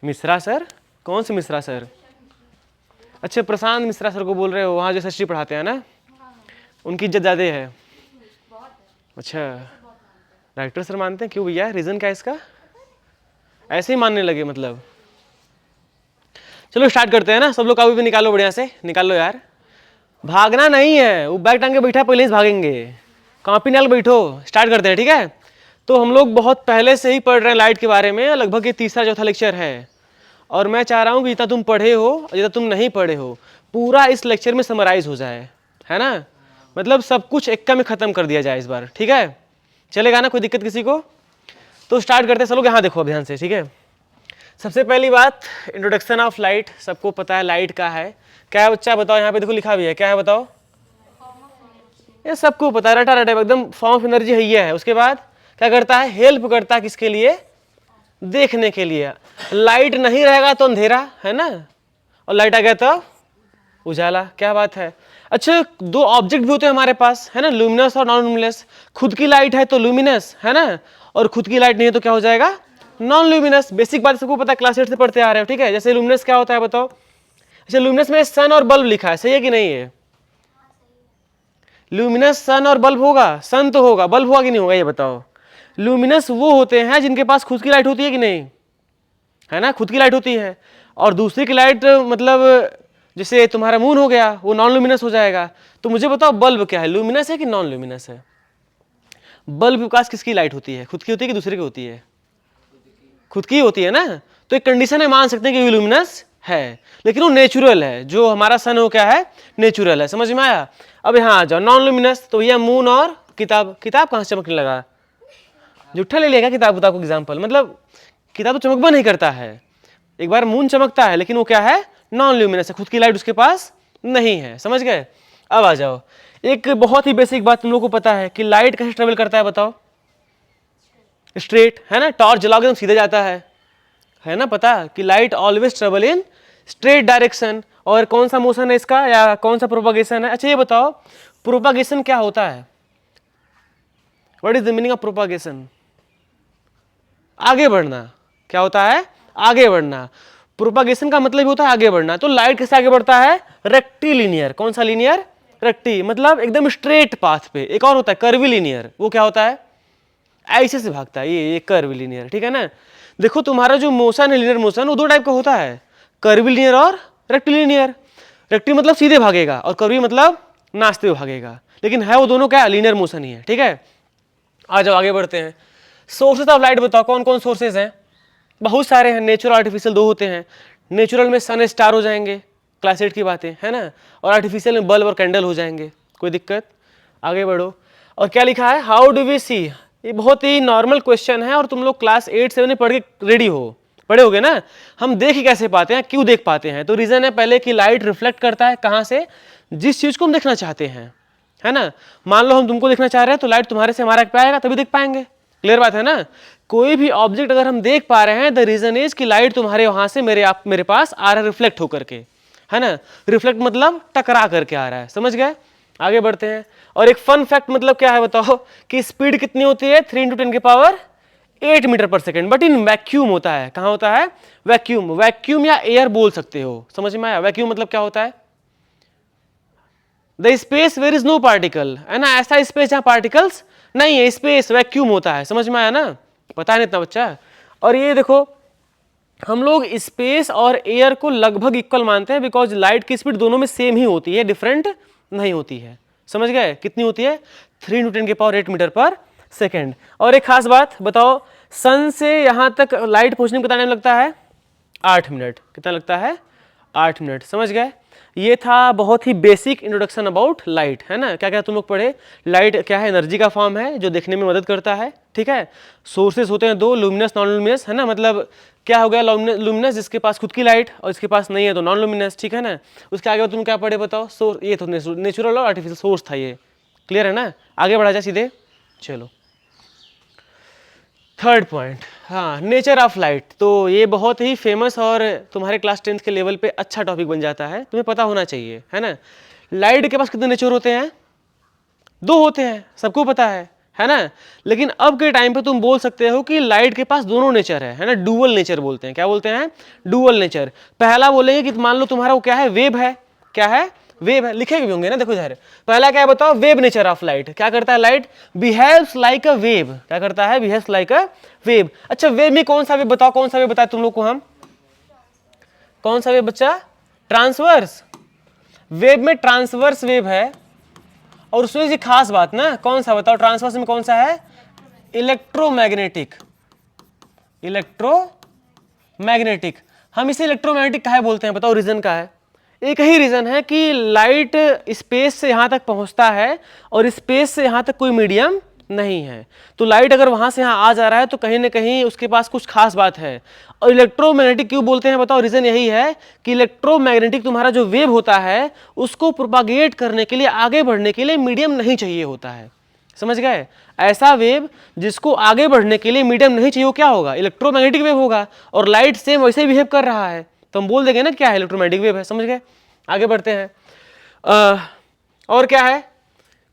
Mishra sir? कौन से Mishra sir? अच्छा, प्रशांत मिश्रा सर को बोल रहे हो, वहाँ जो हिस्ट्री पढ़ाते हैं ना, उनकी इज्जत ज़्यादा है। अच्छा, डायरेक्टर सर मानते हैं? क्यों भैया, रीज़न क्या है इसका? ऐसे ही मानने लगे मतलब? चलो स्टार्ट करते हैं ना, सब लोग कापी पे निकालो, बढ़िया से निकाल लो यार। भागना नहीं है, वो बैग टांग के बैठा, पहले ही भागेंगे। कॉपी निकाल बैठो, स्टार्ट करते हैं, ठीक है? तो हम लोग बहुत पहले से ही पढ़ रहे हैं लाइट के बारे में, लगभग ये तीसरा चौथा लेक्चर है, और मैं चाह रहा हूँ कि जितना तुम पढ़े हो, जितना तुम नहीं पढ़े हो, पूरा इस लेक्चर में समराइज हो जाए, है ना? मतलब सब कुछ एक्का में खत्म कर दिया जाए इस बार, ठीक है? चलेगा ना, कोई दिक्कत किसी को? तो स्टार्ट करते हैं। सब लोग यहाँ देखो ध्यान से, ठीक है? सबसे पहली बात, इंट्रोडक्शन ऑफ लाइट। सबको पता है लाइट क्या है? क्या है बच्चा, बताओ। यहाँ पे देखो लिखा भी है, क्या है बताओ? ये सबको पता है, रटा रटा एकदम, फॉर्म ऑफ एनर्जी है। उसके बाद क्या करता है? हेल्प करता है किसके लिए? देखने के लिए। लाइट नहीं रहेगा तो अंधेरा, है ना? और लाइट आ गया तो उजाला। क्या बात है। अच्छा, दो ऑब्जेक्ट भी होते हैं हमारे पास, है ना, लुमिनस और नॉन लुमिनस। खुद की लाइट है तो लुमिनस, है ना, और खुद की लाइट नहीं है तो क्या हो जाएगा? Non luminous. बेसिक बात सबको पता है, क्लास 8 से पढ़ते आ रहे हो, ठीक है? जैसे लुमिनस क्या होता है बताओ? अच्छा, लुमिनस में सन और बल्ब लिखा है, सही है कि नहीं है? लुमिनस सन और बल्ब होगा? सन तो होगा, बल्ब होगा कि नहीं होगा, ये बताओ? लुमिनस वो होते हैं जिनके पास खुद की लाइट होती है कि नहीं, है ना? खुद की लाइट होती है। और दूसरी की लाइट मतलब जैसे तुम्हारा मून हो गया, वो नॉन लुमिनस हो जाएगा। तो मुझे बताओ बल्ब क्या है, लुमिनस है कि नॉन लुमिनस है? बल्ब के पास किसकी लाइट होती है? खुद की होती है कि दूसरे की होती है? खुद की होती है ना। तो एक कंडीशन है, मान सकते हैं कि लुमिनस है, लेकिन वो नेचुरल है। जो हमारा सन हो क्या है? नेचुरल है। समझ में आया? अब यहाँ आ जाओ, नॉन लुमिनस। तो भैया मून और किताब। किताब कहाँ से चमकने लगा? जुट्ठा ले लिया किताब को एग्जाम्पल? मतलब किताब तो चमकबा नहीं करता है। एक बार मून चमकता है, लेकिन वो क्या है? नॉन ल्यूमिनस है, खुद की लाइट उसके पास नहीं है। समझ गए? अब आ जाओ, एक बहुत ही बेसिक बात तुम लोग को पता है कि लाइट कैसे ट्रेवल करता है बताओ? स्ट्रेट, है ना? टॉर्च जलाओगे तो सीधे जाता है ना? पता कि light always travel in straight direction. और कौन सा मोशन है इसका, या कौन सा प्रोपागेशन है? अच्छा ये बताओ, प्रोपागेशन क्या होता है? What is the meaning of propagation? आगे बढ़ना। क्या होता है? आगे बढ़ना। प्रोपागेशन का मतलब होता है आगे बढ़ना। तो लाइट कैसे आगे बढ़ता है? रेक्टिलिनियर। कौन सा लीनियर? रेक्टी, मतलब एकदम स्ट्रेट पाथ पे। एक और होता है कर्विलिनियर, वो क्या होता है? ऐसे से भागता है, ये कर्विलिनियर, ठीक है ना? देखो तुम्हारा जो मोशन है, लीनियर मोशन, वो दो टाइप का होता है, कर्विलिनियर और रेक्टिलिनियर। रेक्टी मतलब सीधे भागेगा, और कर्वी मतलब नाचते हुए भागेगा, लेकिन है वो दोनों क्या? लीनियर मोशन ही है, ठीक है? आ जाओ आगे बढ़ते हैं। सोर्सेज ऑफ लाइट बताओ, कौन कौन सोर्सेज हैं? बहुत सारे हैं। नेचुरल आर्टिफिशियल दो होते हैं। नेचुरल में सन स्टार हो जाएंगे, क्लास 8 की बातें, है ना? और आर्टिफिशियल में बल्ब और कैंडल हो जाएंगे। कोई दिक्कत? आगे बढ़ो। और क्या लिखा है? हाउ डू वी सी। ये बहुत ही नॉर्मल क्वेश्चन है, और तुम लोग क्लास 8 7 में पढ़ के रेडी हो, पढ़े होगे ना? हम देख ही कैसे पाते हैं, क्यों देख पाते हैं? तो रीजन है पहले कि लाइट रिफ्लेक्ट करता है कहाँ से? जिस चीज को हम देखना चाहते हैं, है ना? मान लो हम तुमको देखना चाह रहे हैं, तो लाइट तुम्हारे से हमारा पे आएगा, तभी देख पाएंगे। क्लियर बात है ना? कोई भी ऑब्जेक्ट अगर हम देख पा रहे हैं, द रीजन इज कि लाइट तुम्हारे वहां से मेरे पास आ रहा है, रिफ्लेक्ट होकर के, है ना? रिफ्लेक्ट मतलब टकरा करके आ रहा है। समझ गए? आगे बढ़ते हैं। और एक फन फैक्ट मतलब क्या है बताओ? कि स्पीड कितनी होती है? 3 × 10 की पावर 8 मीटर पर सेकेंड, बट इन वैक्यूम होता है। कहां होता है? वैक्यूम। वैक्यूम या एयर बोल सकते हो। समझ में आया? वैक्यूम मतलब क्या होता है? The space where is no particle, है ना? ऐसा स्पेस जहां पार्टिकल्स नहीं है, स्पेस वैक्यूम होता है। समझ में आया ना? पता नहीं इतना बच्चा। और ये देखो, हम लोग स्पेस और एयर को लगभग इक्वल मानते हैं, बिकॉज लाइट की स्पीड दोनों में सेम ही होती है, डिफरेंट नहीं होती है। समझ गए? कितनी होती है? 3 × 10 की पावर 8 मीटर पर सेकेंड। और एक खास बात बताओ, सन से यहां तक लाइट पहुंचने में कितना टाइम लगता है? 8 मिनट। कितना लगता है? 8 मिनट। समझ गए? ये था बहुत ही बेसिक इंट्रोडक्शन अबाउट लाइट, है ना? क्या क्या तुम लोग पढ़े? लाइट क्या है? एनर्जी का फॉर्म है जो देखने में मदद करता है, ठीक है? सोर्सेस होते हैं दो, लुमिनस नॉन लुमिनस, है ना? मतलब क्या हो गया? लुमिनस जिसके पास खुद की लाइट, और इसके पास नहीं है तो नॉन लुमिनस, ठीक है ना? उसके आगे तुम क्या पढ़े बताओ? सोर्स। ये तो नेचुरल और आर्टिफिशियल सोर्स था ये। क्लियर है ना? आगे बढ़ा जाए सीधे, चलो। थर्ड पॉइंट, हाँ, नेचर ऑफ लाइट। तो ये बहुत ही फेमस और तुम्हारे क्लास 10th के लेवल पे अच्छा टॉपिक बन जाता है, तुम्हें पता होना चाहिए, है ना? लाइट के पास कितने नेचर होते हैं? 2 होते हैं, सबको पता है है ना। लेकिन अब के टाइम पे तुम बोल सकते हो कि लाइट के पास दोनों नेचर है ना, डुअल नेचर बोलते हैं। क्या बोलते हैं? Dual nature. पहला बोलेंगे कि मान लो तुम्हारा वो क्या है, वेव है। क्या है? वेव है। लिखे भी होंगे ना, देखो इधर पहला क्या है बताओ, वेव नेचर ऑफ लाइट। क्या करता है light? Behaves like a wave. क्या करता है? Behaves like a wave. अच्छा वेव में कौन सा वेव बताओ, कौन सा वेव बताए तुम लोग को हम? कौन सा वेव बच्चा? ट्रांसवर्स। वेव में ट्रांसवर्स वेव है, और उसमें से खास बात ना, कौन सा बताओ ट्रांसवर्स में कौन सा है? इलेक्ट्रोमैग्नेटिक। इलेक्ट्रोमैग्नेटिक। हम इसे इलेक्ट्रोमैग्नेटिक काहे बोलते हैं बताओ? रीजन का है, एक ही रीजन है कि लाइट स्पेस से यहां तक पहुंचता है और स्पेस से यहां तक कोई मीडियम नहीं है। तो लाइट अगर वहां से यहां आ जा रहा है तो कहीं ना कहीं उसके पास कुछ खास बात है। और इलेक्ट्रोमैग्नेटिक क्यों बोलते हैं बताओ? रीजन यही है कि इलेक्ट्रोमैग्नेटिक तुम्हारा जो वेव होता है उसको प्रोपागेट करने के लिए, आगे बढ़ने के लिए मीडियम नहीं चाहिए होता है। समझ गए? ऐसा वेव जिसको आगे बढ़ने के लिए मीडियम नहीं चाहिए, वो क्या होगा? इलेक्ट्रोमैग्नेटिक वेव होगा। और लाइट सेम वैसे बिहेव कर रहा है तो हम बोल देंगे ना क्या है? इलेक्ट्रोमैग्नेटिक वेव है। समझ गए? आगे बढ़ते हैं। और क्या है?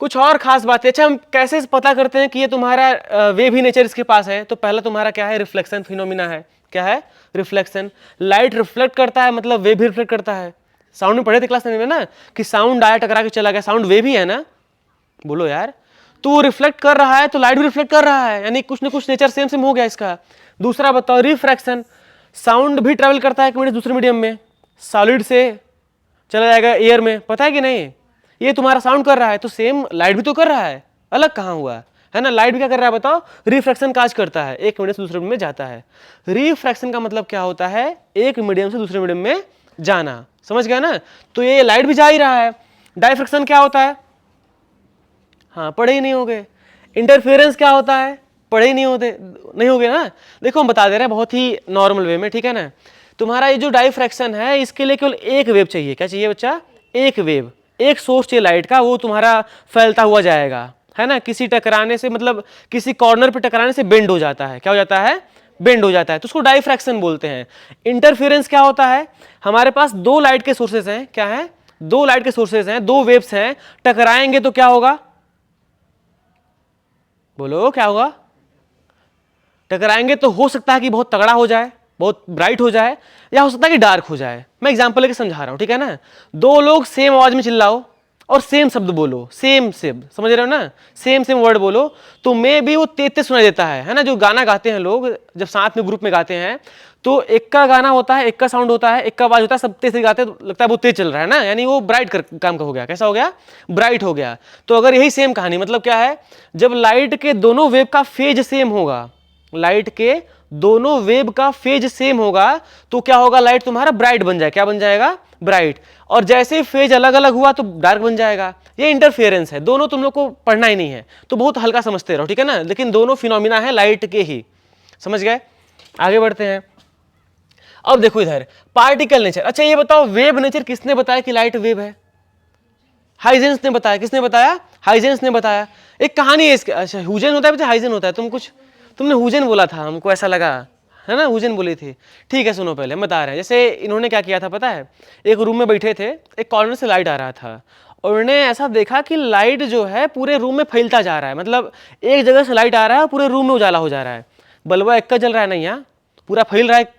कुछ और खास बात है। अच्छा हम कैसे पता करते हैं कि ये तुम्हारा वेव ही नेचर इसके पास है? तो पहला तुम्हारा क्या है? रिफ्लेक्शन फिनोमिना है। क्या है? रिफ्लेक्शन। लाइट रिफ्लेक्ट करता है, मतलब वेव भी रिफ्लेक्ट करता है। साउंड में पढ़े थे क्लास में ना कि साउंड आया टकरा के चला गया, साउंड वेव ही है ना, बोलो यार। तो वो रिफ्लेक्ट कर रहा है तो लाइट भी रिफ्लेक्ट कर रहा है, यानी कुछ ना कुछ नेचर सेम सेम हो गया इसका। दूसरा बताओ रिफ्रैक्शन। साउंड भी ट्रेवल करता है एक मीडियम दूसरे मीडियम में, सॉलिड से चला जाएगा एयर में, पता है कि नहीं? ये तुम्हारा साउंड कर रहा है तो सेम लाइट भी तो कर रहा है, अलग कहाँ हुआ है ना। लाइट भी क्या कर रहा है बताओ? रिफ्रैक्शन काज करता है, एक मीडियम से दूसरे मीडियम में जाता है। रिफ्रैक्शन का मतलब क्या होता है? एक मीडियम से दूसरे मीडियम में जाना। समझ गया ना? तो ये लाइट भी जा ही रहा है। डाइफ्रैक्शन क्या होता है? हाँ पढ़े ही नहीं होगे। इंटरफेरेंस क्या होता है? पढ़े ही नहीं होगे ना। देखो हम बता दे रहे हैं बहुत ही नॉर्मल वे में, ठीक है ना। तुम्हारा ये जो डाइफ्रैक्शन है इसके लिए केवल एक वेव चाहिए। क्या चाहिए बच्चा? एक वेव, एक सोर्स चाहिए लाइट का, वो तुम्हारा फैलता हुआ जाएगा, है ना। किसी टकराने से, मतलब किसी कॉर्नर पे टकराने से बेंड हो जाता है। क्या हो जाता है? बेंड हो जाता है, तो उसको डाइफ्रैक्शन बोलते हैं। इंटरफेरेंस क्या होता है? हमारे पास दो लाइट के सोर्सेज हैं। क्या है? दो लाइट के सोर्सेज हैं, दो वेव्स हैं, टकराएंगे तो क्या होगा? बोलो क्या होगा? टकराएंगे तो हो सकता है कि बहुत तगड़ा हो जाए, बहुत ब्राइट हो जाए, या हो सकता है कि डार्क हो जाए। मैं एग्जांपल लेके समझा रहा हूं, ठीक है ना। दो लोग सेम आवाज में चिल्लाओ और सेम शब्द बोलो, सेम शब्द, समझ रहे हो ना, सेम सेम वर्ड बोलो, तो मे भी वो तेज तेज सुनाई देता है ना। जो गाना गाते हैं लोग जब साथ में ग्रुप में गाते हैं तो एक का गाना होता है, एक का साउंड होता है, एक का आवाज होता है, सब तेज गाते हैं तो लगता है वो तेज चल रहा है ना, यानी वो ब्राइट काम का हो गया। कैसा हो गया? ब्राइट हो गया। तो अगर यही सेम कहानी, मतलब क्या है? जब लाइट के दोनों वेव का फेज सेम होगा, लाइट के दोनों वेव का फेज सेम होगा तो क्या होगा? लाइट तुम्हारा ब्राइट बन जाएगा। क्या बन जाएगा? ब्राइट। और जैसे ही फेज अलग अलग हुआ तो डार्क बन जाएगा। ये इंटरफेरेंस है, दोनों तुम लोग को पढ़ना ही नहीं है तो बहुत हल्का समझते रहो, ठीक है ना। लेकिन दोनों फिनोमिना है लाइट के ही, समझ गए? आगे बढ़ते हैं। अब देखो इधर पार्टिकल नेचर। अच्छा ये बताओ वेव नेचर किसने बताया कि लाइट वेव है? हाइजेंस ने बताया। किसने बताया? हाइजेंस ने बताया। एक कहानी है इसके। अच्छा हुजेन होता है बच्चा, हाइजेन होता है? तुमने हुजेन बोला था, हमको ऐसा लगा, है ना, हुजेन बोली थी। ठीक है सुनो, पहले हम बता रहे हैं। जैसे इन्होंने क्या किया था पता है? एक रूम में बैठे थे, एक कॉर्नर से लाइट आ रहा था और उन्होंने ऐसा देखा कि लाइट जो है पूरे रूम में फैलता जा रहा है, मतलब एक जगह से लाइट आ रहा है पूरे रूम में उजाला हो जा रहा है। बल्बा एक का जल रहा है नहीं, यहाँ पूरा फैल रहा है।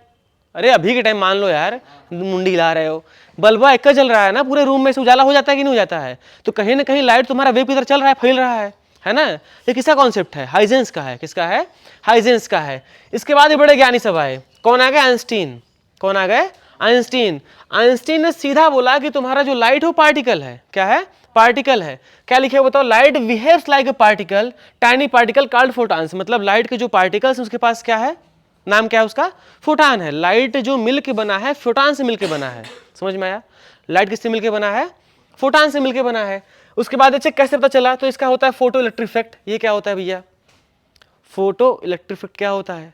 अरे अभी के टाइम मान लो यार, मुंडी हिला रहे हो, बल्बा एक का जल रहा है ना, पूरे रूम में से उजाला हो जाता है कि नहीं हो जाता है? तो कहीं ना कहीं लाइट तुम्हारा वेव की तरह चल रहा है, फैल रहा है ना। ये किसका कॉन्सेप्ट है? हाइजेंस का है। किसका है? हाइजेंस का है। इसके बाद ये बड़े ज्ञानी सब आए। कौन आ गए? आइंस्टीन। कौन आ गए? आइंस्टीन। आइंस्टीन ने सीधा बोला कि तुम्हारा जो लाइट हो पार्टिकल है। क्या है? पार्टिकल है। क्या लिखे बताओ? Light behaves like a particle, tiny particle called photons. मतलब लाइट के जो पार्टिकल्स उसके पास क्या है? नाम क्या है उसका? फोटान है। लाइट जो मिलके बना है फोटान से मिलके बना है। समझ में आया? लाइट किससे मिलके बना है? फोटान से मिलके बना है। उसके बाद अच्छा कैसे पता चला? तो इसका होता है फोटो इलेक्ट्रिक इफेक्ट। ये क्या होता है भैया? फोटो इलेक्ट्रिक इफेक्ट क्या होता है?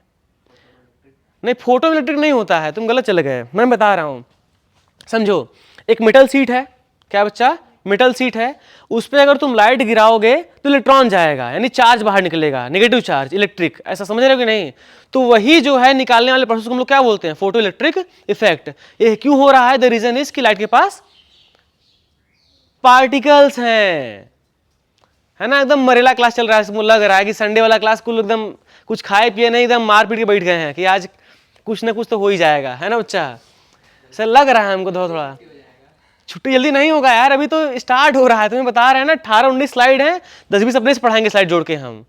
नहीं फोटो इलेक्ट्रिक नहीं होता है, तुम गलत चले गए, मैं बता रहा हूं, समझो। एक मेटल सीट है। क्या बच्चा? मेटल सीट है। उस पर अगर तुम लाइट गिराओगे तो इलेक्ट्रॉन जाएगा, यानी चार्ज बाहर निकलेगा, नेगेटिव चार्ज, इलेक्ट्रिक। ऐसा समझ रहे हो कि नहीं? तो वही जो है निकालने वाले प्रोसेस को हम लोग क्या बोलते हैं? Photo electric effect. ये क्यों हो रहा है? द रीजन इज कि लाइट के पास पार्टिकल्स हैं, है ना, एकदम मरेला क्लास चल रहा है, लग रहा है कि संडे वाला क्लास कुल एकदम कुछ खाए पिए नहीं, एकदम मार पीट के बैठ गए हैं कि आज कुछ ना कुछ तो हो ही जाएगा, है ना बच्चा। सर लग रहा है हमको थोड़ा थोड़ा छुट्टी जल्दी नहीं होगा यार, अभी तो स्टार्ट हो रहा है, तुम्हें बता रहे हैं ना 18-19 स्लाइड है, 10-20 अपने से पढ़ाएंगे स्लाइड जोड़ के हम।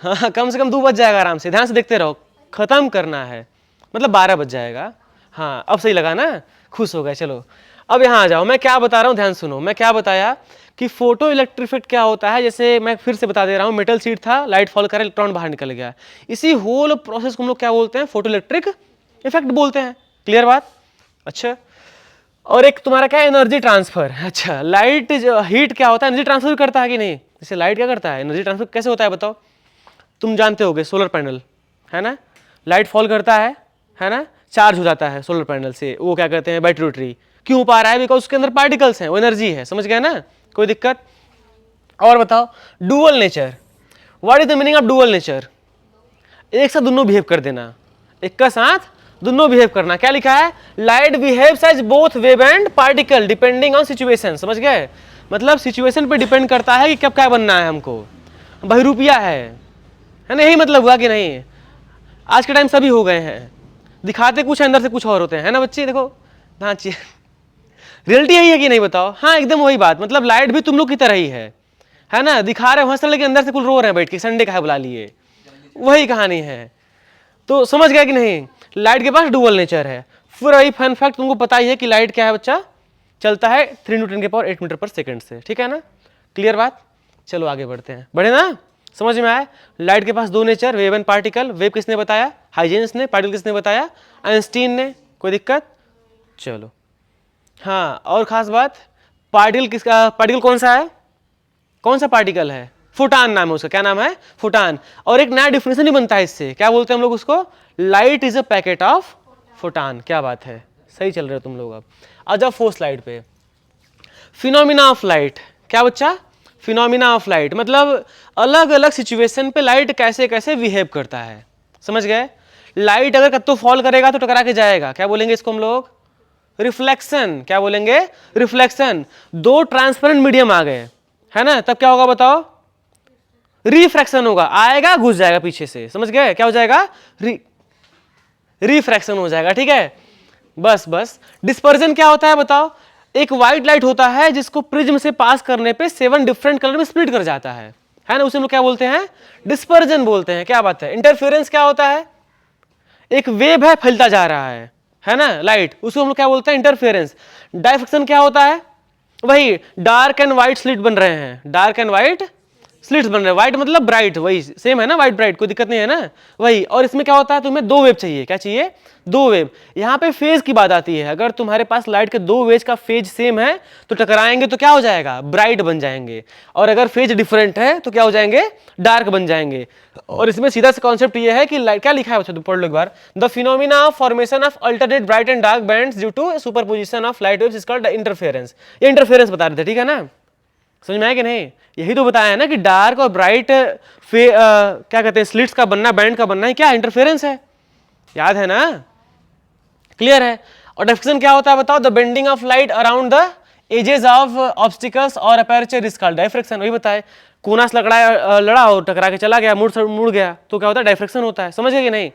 हाँ कम से कम 2 बज जाएगा आराम से, ध्यान से देखते रहो, खत्म करना है, मतलब 12 बज जाएगा। हाँ अब सही लगा ना, खुश हो गए। चलो अब यहाँ आ जाओ, मैं क्या बता रहा हूँ ध्यान सुनो। मैं क्या बताया कि फोटो इलेक्ट्रिक इफेक्ट क्या होता है, जैसे मैं फिर से बता दे रहा हूँ, मेटल शीट था, लाइट फॉल करा, इलेक्ट्रॉन बाहर निकल गया, इसी होल प्रोसेस को हम लोग क्या बोलते हैं, फोटो इलेक्ट्रिक इफेक्ट बोलते हैं। क्लियर बात? अच्छा, और एक तुम्हारा क्या है, एनर्जी ट्रांसफर। अच्छा, लाइट जो हीट क्या होता है, एनर्जी ट्रांसफर करता है कि नहीं, जैसे लाइट क्या करता है, एनर्जी ट्रांसफर कैसे होता है बताओ। तुम जानते होगे सोलर पैनल, है ना, लाइट फॉल करता है ना, चार्ज हो जाता है सोलर पैनल से, वो क्या कहते हैं बैटरी उटरी, क्यों पा रहा है, बिकॉज उसके अंदर पार्टिकल्स हैं, वो एनर्जी है, समझ गए ना, कोई दिक्कत। और बताओ dual nature, what is the meaning of dual nature, एक साथ दोनों बिहेव कर देना, एक का साथ दोनों बिहेव करना। क्या लिखा है, light behaves as both wave and particle depending on situation, समझ गए, मतलब सिचुएशन पे डिपेंड करता है कि कब क्या बनना है हमको, बहरूपिया है ना, यही मतलब हुआ कि नहीं। आज के टाइम सभी हो गए हैं, दिखाते कुछ अंदर से कुछ और होते हैं, है ना बच्चे, देखो ढांची रियलिटी यही है कि नहीं बताओ। हाँ एकदम वही बात, मतलब लाइट भी तुम लोग की तरह ही है ना, दिखा रहे हंस रहे लेकिन अंदर से कुल रो रहे हैं बैठ के, संडे का है बुला लिए, वही कहानी है। तो समझ गया कि नहीं, लाइट के पास डुअल नेचर है। फिर वही फन फैक्ट तुमको पता ही है कि लाइट क्या है बच्चा, चलता है 3 न्यूटन के पावर 8 मीटर पर सेकंड से, ठीक है ना, क्लियर बात। चलो आगे बढ़ते हैं, बढ़े ना, समझ में आया। लाइट के पास 2 nature, wave and particle. Wave किसने बताया, हाइजेंस ने, पार्टिकल किसने बताया, आइंस्टीन ने, कोई दिक्कत। चलो हाँ, और खास बात, पार्टिकल किसका, पार्टिकल कौन सा है, कौन सा पार्टिकल है, फोटान नाम है उसका, क्या नाम है, फोटान। और एक नया डिफिनेशन ही बनता है इससे, क्या बोलते हैं हम लोग उसको, light is a packet of photon. क्या बात है, सही चल रहे हो तुम लोग। अब आ जाओ 4 स्लाइड पे, फिनोमिना ऑफ लाइट। क्या बच्चा, फिनोमिना ऑफ लाइट मतलब अलग अलग सिचुएशन पे लाइट कैसे कैसे बिहेव करता है, समझ गए। लाइट अगर कत्तो फॉल करेगा तो टकरा के जाएगा, क्या बोलेंगे इसको हम लोग, रिफ्लेक्शन। क्या बोलेंगे, रिफ्लेक्शन। 2 ट्रांसपेरेंट मीडियम आ गए, है ना, तब क्या होगा बताओ, रिफ्रैक्शन होगा, आएगा घुस जाएगा पीछे से, समझ गए, क्या हो जाएगा, रिफ्रैक्शन हो जाएगा, ठीक है। बस डिस्पर्जन क्या होता है बताओ, एक व्हाइट लाइट होता है जिसको प्रिज्म से पास करने पे 7 डिफरेंट कलर में स्प्लिट कर जाता है ना, उसे हम लोग क्या बोलते हैं, डिस्पर्जन बोलते हैं। क्या बात है। इंटरफेरेंस क्या होता है, एक वेव है फैलता जा रहा है ना लाइट, उसको हम लोग क्या बोलते हैं, इंटरफेरेंस। डायफ्रैक्शन क्या होता है, वही डार्क एंड व्हाइट स्लिट बन रहे हैं, डार्क एंड व्हाइट स्लिट्स बन रहे हैं, व्हाइट मतलब ब्राइट, वही सेम है ना, व्हाइट ब्राइट, कोई दिक्कत नहीं है ना, वही। और इसमें क्या होता है, तुम्हें 2 वेव चाहिए, क्या चाहिए, 2 वेव। यहाँ पे फेज की बात आती है, अगर तुम्हारे पास लाइट के 2 वेज का फेज सेम है तो टकराएंगे तो क्या हो जाएगा, ब्राइट बन जाएंगे, और अगर फेज डिफरेंट है तो क्या हो जाएंगे, डार्क बन जाएंगे। और इसमें सीधा सा कॉन्सेप्ट ये है कि लाइट, क्या लिखा है बच्चों, पढ़ लो एक बार, the phenomena of formation of alternate bright and dark bands due to superposition of light waves is called interference. ये इंटरफेरेंस बता रहे थे, ठीक है ना, समझ में आया कि नहीं। यही तो बताया है ना कि डार्क और ब्राइट क्या कहते हैं, स्लिट्स का बनना, बैंड का बनना है क्या, इंटरफेरेंस है, याद है ना, क्लियर है। और डिफ्रेक्शन क्या होता है बताओ, the bending of light around the edges of obstacles और अपर्चर इज कॉल्ड डिफ्रेक्शन। वही बताए, कोना से लड़ा और टकरा के चला गया, मुड़ गया, तो क्या होता है, डिफ्रेक्शन होता है, समझ गए कि नहीं।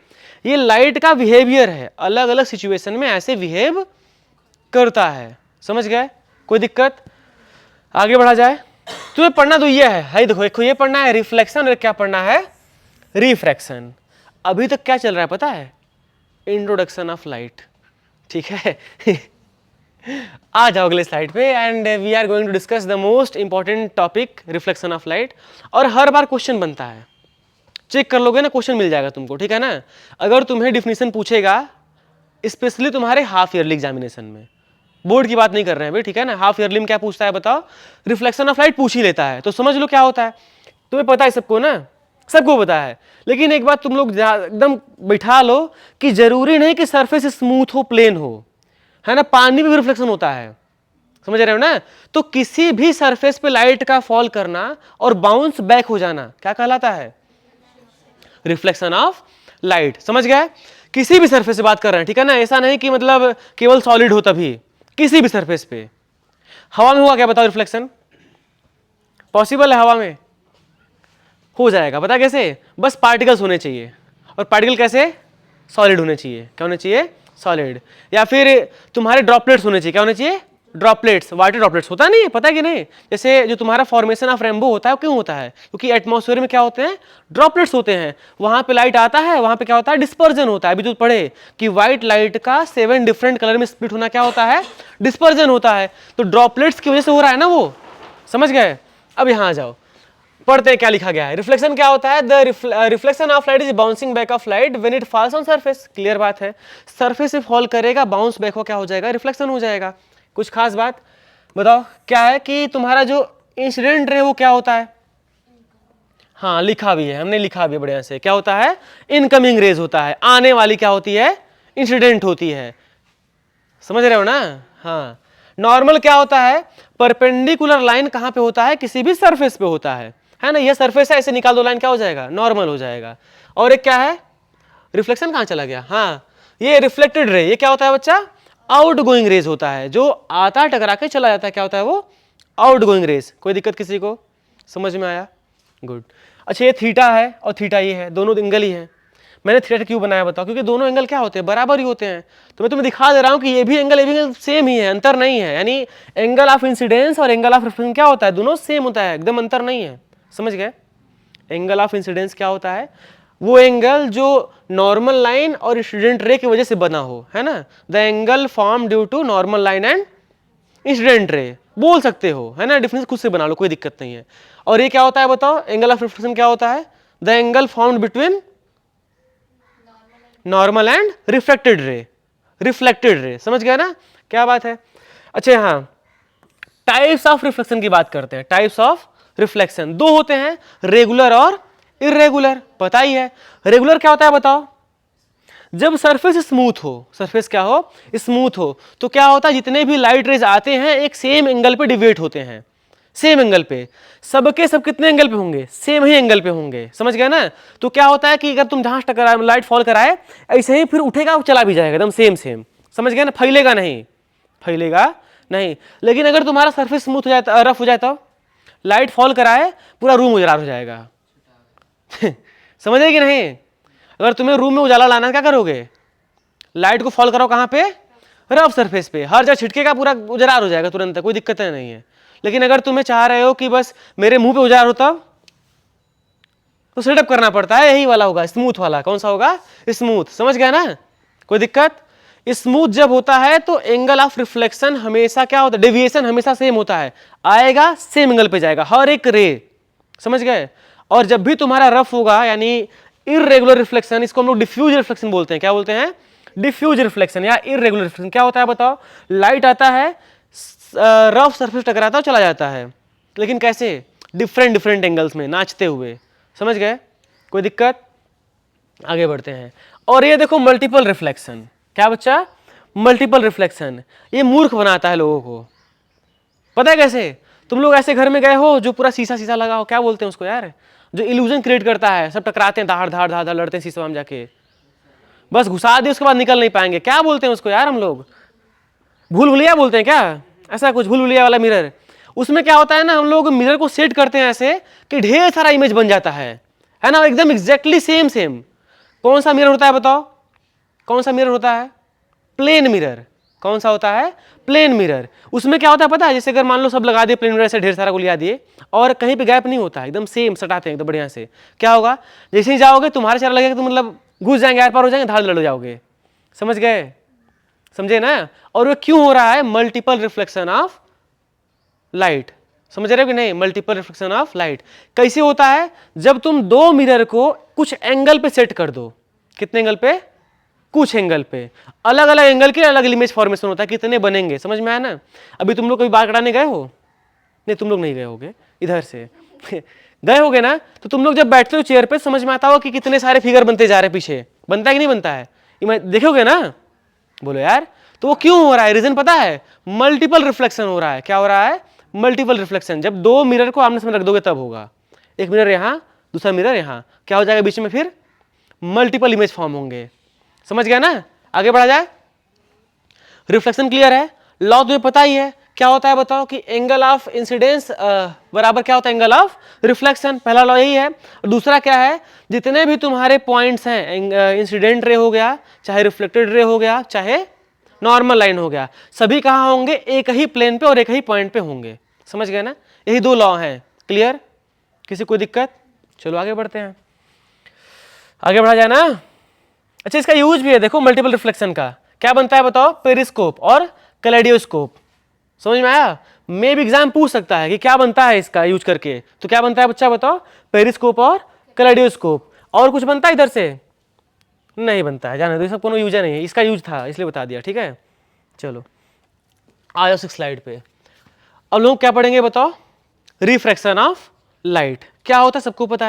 ये लाइट का बिहेवियर है, अलग अलग सिचुएशन में ऐसे बिहेव करता है, समझ गए, कोई दिक्कत। आगे बढ़ा जाए, तुम्हें पढ़ना तो ये है देखो ये पढ़ना है रिफ्लेक्शन, और क्या पढ़ना है, रिफ्रैक्शन। अभी तक क्या चल रहा है पता है, इंट्रोडक्शन ऑफ लाइट, ठीक है। आ जाओ अगले स्लाइड पे, and we are going to discuss the most important topic, reflection of light. और हर बार क्वेश्चन बनता है, चेक कर लोगे ना, क्वेश्चन मिल जाएगा तुमको, ठीक है ना। अगर तुम्हें डिफिनीशन पूछेगा, स्पेशली तुम्हारे हाफ ईयरली एग्जामिनेशन में, बोर्ड की बात नहीं कर रहे हैं भाई, ठीक है ना, हाफ ईयरली में क्या पूछता है बताओ, रिफ्लेक्शन ऑफ लाइट पूछ ही लेता है, तो समझ लो क्या होता है। तुम्हें पता है सबको ना, सबको पता है, लेकिन एक बात तुम लोग एकदम बैठा लो कि जरूरी नहीं कि सरफेस स्मूथ हो, प्लेन हो, है ना, पानी में भी रिफ्लेक्शन होता है, समझ रहे हो ना। तो किसी भी सरफेस पे लाइट का फॉल करना और बाउंस बैक हो जाना क्या कहलाता है, रिफ्लेक्शन ऑफ लाइट, समझ गए। किसी भी सरफेस से बात कर रहे हैं, ठीक है ना, ऐसा नहीं कि मतलब केवल सॉलिड हो तभी, किसी भी सरफेस पे। हवा में हुआ क्या बताओ रिफ्लेक्शन, पॉसिबल है हवा में, हो जाएगा। पता कैसे? बस पार्टिकल्स होने चाहिए, और पार्टिकल कैसे? सॉलिड होने चाहिए। क्या होने चाहिए? सॉलिड। या फिर तुम्हारे ड्रॉपलेट्स होने चाहिए। क्या होने चाहिए? ड्रॉपलेट्स। वाटर ड्रॉपलेट्स होता नहीं है, पता है कि नहीं? जैसे जो तुम्हारा फॉर्मेशन ऑफ रेनबो होता है, क्यों होता है? क्योंकि एटमॉस्फेयर में क्या होते हैं? ड्रॉपलेट्स होते हैं। वहां पे लाइट आता है, वहां पे क्या होता है? डिस्पर्जन होता है। अभी तो पढ़े कि व्हाइट लाइट का 7 डिफरेंट कलर में स्प्लिट होना क्या होता है? डिस्पर्जन होता है। तो ड्रॉपलेट्स की वजह से हो रहा है ना वो, समझ गए? अब यहां आ जाओ, पढ़ते हैं क्या लिखा गया है। रिफ्लेक्शन क्या होता है? The reflection of light is bouncing back of light when it falls on surface. Clear बात है, सरफेस से फॉल करेगा, बाउंस बैक हो, क्या हो जाएगा? रिफ्लेक्शन हो जाएगा। कुछ खास बात बताओ क्या है कि तुम्हारा जो इंसिडेंट रे वो क्या होता है? हाँ लिखा भी है, हमने लिखा भी है बढ़िया से। क्या होता है? इनकमिंग रेज होता है। आने वाली क्या होती है? इंसिडेंट होती है। समझ रहे हो ना? हाँ। नॉर्मल क्या होता है? परपेंडिकुलर लाइन कहां पे होता है? किसी भी सरफेस पे होता है ना? ये सरफेस है, ऐसे निकाल दो लाइन, क्या हो जाएगा? नॉर्मल हो जाएगा। और एक क्या है? रिफ्लेक्शन कहां चला गया? हाँ, ये रिफ्लेक्टेड रे। ये क्या होता है बच्चा? आउट गोइंग रेज होता है, जो आता टकरा के चला जाता है। क्या होता है वो? Outgoing rays. कोई दिक्कत किसी को? समझ में आया? गुड। अच्छा, ये थीटा है और थीटा ये है, दोनों एंगल ही है। मैंने थीटा क्यों बनाया बताओ? क्योंकि दोनों एंगल क्या होते हैं? बराबर ही होते हैं। तो मैं तुम्हें दिखा दे रहा हूं कि ये भी एंगल सेम ही है, अंतर नहीं है। यानी एंगल ऑफ इंसिडेंस और एंगल ऑफ रिफ्लेक्शन क्या होता है? दोनों सेम होता है, एकदम अंतर नहीं है। समझ गए? एंगल ऑफ इंसिडेंस क्या होता है? वो एंगल जो नॉर्मल लाइन और इंसिडेंट रे की वजह से बना हो, है ना? The angle form due to normal line and incident ray बोल सकते हो, है ना? डिफरेंस खुद से बना लो, कोई दिक्कत नहीं है। और ये क्या होता है बताओ? एंगल ऑफ रिफ्लेक्शन क्या होता है? The angle formed between normal and reflected ray. Reflected ray, समझ गया ना? क्या बात है? अच्छा हाँ, टाइप्स ऑफ रिफ्लेक्शन की बात करते हैं। टाइप्स ऑफ रिफ्लेक्शन दो होते हैं, रेगुलर और इरेगुलर। पता ही है। रेगुलर क्या होता है बताओ? जब सरफेस स्मूथ हो, सरफेस क्या हो? स्मूथ हो, तो क्या होता है? जितने भी लाइट रेज आते हैं एक सेम एंगल पे डिवेट होते हैं। सेम एंगल पे सबके सब कितने एंगल पे होंगे? सेम ही एंगल पे होंगे। समझ गया ना? तो क्या होता है कि अगर तुम जहां टकराए, लाइट फॉल कराए, ऐसे ही फिर उठेगा, चला भी जाएगा एकदम सेम सेम। समझ गया ना? फैलेगा नहीं, फैलेगा नहीं। लेकिन अगर तुम्हारा सरफेस स्मूथ हो जाए, रफ हो जाए, तो लाइट फॉल कराए, पूरा रूम उजाला हो जाएगा। समझ रहे कि नहीं? अगर तुम्हें रूम में उजाला लाना है, क्या करोगे? लाइट को फॉल कराओ कहां पे? रफ सरफेस पे, हर जगह छिटकेगा, पूरा उजाला हो जाएगा तुरंत, कोई दिक्कत नहीं है। लेकिन अगर तुम्हें चाह रहे हो कि बस मेरे मुंह पे उजाला हो, तब तो सेटअप करना पड़ता है, यही वाला होगा, स्मूथ वाला। कौन सा होगा? स्मूथ। समझ गया ना? कोई दिक्कत? स्मूथ जब होता है तो एंगल ऑफ रिफ्लेक्शन हमेशा क्या होता है? डेविएशन हमेशा सेम होता है, आएगा सेम एंगल पे जाएगा हर एक रे। समझ गए? और जब भी तुम्हारा रफ होगा, यानी इरेगुलर रिफ्लेक्शन, इसको हम लोग डिफ्यूज रिफ्लेक्शन बोलते हैं। क्या बोलते हैं? डिफ्यूज रिफ्लेक्शन या इरेगुलर रिफ्लेक्शन। क्या होता है बताओ? लाइट आता है, रफ सरफेस टकराता है, चला जाता है, लेकिन कैसे? डिफरेंट डिफरेंट एंगल्स में नाचते हुए। समझ गए? कोई दिक्कत? आगे बढ़ते हैं। और ये देखो मल्टीपल रिफ्लेक्शन। क्या बच्चा? Multiple reflection. ये मूर्ख बनाता है लोगों को। पता है कैसे? तुम लोग ऐसे घर में गए हो जो पूरा शीशा शीशा लगा हो, क्या बोलते हैं उसको यार? जो इल्यूजन क्रिएट करता है, सब टकराते हैं, धाड़ धाड़ धाड़ धाड़ लड़ते हैं शीशा में जाके, बस घुसा दिए, उसके बाद निकल नहीं पाएंगे। क्या बोलते हैं उसको यार? हम लोग भूल भुलैया बोलते हैं क्या? ऐसा कुछ, भूल भुलैया वाला मिरर। उसमें क्या होता है ना, हम लोग मिरर को सेट करते हैं ऐसे कि ढेर सारा इमेज बन जाता है ना? एकदम एग्जैक्टली सेम सेम। कौन सा मिरर होता है बताओ? कौन सा मिरर होता है? Plane mirror. कौन सा होता है? Plane mirror. उसमें क्या होता है पता है? जैसे अगर मान लो सब लगा दिए प्लेन मिरर से, ढेर सारा को लिया दिए, और कहीं पे गैप नहीं होता है, एकदम सेम सटाते हैं एकदम बढ़िया से। क्या होगा? जैसे ही जाओगे तुम्हारे चेहरा लगेगा, तुम मतलब घुस जाएंगे, आर पार हो जाएंगे, धाड़ लड़ जाओगे। समझ गए? समझे ना? और वो क्यों हो रहा है? Multiple reflection of light. समझ रहे हो कि नहीं? मल्टीपल रिफ्लेक्शन ऑफ लाइट कैसे होता है? जब तुम दो मिरर को कुछ एंगल पे सेट कर दो। कितने एंगल पे? कुछ एंगल पे। अलग अलग एंगल के अलग इमेज फॉर्मेशन होता है, कितने बनेंगे। समझ में आया ना? अभी तुम लोग कभी बाल कटाने गए हो? नहीं, तुम लोग नहीं गए होगे, इधर से गए होगे ना? तो तुम लोग जब बैठते हो चेयर पे, समझ में आता हो कि कितने सारे फिगर बनते जा रहे हैं पीछे। बनता है कि नहीं बनता है? देखोगे ना? बोलो यार। तो वो क्यों हो रहा है? रीजन पता है? मल्टीपल रिफ्लेक्शन हो रहा है। क्या हो रहा है? Multiple reflection. जब दो मिरर को आमने सामने रख दोगे तब होगा। एक मिरर यहां, दूसरा मिरर यहां, क्या हो जाएगा बीच में? फिर मल्टीपल इमेज फॉर्म होंगे। समझ गया ना? आगे बढ़ा जाए। रिफ्लेक्शन क्लियर है? लॉ तुम्हें पता ही है क्या होता है बताओ कि एंगल ऑफ इंसिडेंस बराबर क्या होता है एंगल ऑफ रिफ्लेक्शन। पहला लॉ यही है। दूसरा क्या है, जितने भी तुम्हारे पॉइंट्स हैं, इंसिडेंट रे हो गया, चाहे रिफ्लेक्टेड रे हो गया, चाहे नॉर्मल लाइन हो गया, सभी कहाँ होंगे, एक ही प्लेन पे और एक ही पॉइंट पे होंगे। समझ गए ना, यही दो लॉ हैं। क्लियर, किसी कोई दिक्कत? चलो आगे बढ़ते हैं, आगे बढ़ा जाए ना। अच्छा, इसका यूज भी है, देखो मल्टीपल रिफ्लेक्शन का क्या बनता है बताओ, पेरिस्कोप और कैलेडोस्कोप। समझ में आया? मे भी एग्जाम पूछ सकता है कि क्या बनता है इसका यूज करके, तो क्या बनता है बच्चा बताओ, पेरिस्कोप और कैलेडोस्कोप। और कुछ बनता है इधर से? नहीं बनता है, जाने दो, इसका कोनो यूज नहीं है, इसका यूज था इसलिए बता दिया, ठीक है। चलो आ जाओ 6 स्लाइड पे। अब लोग क्या पढ़ेंगे बताओ, रिफ्रैक्शन ऑफ लाइट क्या होता है सबको पता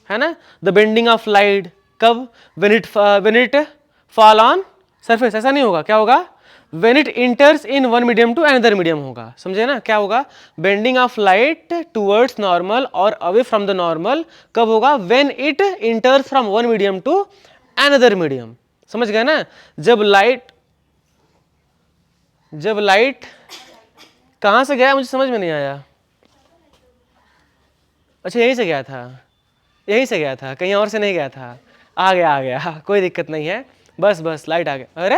है ना। द बेंडिंग ऑफ लाइट कब, when it fall on surface, ऐसा नहीं होगा, क्या होगा, when it enters in one medium to another medium होगा। समझे ना, क्या होगा, bending of light towards normal और अवे फ्रॉम द नॉर्मल कब होगा, when it enters from one medium to another medium. समझ गए ना, जब लाइट कहां से गया मुझे समझ में नहीं आया। अच्छा यहीं से गया था, यहीं से गया था, कहीं और से नहीं गया था। आ गया कोई दिक्कत नहीं है, बस लाइट आ गया। अरे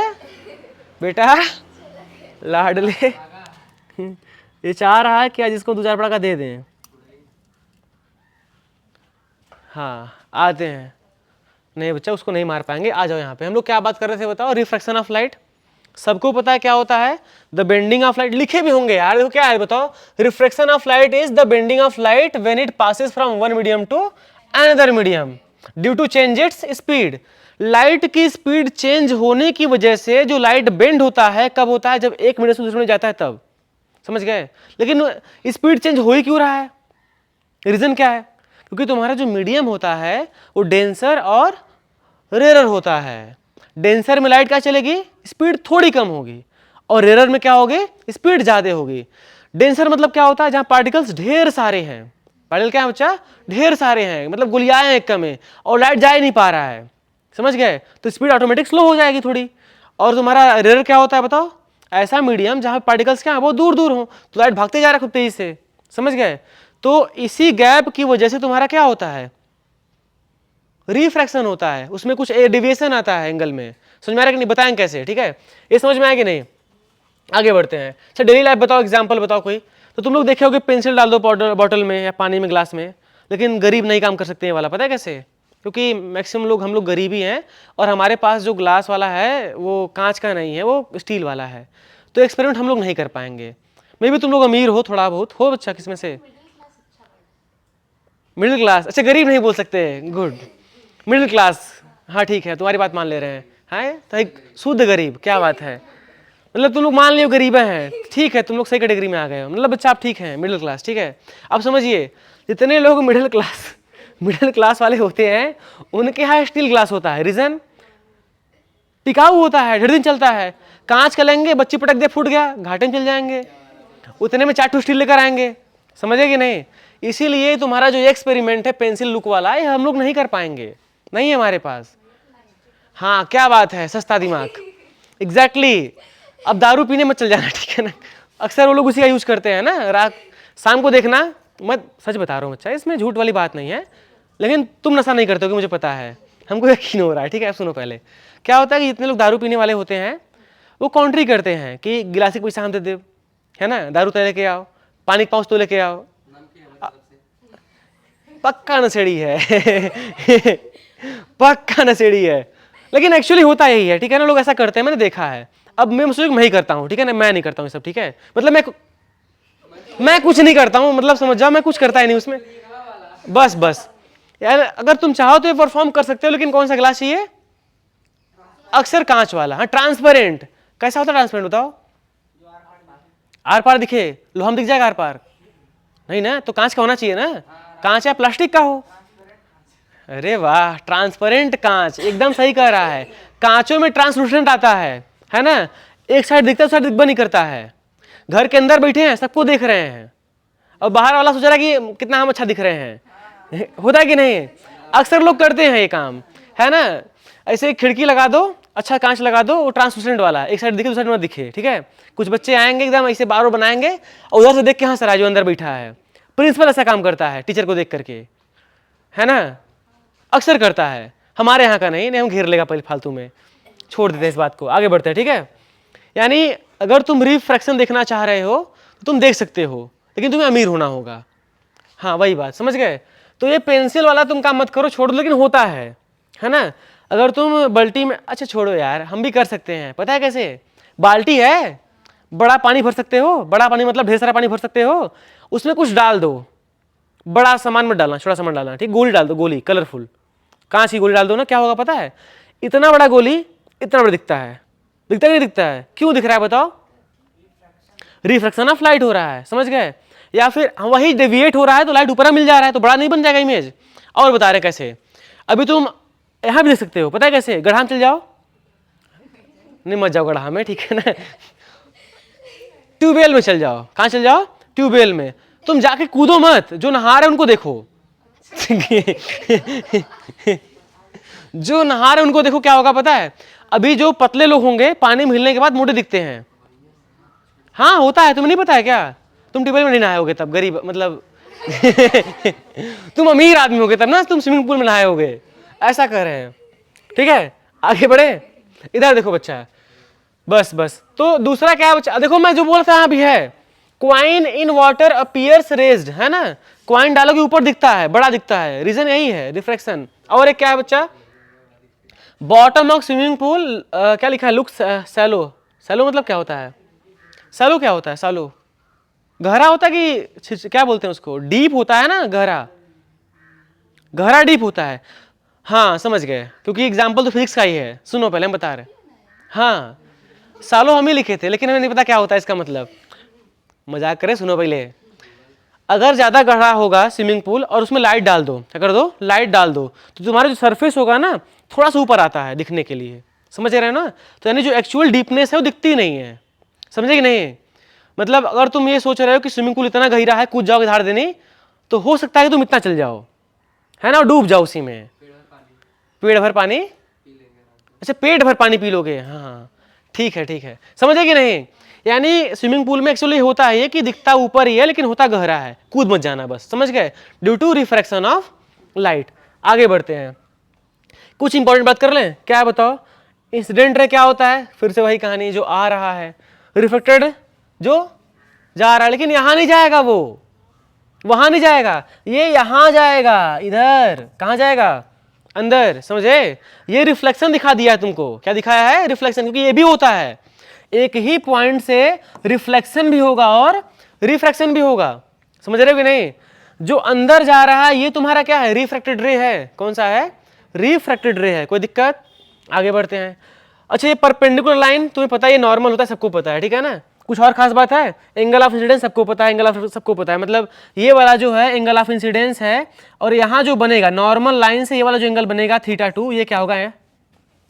बेटा लाडले ये चाह रहा है क्या जिसको 2-4 पड़ा का दे दें। हाँ आते हैं, नहीं बच्चा उसको नहीं मार पाएंगे, आ जाओ यहाँ पे। हम लोग क्या बात कर रहे थे बताओ, रिफ्रैक्शन ऑफ लाइट। सबको पता है क्या होता है, द बेंडिंग ऑफ लाइट, लिखे भी होंगे यार, देखो क्या है बताओ, refraction of light is the bending of light when it passes from one medium to another medium due to change its speed. Light की स्पीड चेंज होने की वजह से जो लाइट बेंड होता है, कब होता है, जब एक मीडियम से दूसरे में जाता है तब। समझ गए, लेकिन स्पीड चेंज हो ही क्यों रहा है, रीजन क्या है, क्योंकि तुम्हारा जो मीडियम होता है वो डेंसर और रेयर होता है। डेंसर में लाइट क्या चलेगी, स्पीड थोड़ी कम होगी, और रेयर में क्या होगी, स्पीड ज्यादा होगी। डेंसर मतलब क्या होता है, जहां पार्टिकल्स ढेर सारे हैं, पार्टिकल क्या है बच्चा, ढेर सारे हैं, मतलब गुलियाएं एक कम है और लाइट जा ही नहीं पा रहा है। समझ गए, तो स्पीड ऑटोमेटिक स्लो हो जाएगी थोड़ी। और तुम्हारा रेयर क्या होता है बताओ, ऐसा मीडियम जहां पार्टिकल्स क्या है बहुत दूर दूर हो, तो लाइट भागते जा रहा है खूब तेजी से। समझ गए, तो इसी गैप की वजह से तुम्हारा क्या होता है, रिफ्रैक्शन होता है, उसमें कुछ डेविएशन आता है एंगल में। समझ में आ रहा है कि नहीं, बताएं कैसे, ठीक है, ये समझ में आया कि नहीं। आगे बढ़ते हैं। अच्छा डेली लाइफ बताओ, एग्जांपल बताओ कोई। तो तुम लोग देखे होगे पेंसिल डाल दो बॉटल में या पानी में, ग्लास में, लेकिन गरीब नहीं काम कर सकते ये वाला, पता है कैसे, क्योंकि मैक्सिमम लोग हम लोग गरीब ही हैं, और हमारे पास जो ग्लास वाला है वो कांच का नहीं है, वो स्टील वाला है, तो एक्सपेरिमेंट हम लोग नहीं कर पाएंगे। मे भी तुम लोग अमीर हो, थोड़ा बहुत हो बच्चा, किसमें से, मिडिल क्लास, अच्छा गरीब नहीं बोल सकते, गुड, मिडिल क्लास, हाँ ठीक है तुम्हारी बात मान ले रहे हैं, तो एक शुद्ध गरीब, क्या बात है, मतलब तुम लोग मान लियो गरीब हैं, ठीक है, तुम लोग सही कैटेगरी में आ गए हो, मतलब बच्चा आप ठीक है, मिडिल क्लास, ठीक है। अब समझिए, जितने लोग मिडिल क्लास वाले होते हैं उनके यहाँ स्टील ग्लास होता है, रीजन टिकाऊ होता है, ढेर दिन चलता है। कांच का लेंगे, बच्ची पटक दे फूट गया, घाटे में चल जाएंगे, उतने में 4 ठो स्टील लेकर आएंगे। समझे कि नहीं, इसीलिए तुम्हारा जो एक्सपेरिमेंट है पेंसिल लुक वाला, ये हम लोग नहीं कर पाएंगे, नहीं है हमारे पास। हाँ क्या बात है, सस्ता दिमाग, एग्जैक्टली। अब दारू पीने मत चल जाना, ठीक है ना, अक्सर वो लोग उसी का यूज करते हैं ना, रात शाम को देखना मत, सच बता रहा हूँ बच्चा, इसमें झूठ वाली बात नहीं है, लेकिन तुम नशा नहीं करते हो कि मुझे पता है, हमको यकीन हो रहा है, ठीक है। सुनो पहले क्या होता है कि जितने लोग दारू पीने वाले होते हैं वो कॉन्ट्री करते हैं कि गिलास के पैसा हम दे दे, है ना, दारू तो लेके आओ, पानी का पाउच तो लेके आओ, पक्का नशेड़ी है पक्का नशेड़ी है, लेकिन एक्चुअली होता यही है, ठीक है ना, लोग ऐसा करते हैं, मैंने देखा है। अब मैं सोचूं मैं ही करता हूँ, ठीक है ना, मैं नहीं करता हूँ सब, ठीक है, मतलब मैं कुछ नहीं करता हूँ, मतलब समझ जाओ मैं कुछ करता ही नहीं उसमें, बस यार अगर तुम चाहो तो ये परफॉर्म कर सकते हो, लेकिन कौन सा ग्लास चाहिए, अक्सर कांच वाला, हाँ ट्रांसपेरेंट। कैसा होता है ट्रांसपेरेंट बताओ, आर पार दिखे, लोहा में दिख जाएगा आर पार, नहीं ना, तो कांच का होना चाहिए ना, कांच या प्लास्टिक का हो। अरे वाह, ट्रांसपेरेंट कांच, एकदम सही कह रहा है, कांचों में ट्रांसलूसेंट आता है ना, एक साइड दिखता है, साइड दिखता नहीं करता है। घर के अंदर बैठे हैं सबको देख रहे हैं, और बाहर वाला सोच रहा है कि कितना हम अच्छा दिख रहे हैं, होता है कि नहीं, अक्सर लोग करते हैं ये काम, है ना। ऐसे खिड़की लगा दो अच्छा कांच लगा दो, वो ट्रांसपेरेंट वाला, एक साइड दिखे दूसरी साइड मत दिखे, ठीक है। कुछ बच्चे आएंगे एकदम ऐसे बार बनाएंगे और उधर से देख के हाँ सर जो अंदर बैठा है। प्रिंसिपल ऐसा काम करता है टीचर को देख करके, है ना, अक्सर करता है। हमारे यहाँ का नहीं, हम घेर लेगा पहले फालतू में, छोड़ देते हैं इस बात को, आगे बढ़ते हैं, ठीक है। यानी अगर तुम रिफ्रैक्शन देखना चाह रहे हो तो तुम देख सकते हो, लेकिन तुम्हें अमीर होना होगा। हाँ वही बात, समझ गए। तो ये पेंसिल वाला तुम काम मत करो, छोड़ दो, लेकिन होता है ना। अगर तुम बाल्टी में, अच्छा छोड़ो यार, हम भी कर सकते हैं, पता है कैसे। बाल्टी है, बड़ा पानी भर सकते हो, बड़ा पानी मतलब ढेर सारा पानी भर सकते हो, उसमें कुछ डाल दो, बड़ा सामान मत डालना, छोटा सामान डालना, ठीक। गोली डाल दो, गोली कलरफुल कांच की गोली डाल दो ना, क्या होगा पता है, इतना बड़ा गोली इतना बड़ा दिखता है, दिखता नहीं दिखता है, क्यों दिख रहा है बताओ, रिफ्रैक्शन ऑफ लाइट हो रहा है, समझ गए। या फिर वही डेविएट हो रहा है तो लाइट ऊपर मिल जा रहा है, तो बड़ा नहीं बन जाएगा इमेज। और बता रहे कैसे, अभी तुम यहां भी देख सकते हो, पता है कैसे, गड्ढा में चल जाओ, नहीं मत जाओ गड्ढा में, ठीक है ना, ट्यूबवेल में चल जाओ, कहां चल जाओ, ट्यूबवेल में, तुम जाके कूदो मत, जो नहा रहे उनको देखो जो नहा रहे उनको देखो, क्या होगा पता है, अभी जो पतले लोग होंगे पानी में हिलने के बाद मोटे दिखते हैं। हाँ होता है, तुम्हें नहीं पता है क्या, तुम ट्यूबवेल में नहीं नहाए होगे तब, गरीब मतलब तुम अमीर आदमी होगे तब ना, तुम स्विमिंग पूल में नहाए होगे, ऐसा कर रहे हैं, ठीक है। आगे बढ़े, इधर देखो बच्चा, बस बस। तो दूसरा क्या है बच्चा, देखो मैं जो बोल रहा था अभी है, coin in water appears raised, है ना, क्वाइन डालोगे ऊपर दिखता है, बड़ा दिखता है, रीजन यही है, रिफ्रैक्शन। और एक क्या है बच्चा, बॉटम ऑफ स्विमिंग पूल क्या लिखा है, लुक सैलो, सैलो मतलब क्या होता है, सैलो क्या होता है, सैलो गहरा होता है कि क्या बोलते हैं उसको, डीप होता है ना, गहरा, गहरा डीप होता है। हाँ समझ गए, क्योंकि एग्जाम्पल तो फिजिक्स का ही है, सुनो पहले हम बता रहे। हाँ सालो हम ही लिखे थे, लेकिन हमें नहीं पता क्या होता है इसका मतलब, मजाक करें, सुनो पहले। अगर ज्यादा गहरा होगा स्विमिंग पूल और उसमें लाइट डाल दो, क्या कर दो, लाइट डाल दो, तो तुम्हारा जो सरफेस होगा ना थोड़ा सा ऊपर आता है दिखने के लिए, समझ रहे हो ना। तो यानी जो एक्चुअल डीपनेस है वो दिखती नहीं है, समझे कि नहीं। मतलब अगर तुम ये सोच रहे हो कि स्विमिंग पूल इतना गहरा है, कूद जाओगे धार देने, तो हो सकता है कि तुम इतना चल जाओ, है ना, डूब जाओ उसी में, पेट भर पानी, अच्छा पेट भर पानी पी लोगे, हाँ ठीक है ठीक है, समझे कि नहीं। यानी स्विमिंग पूल में एक्चुअली होता है ये कि दिखता ऊपर ही है लेकिन होता गहरा है, कूद मत जाना बस, समझ गए, due to refraction of light. आगे बढ़ते हैं, कुछ इंपॉर्टेंट बात कर लें, क्या है बताओ, इंसिडेंट रे क्या होता है, फिर से वही कहानी, जो आ रहा है, रिफ्लेक्टेड जो जा रहा है, लेकिन यहां नहीं जाएगा, वो वहां नहीं जाएगा, ये यहां जाएगा, इधर कहां जाएगा, अंदर, समझे। ये रिफ्लेक्शन दिखा दिया है तुमको, क्या दिखाया है, रिफ्लेक्शन, क्योंकि ये भी होता है, एक ही पॉइंट से रिफ्लेक्शन भी होगा और रिफ्रैक्शन भी होगा, समझ रहे हो कि नहीं। जो अंदर जा रहा है ये तुम्हारा क्या है, रिफ्रैक्टेड रे है, कौन सा है, रिफ्रैक्टेड रे है, कोई दिक्कत। आगे बढ़ते हैं। अच्छा ये परपेंडिकुलर लाइन तुम्हें पता है, ये नॉर्मल होता है, सबको पता है, ठीक है ना। कुछ और खास बात है, एंगल ऑफ इंसिडेंस सबको पता है, एंगल ऑफ सबको पता है, मतलब ये वाला जो है एंगल ऑफ इंसिडेंस है, और यहाँ जो बनेगा नॉर्मल लाइन से ये वाला जो एंगल बनेगा θ2, ये क्या होगा,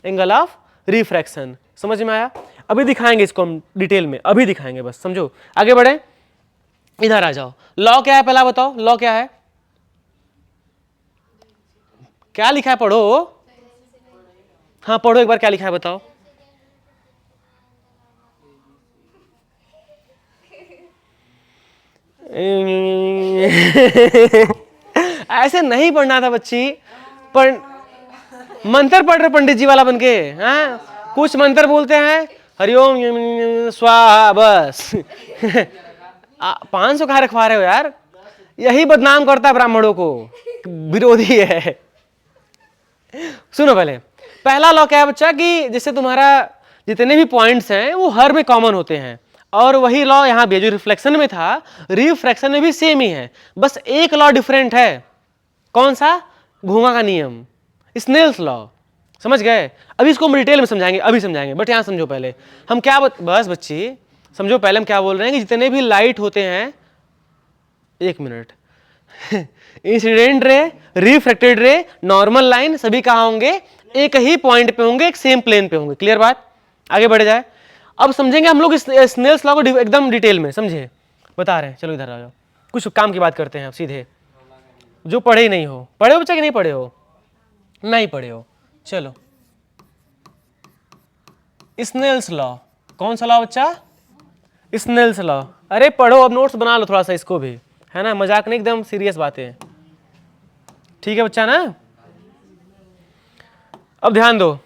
एंगल ऑफ रिफ्रैक्शन, समझ में आया। अभी दिखाएंगे इसको हम डिटेल में, अभी दिखाएंगे, बस समझो। आगे बढ़े, इधर आ जाओ। लॉ क्या है पहला बताओ, लॉ क्या है, क्या लिखा है, पढ़ो, हाँ पढ़ो एक बार, क्या लिखा है बताओ। ऐसे नहीं पढ़ना था बच्ची, पर मंत्र पढ़ रहे पंडित जी वाला बनके, हाँ कुछ मंत्र बोलते हैं, हरिओम स्वाहा, बस 500 कहा रखवा रहे हो यार, यही बदनाम करता है ब्राह्मणों को, विरोधी है। सुनो पहले, पहला लॉ क्या है बच्चा, कि जैसे तुम्हारा जितने भी पॉइंट्स हैं वो हर में कॉमन होते हैं, और वही लॉ यहाँ भी जो रिफ्लेक्शन में था रिफ्रैक्शन में भी सेम ही है, बस एक लॉ डिफरेंट है, कौन सा, घुमा का नियम, स्नेल्स लॉ, समझ गए। अभी इसको हम डिटेल में समझाएंगे, अभी समझाएंगे, बट यहाँ समझो पहले हम क्या बस बच्ची समझो पहले हम क्या बोल रहे हैं, कि जितने भी लाइट होते हैं, एक मिनट इंसिडेंट रे, रिफ्रैक्टेड रे, नॉर्मल लाइन, सभी कहाँ होंगे, एक ही पॉइंट पे होंगे, एक सेम प्लेन पे होंगे, क्लियर बात। आगे बढ़ जाए, अब समझेंगे हम लोग स्नेल्स लॉ को एकदम डिटेल में, समझे, बता रहे हैं। चलो इधर आ जाओ, कुछ काम की बात करते हैं अब सीधे, जो पढ़े ही नहीं हो, पढ़े हो बच्चा कि नहीं पढ़े हो, नहीं पढ़े हो, चलो स्नेल्स लॉ। कौन सा लॉ बच्चा? Snell's law. अरे पढ़ो, अब नोट्स बना लो थोड़ा सा इसको भी, है ना, मजाक नहीं, एकदम सीरियस बातें। ठीक है बच्चा ना। अब ध्यान दो,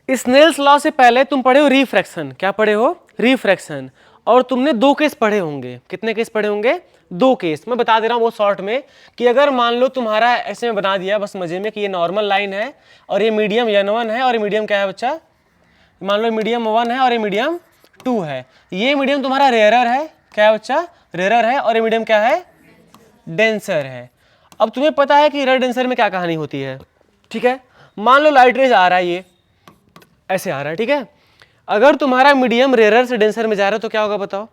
स्नेल्स लॉ से पहले तुम पढ़े हो रिफ्रैक्शन। क्या पढ़े हो? रिफ्रैक्शन। और तुमने 2 केस पढ़े होंगे। कितने केस पढ़े होंगे? 2 केस। मैं बता दे रहा हूँ वो शॉर्ट में, कि अगर मान लो तुम्हारा ऐसे में बना दिया बस मजे में कि ये नॉर्मल लाइन है और ये मीडियम n1 है और ये मीडियम क्या है बच्चा? मान लो मीडियम 1 है और ये मीडियम 2 है। ये मीडियम तुम्हारा रेयरर है। क्या है बच्चा? रेयरर है। और ये मीडियम क्या है? डेंसर है। अब तुम्हें पता है कि रेयर डेंसर में क्या कहानी होती है। ठीक है, मान लो लाइट रेज आ रहा है, ये ऐसे आ रहा है, ठीक है। अगर तुम्हारा मीडियम रेयरर से डेंसर में जा रहा है तो क्या होगा बताओ?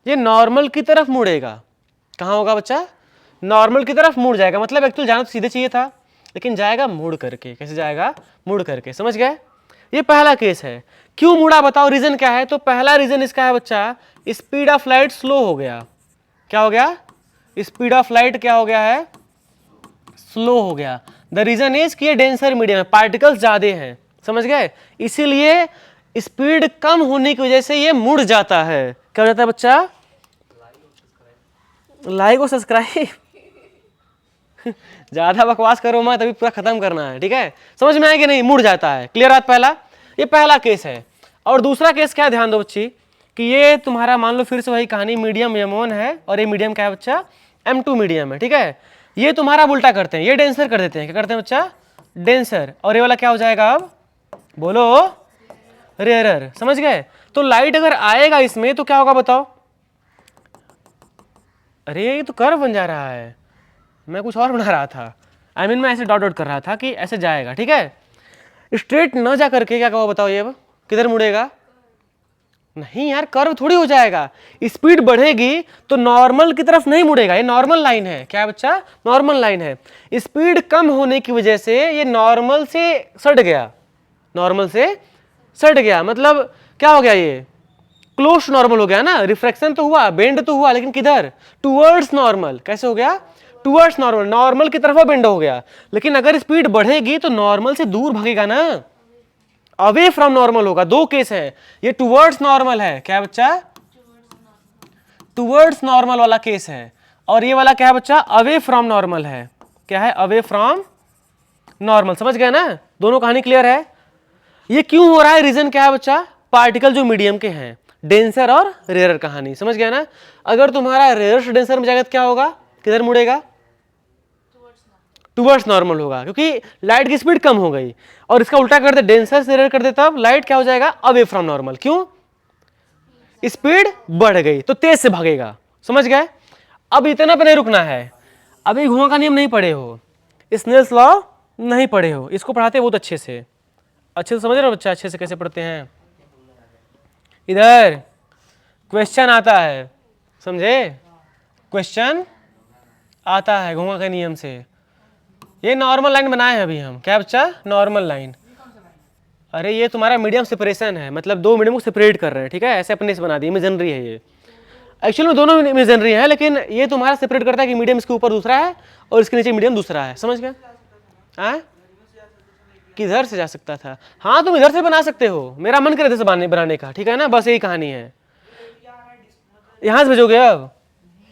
ये नॉर्मल की तरफ मुड़ेगा। कहाँ होगा बच्चा? नॉर्मल की तरफ मुड़ जाएगा। मतलब एक्चुअल जाना तो सीधे चाहिए था, लेकिन जाएगा मुड़ करके। कैसे जाएगा? मुड़ करके। समझ गए? ये पहला केस है। क्यों मुड़ा बताओ? रीजन क्या है? तो पहला रीजन इसका है बच्चा, स्पीड ऑफ लाइट स्लो हो गया। क्या हो गया? स्पीड ऑफ लाइट क्या हो गया है? स्लो हो गया। द रीजन इज कि ये डेंसर मीडियम है, पार्टिकल्स ज्यादा हैं। समझ गए? इसीलिए स्पीड कम होने की वजह से ये मुड़ जाता है। क्या हो जाता है बच्चा? लाइक और सब्सक्राइब। ज्यादा बकवास करो मत, अभी पूरा खत्म करना है। ठीक है, समझ में आया कि नहीं? मुड़ जाता है। क्लियर बात? पहला, ये पहला केस है। और दूसरा केस क्या है? ध्यान दो बच्ची, कि ये तुम्हारा मान लो फिर से वही कहानी, मीडियम m1 है और ये मीडियम क्या है बच्चा? m2 मीडियम है। ठीक है, ये तुम्हारा उल्टा करते हैं, ये डेंसर कर देते हैं। क्या करते हैं बच्चा? डेंसर। और ये वाला क्या हो जाएगा? अब बोलो, रेयरर। समझ गए? तो लाइट अगर आएगा इसमें तो क्या होगा बताओ? अरे ये तो कर्व बन जा रहा है, मैं कुछ और बना रहा था। I mean, मैं ऐसे डॉट डॉट कर रहा था कि ऐसे जाएगा। ठीक है, स्ट्रेट न जा करके क्या कहो बताओ? ये अब किधर मुड़ेगा? नहीं यार, कर्व थोड़ी हो जाएगा। स्पीड बढ़ेगी तो नॉर्मल की तरफ नहीं मुड़ेगा। ये नॉर्मल लाइन है। क्या है बच्चा? नॉर्मल लाइन है। स्पीड कम होने की वजह से ये नॉर्मल से सट गया। नॉर्मल से सट गया मतलब क्या हो गया? ये क्लोज नॉर्मल हो गया ना। रिफ्रैक्शन तो हुआ, बेंड तो हुआ, लेकिन किधर? Towards normal. कैसे हो गया? Towards normal. नॉर्मल की तरफ बेंड हो गया। लेकिन अगर स्पीड बढ़ेगी तो नॉर्मल से दूर भागेगा ना, अवे फ्रॉम नॉर्मल होगा। 2 केस है, ये टुवर्ड्स नॉर्मल है। क्या है बच्चा? टुवर्ड्स नॉर्मल वाला केस है। और ये वाला क्या है बच्चा? अवे फ्रॉम नॉर्मल है। क्या है? Away from normal. समझ गए ना? दोनों कहानी क्लियर है? ये क्यों हो रहा है? रीजन क्या है बच्चा? पार्टिकल जो मीडियम के हैं, डेंसर और रेयरर कहानी। समझ गया ना? अगर तुम्हारा रेयरर से डेंसर में जाएगा तो क्या होगा? किधर मुड़ेगा? टुवर्ड्स नॉर्मल होगा, क्योंकि लाइट की स्पीड कम हो गई। और इसका उल्टा कर दे, डेंसर से रेयर कर दे, तब लाइट क्या हो जाएगा? Away from normal. क्यों? स्पीड बढ़ गई तो तेज से भागेगा। समझ गए? अब इतना पे नहीं रुकना है। अभी घुमा का नियम नहीं पढ़े हो, स्नेल्स लॉ नहीं पढ़े हो, इसको पढ़ाते बहुत अच्छे से समझ रहे हो बच्चा? अच्छे से कैसे पढ़ते हैं? इधर क्वेश्चन आता है, समझे? क्वेश्चन आता है घुमा के नियम से। ये नॉर्मल लाइन बनाए हैं अभी हम। क्या बच्चा? Normal line. अरे ये तुम्हारा मीडियम सेपरेशन है, मतलब 2 मीडियम को सेपरेट कर रहे हैं। ठीक है, ऐसे अपने से बना दी, इमेजिनरी है ये। एक्चुअली में दोनों इमेजिनरी है, लेकिन ये तुम्हारा सेपरेट करता है कि मीडियम इसके ऊपर दूसरा है और इसके नीचे मीडियम दूसरा है। समझ गए? हाँ, किधर से जा सकता था? हाँ, तुम इधर से बना सकते हो, मेरा मन करे थे बनाने का। ठीक है ना, बस यही कहानी है। यहाँ से भेजोगे अब?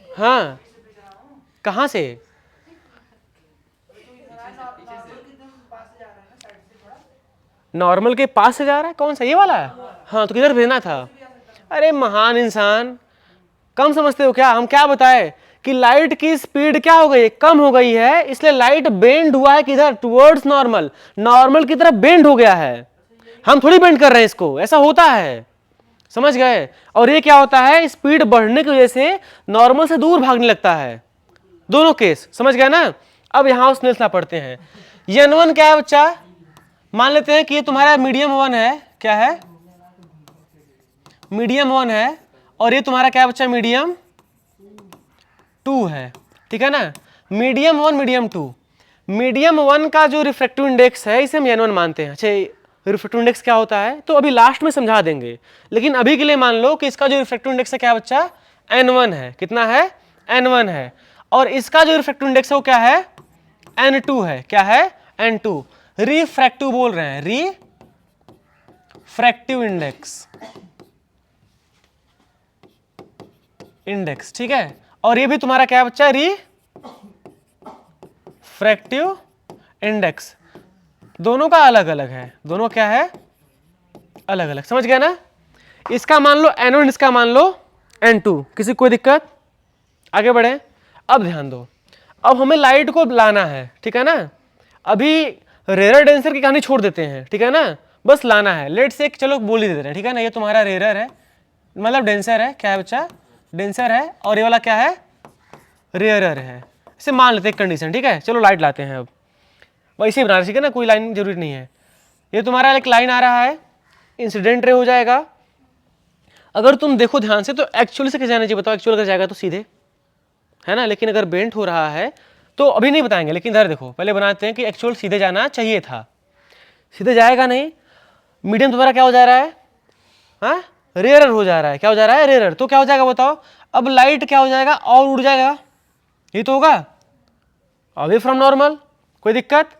हाँ, कहाँ से? नॉर्मल के पास से जा रहा है? कौन सा? ये वाला है? हाँ, तो किधर भेजना था? अरे महान इंसान, कम समझते हो क्या? हम क्या बताए कि लाइट की स्पीड क्या हो गई? कम हो गई है, इसलिए लाइट बेंड हुआ है। किधर? Towards normal. नॉर्मल की तरफ बेंड हो गया है। हम थोड़ी बेंड कर रहे हैं इसको, ऐसा होता है। समझ गए? और ये क्या होता है? स्पीड बढ़ने की वजह से नॉर्मल से दूर भागने लगता है। दोनों केस। समझ गए ना? अब यहां स्नेल्स लॉ पढ़ते हैं। n1 क्या है बच्चा? मान लेते हैं कि ये तुम्हारा मीडियम 1 है। क्या है? मीडियम 1 है। और ये तुम्हारा क्या है बच्चा? मीडियम 2 है। ठीक है ना? Medium 1 medium 2। मीडियम 1 का जो रिफ्रैक्टिव इंडेक्स है इसे हम n1 मानते हैं। अच्छा, रिफ्रैक्टिव इंडेक्स क्या होता है तो अभी लास्ट में समझा देंगे, लेकिन अभी के लिए मान लो कि इसका जो रिफ्रैक्टिव इंडेक्स है क्या बच्चा? n1 है। कितना है? n1 है। और इसका जो रिफ्रैक्टिव इंडेक्स है वो क्या है? n2 है। क्या है? n2। रिफ्रैक्टिव बोल रहे हैं, रिफ्रैक्टिव इंडेक्स, ठीक है। और ये भी तुम्हारा क्या है बच्चा, रिफ्रैक्टिव इंडेक्स। दोनों का अलग अलग है, दोनों क्या है, अलग अलग, समझ गया ना। इसका मान लो N1, इसका मान लो N2, किसी कोई दिक्कत। आगे बढ़े। अब ध्यान दो, अब हमें लाइट को लाना है, ठीक है ना। अभी रेरर डेंसर की कहानी छोड़ देते हैं, ठीक है ना, बस लाना है। लेट से चलो बोल ही देते हैं, ठीक है ना। ये तुम्हारा रेरर है, मतलब डेंसर है, क्या है बच्चा, डेंसर है, और ये वाला क्या है, रेयरर है। इसे मान लेते हैं कंडीशन, ठीक है। चलो लाइट लाते हैं अब, वैसे ही बना रहे, ठीक है ना, कोई लाइन जरूरी नहीं है। ये तुम्हारा एक लाइन आ रहा है, इंसिडेंट रे हो जाएगा। अगर तुम देखो ध्यान से तो एक्चुअली से कैसे जाना चाहिए बताओ, एक्चुअल अगर जाएगा तो सीधे, है ना, लेकिन अगर बेंट हो रहा है तो अभी नहीं बताएंगे, लेकिन इधर देखो पहले बनाते हैं कि एक्चुअल सीधे जाना चाहिए था, सीधे जाएगा नहीं। मीडियम तुम्हारा क्या हो जा रहा है, हाँ, रेयरर हो जा रहा है, क्या हो जा रहा है, रेयरर। तो क्या हो जाएगा बताओ, अब लाइट क्या हो जाएगा, और उड़ जाएगा, ये तो होगा अवे फ्रॉम नॉर्मल, कोई दिक्कत।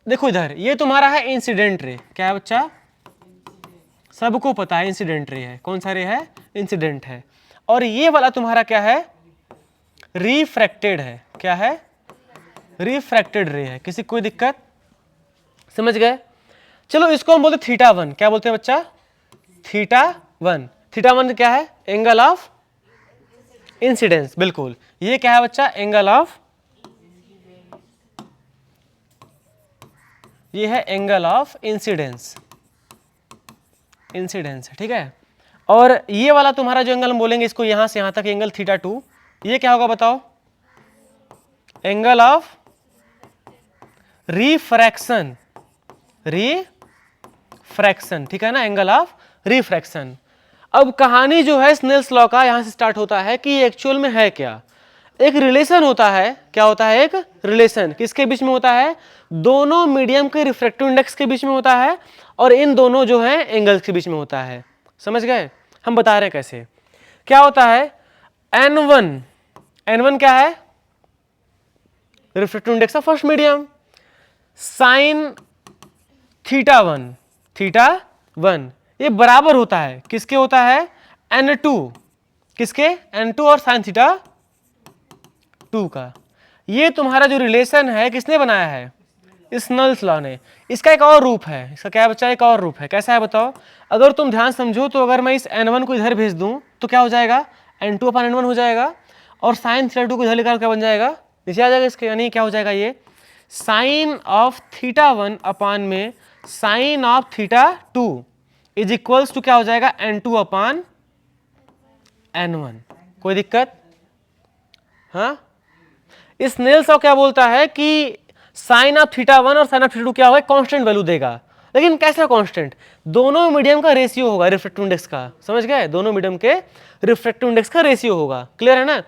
देखो इधर ये तुम्हारा है इंसिडेंट रे, क्या है बच्चा, सबको पता है इंसिडेंट रे है, कौन सा रे है, इंसिडेंट है। और ये वाला तुम्हारा क्या है, रिफ्रैक्टेड है, क्या है, रिफ्रैक्टेड रे है, किसी कोई दिक्कत, समझ गए। चलो इसको हम बोलते θ1, क्या बोलते हैं बच्चा, θ1। θ1 क्या है, एंगल ऑफ इंसिडेंस, बिल्कुल। ये क्या है बच्चा, एंगल ऑफ, ये है एंगल ऑफ इंसिडेंस, इंसिडेंस, ठीक है। और ये वाला तुम्हारा जो एंगल हम बोलेंगे इसको यहां से यहां तक, एंगल θ2, ये क्या होगा बताओ, एंगल ऑफ रिफ्रैक्शन, रिफ्रैक्शन, ठीक है ना, एंगल ऑफ रिफ्रैक्शन। अब कहानी जो है स्नेल्स लॉ का यहां से स्टार्ट होता है कि एक्चुअल में है क्या, एक रिलेशन होता है, क्या होता है, एक रिलेशन किसके बीच में होता है, दोनों मीडियम के रिफ्रैक्टिव इंडेक्स के बीच में होता है, और इन दोनों जो है एंगल्स के बीच में होता है, समझ गए। हम बता रहे हैं कैसे, क्या होता है, N1, N1 क्या है, refractive index of first medium, sine θ1, θ1 ये बराबर होता है किसके, होता है N2, किसके, N2 और साइन θ2 का। ये तुम्हारा जो रिलेशन है किसने बनाया है, स्नेल्स लॉ ने। इसका एक और रूप है, इसका क्या है बच्चा, एक और रूप है, कैसा है बताओ। अगर तुम ध्यान समझो तो अगर मैं इस N1 को इधर भेज दूं तो क्या हो जाएगा, N2/N1 हो जाएगा, और साइन θ2 को इधर लेकर क्या बन जाएगा, नीचे आ जाएगा इसके, यानी क्या हो जाएगा, ये साइन ऑफ θ1 अपान में sine of θ2 is equals to क्या हो जाएगा, N2/N1। कोई दिक्कत, हाँ। स्नेल्स लॉ क्या बोलता है कि साइन ऑफ θ1 और साइन ऑफ θ2 क्या होगा, कांस्टेंट वैल्यू देगा, लेकिन कैसा कांस्टेंट, दोनों मीडियम का रेशियो होगा रिफ्रैक्टिव इंडेक्स का, समझ गए, दोनों मीडियम के रिफ्रैक्टिव इंडेक्स का रेशियो होगा, क्लियर है ना।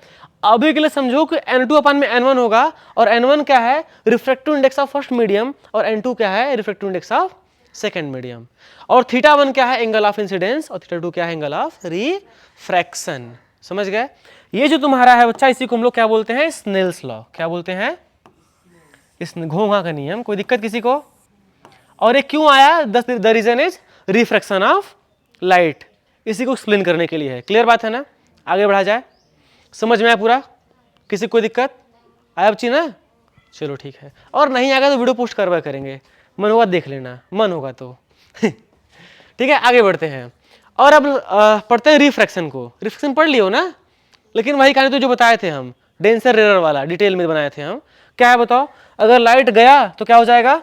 अभी के लिए समझो कि N2/N1 होगा, और N1 क्या है, refractive index of first medium, और N2 क्या है, refractive index of second medium, और θ1 क्या है, एंगल ऑफ इंसिडेंस, और θ2 क्या है, एंगल ऑफ रिफ्रैक्शन, समझ गए। ये जो तुम्हारा है बच्चा, इसी को हम लोग क्या बोलते हैं, स्नेल्स लॉ, क्या बोलते हैं, इस घोंघा का नियम। कोई दिक्कत किसी को। और ये क्यों आया, the reason is refraction of light, इसी को एक्सप्लेन करने के लिए है, क्लियर बात है ना। आगे बढ़ा जाए, समझ में आया पूरा, किसी कोई दिक्कत आया बच्ची ना, चलो ठीक है। और नहीं आएगा तो वीडियो पोस्ट करवा करेंगे, मन होगा देख लेना, मन होगा तो ठीक है। आगे बढ़ते हैं, और अब पढ़ते हैं रिफ्रैक्शन को। रिफ्रैक्शन पढ़ लियो ना, लेकिन वही कहानी तो जो बताए थे हम, डेंसर रेयर वाला डिटेल में बनाए थे हम। क्या है बताओ, अगर लाइट गया तो क्या हो जाएगा,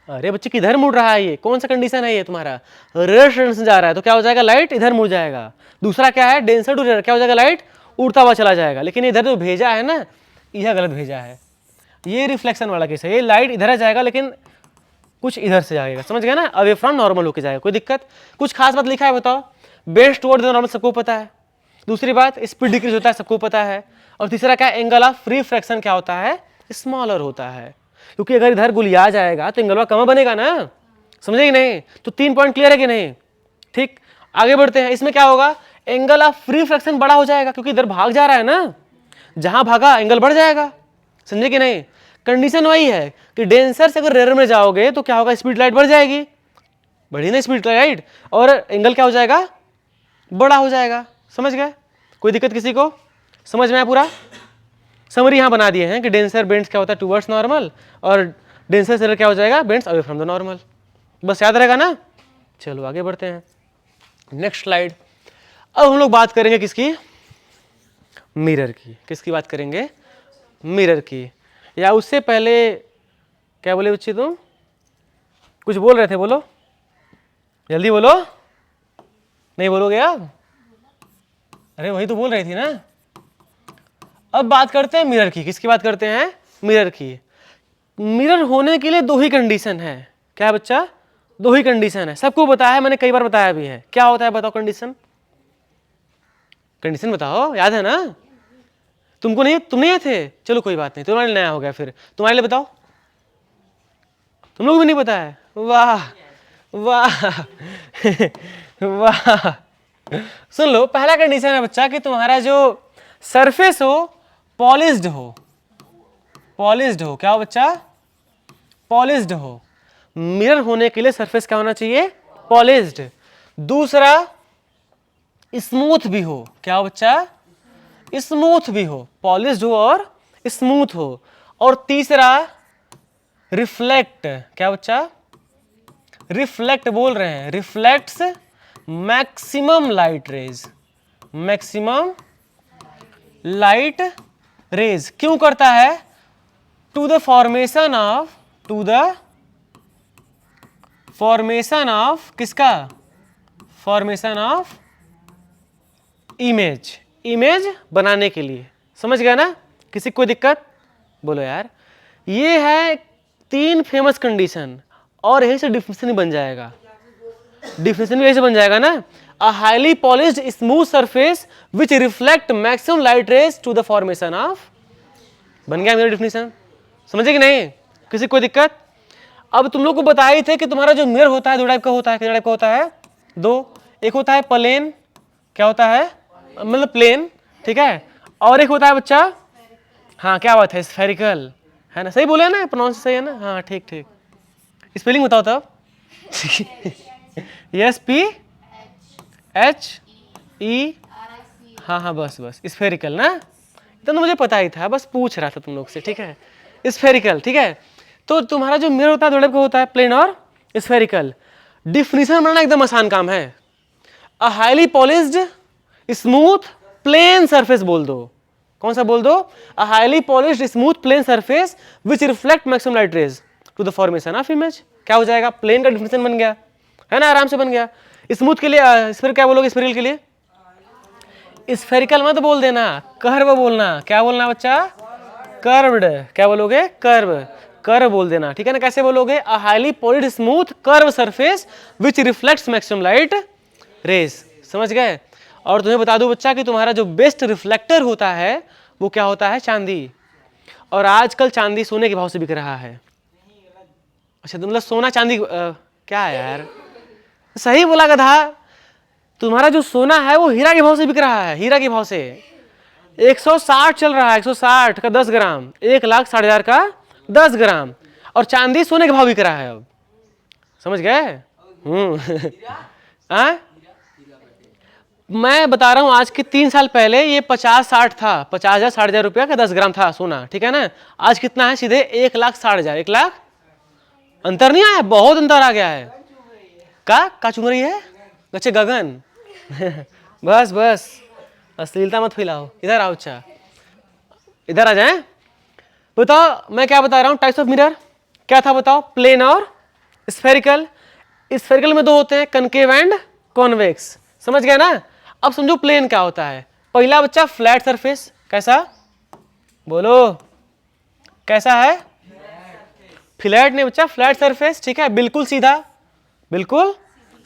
अरे बच्चे किधर मुड़ रहा है, ये कौन सा कंडीशन है, ये तुम्हारा रेयर डायरेक्शन जा रहा है, तो क्या हो जाएगा, लाइट इधर मुड़ जाएगा। दूसरा क्या है, डेंसर टू रेयर, क्या हो जाएगा, लाइट उड़ता हुआ चला जाएगा। लेकिन इधर जो भेजा है ना, यह गलत भेजा है, ये रिफ्लेक्शन वाला केस है, ये लाइट इधर जाएगा लेकिन कुछ इधर से जाएगा, समझ गया ना, अवे फ्रॉम नॉर्मल होके जाएगा। कोई दिक्कत, कुछ खास बात लिखा है बताओ, बेस्ट टुवर्ड द नॉर्मल सबको पता है। दूसरी बात, स्पीड डिक्रीज होता है, सबको पता है। और तीसरा क्या, एंगल ऑफ रिफ्रैक्शन क्या होता है, स्मॉलर होता है, क्योंकि अगर इधर गुलिया जाएगा तो एंगल कम बनेगा ना, समझे कि नहीं। तो 3 पॉइंट क्लियर है कि नहीं, ठीक। आगे बढ़ते हैं, इसमें क्या होगा, एंगल ऑफ रिफ्रैक्शन बड़ा हो जाएगा, क्योंकि इधर भाग जा रहा है ना, जहां भागा एंगल बढ़ जाएगा, समझे कि नहीं। कंडीशन वही है कि डेंसर से अगर रेयर में जाओगे तो क्या होगा, स्पीड लाइट बढ़ जाएगी, बढ़ी ना स्पीड, राइट, और एंगल क्या हो जाएगा, बड़ा हो जाएगा। समझ गए? कोई दिक्कत किसी को? समझ में आया पूरा? समरी यहाँ बना दिए हैं कि डेंसर बेंड्स क्या होता है, टुवर्ड्स नॉर्मल, और डेंसर सेलर क्या हो जाएगा, bends away from the normal. बस याद रहेगा ना? चलो आगे बढ़ते हैं, नेक्स्ट स्लाइड। अब हम लोग बात करेंगे किसकी, मिरर की। किसकी बात करेंगे, मिरर की। या उससे पहले क्या बोले बच्चे, तुम कुछ बोल रहे थे, बोलो जल्दी बोलो, नहीं बोलोगे आप? अरे वही तो बोल रही थी ना। अब बात करते हैं मिरर की। किसकी बात करते हैं, मिरर की। मिरर होने के लिए दो ही कंडीशन है। क्या है बच्चा, दो ही कंडीशन है। सबको बताया है मैंने, कई बार बताया भी है। क्या होता है बताओ कंडीशन, कंडीशन बताओ, याद है ना? तुमको नहीं, तुम नहीं आए थे, चलो कोई बात नहीं, तुम्हारे लिए नया हो गया, फिर तुम्हारे लिए बताओ। तुम लोग भी नहीं पता है? वाह वाह वाह। सुन लो, पहला कंडीशन है बच्चा कि तुम्हारा जो सरफेस हो पॉलिश्ड हो। पॉलिश्ड हो, क्या हो बच्चा, पॉलिश्ड हो। मिरर होने के लिए सरफेस क्या होना चाहिए, पॉलिश्ड। दूसरा स्मूथ भी हो। क्या हो बच्चा, स्मूथ भी हो, पॉलिश्ड हो और स्मूथ हो। और तीसरा रिफ्लेक्ट। क्या बच्चा, रिफ्लेक्ट बोल रहे हैं, reflects maximum light rays. Maximum light rays क्यों करता है, to the formation of, to the formation of किसका, फॉर्मेशन ऑफ इमेज। इमेज बनाने के लिए। समझ गया ना? किसी को कोई दिक्कत? बोलो यार। ये है 3 फेमस कंडीशन, और यही से डिफिनेशन बन जाएगा। डिफिनेशन भी यही से बन जाएगा ना, a highly polished smooth surface which reflect maximum light rays to the formation of. बन गया मेरा डिफिनेशन। समझे कि नहीं? किसी को कोई दिक्कत? अब तुम लोग को बताए थे कि तुम्हारा जो मिरर होता है दो टाइप का होता है। कितने टाइप का होता है, दो। एक होता है प्लेन, क्या होता है, मतलब प्लेन, ठीक है। और एक होता है बच्चा, हाँ क्या बात है, स्फेरिकल, है ना? सही बोले ना, प्रोनाउंस सही है ना? हाँ ठीक ठीक। स्पेलिंग बताओ तब। यस, पी एच ई, हाँ हाँ बस बस, स्फेरिकल ना। तो मुझे पता ही था, बस पूछ रहा था तुम लोग से, ठीक है। स्फेरिकल, ठीक है। तो तुम्हारा जो मिरर होता है दो टाइप का होता है, प्लेन और स्फेरिकल। डिफिनीशन बनाना एकदम आसान काम है। A highly polished smooth plane surface बोल दो। कौन सा बोल दो, a highly polished smooth plane surface which reflect maximum light rays to the formation of image. क्या हो जाएगा, प्लेन का डिफिनेशन बन गया, है ना, आराम से बन गया। स्मूथ के लिए स्फेयर क्या बोलोगे, स्फेरिकल के लिए स्फेरिकल मत बोल देना, कर्व बोलना। क्या बोलना बच्चा, कर्व्ड। क्या बोलोगे, कर्व, कर्व बोल देना, ठीक है ना। कैसे बोलोगे, अ highly polished smooth curve surface which reflects maximum light raise. समझ गए? और तुम्हें बता दूं बच्चा कि तुम्हारा जो बेस्ट रिफ्लेक्टर होता है वो क्या होता है, चांदी। और आजकल चांदी सोने के भाव से बिक रहा है। अच्छा मतलब सोना चांदी क्या है यार, सही बोला गधा। तुम्हारा जो सोना है वो हीरा के भाव से बिक रहा है, हीरा के भाव से 160 चल रहा है, 160 का 10 ग्राम, 1,60,000 का 10 ग्राम। और चांदी सोने के भाव बिक रहा है अब। समझ गए? मैं बता रहा हूं, आज के 3 साल पहले ये 50-60 था, 50,000 60,000 रुपया का 10 ग्राम था सोना, ठीक है ना। आज कितना है, सीधे 1,60,000, 1 लाख। अंतर नहीं आया, बहुत अंतर आ गया है। का चुन रही है बच्चे, गगन। बस बस, अश्लीलता मत फैलाओ। इधर आओ, अच्छा इधर आ जाए। बताओ मैं क्या बता रहा हूं, टाइप्स ऑफ मिरर क्या था बताओ, प्लेन और स्फेरिकल। स्फेरिकल में दो होते हैं, कनकेव एंड कॉन्वेक्स। समझ गए ना? अब समझो प्लेन क्या होता है। पहला बच्चा फ्लैट सरफेस, कैसा बोलो, कैसा है, फ्लैट नहीं बच्चा, फ्लैट सरफेस, ठीक है, बिल्कुल सीधा, बिल्कुल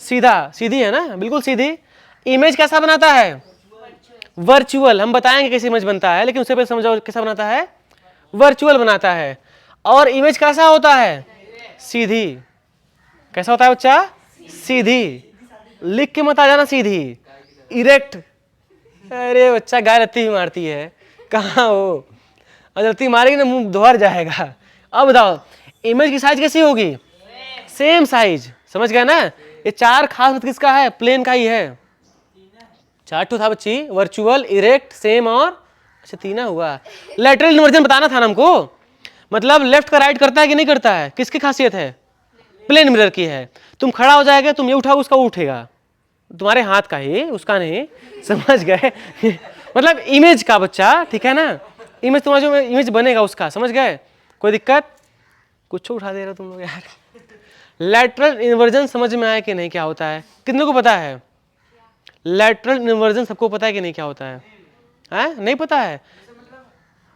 सीधा, सीधी है ना, बिल्कुल सीधी। इमेज कैसा बनाता है, वर्चुअल। हम बताएंगे कैसे इमेज बनता है, लेकिन उससे पहले समझाओ कैसा बनाता है, वर्चुअल बनाता है। और इमेज कैसा होता है, सीधी। कैसा होता है बच्चा, सीधी। लिख के मत आ जाना सीधी, इरेक्ट। अरे बच्चा गाय रत्ती भी मारती है, कहाँ हो, रत्ती मारेगी ना मुंह धोर जाएगा। अब बताओ इमेज की साइज कैसी होगी, सेम साइज। समझ गया ना? ये चार खास मत किसका है? प्लेन का ही है। चार ठो था बच्ची, वर्चुअल, इरेक्ट, सेम और अच्छा तीना हुआ। लैटरल इन्वर्जन बताना था ना हमको, मतलब लेफ्ट का राइट करता है कि नहीं करता है, किसकी खासियत है? प्लेन मिरर की है। तुम खड़ा हो जाएगा, तुम ये उठाओ उसका वो उठेगा, तुम्हारे हाथ का ही, उसका नहीं, समझ गए? मतलब इमेज का बच्चा, ठीक है ना, इमेज तुम्हारा जो इमेज बनेगा उसका, समझ गए? कोई दिक्कत? कुछ उठा दे रहे तुम लोग यार। लैटरल इन्वर्जन समझ में आया कि नहीं क्या होता है? कितने को पता है लैटरल इन्वर्जन? सबको पता है कि नहीं क्या होता है? नहीं पता है?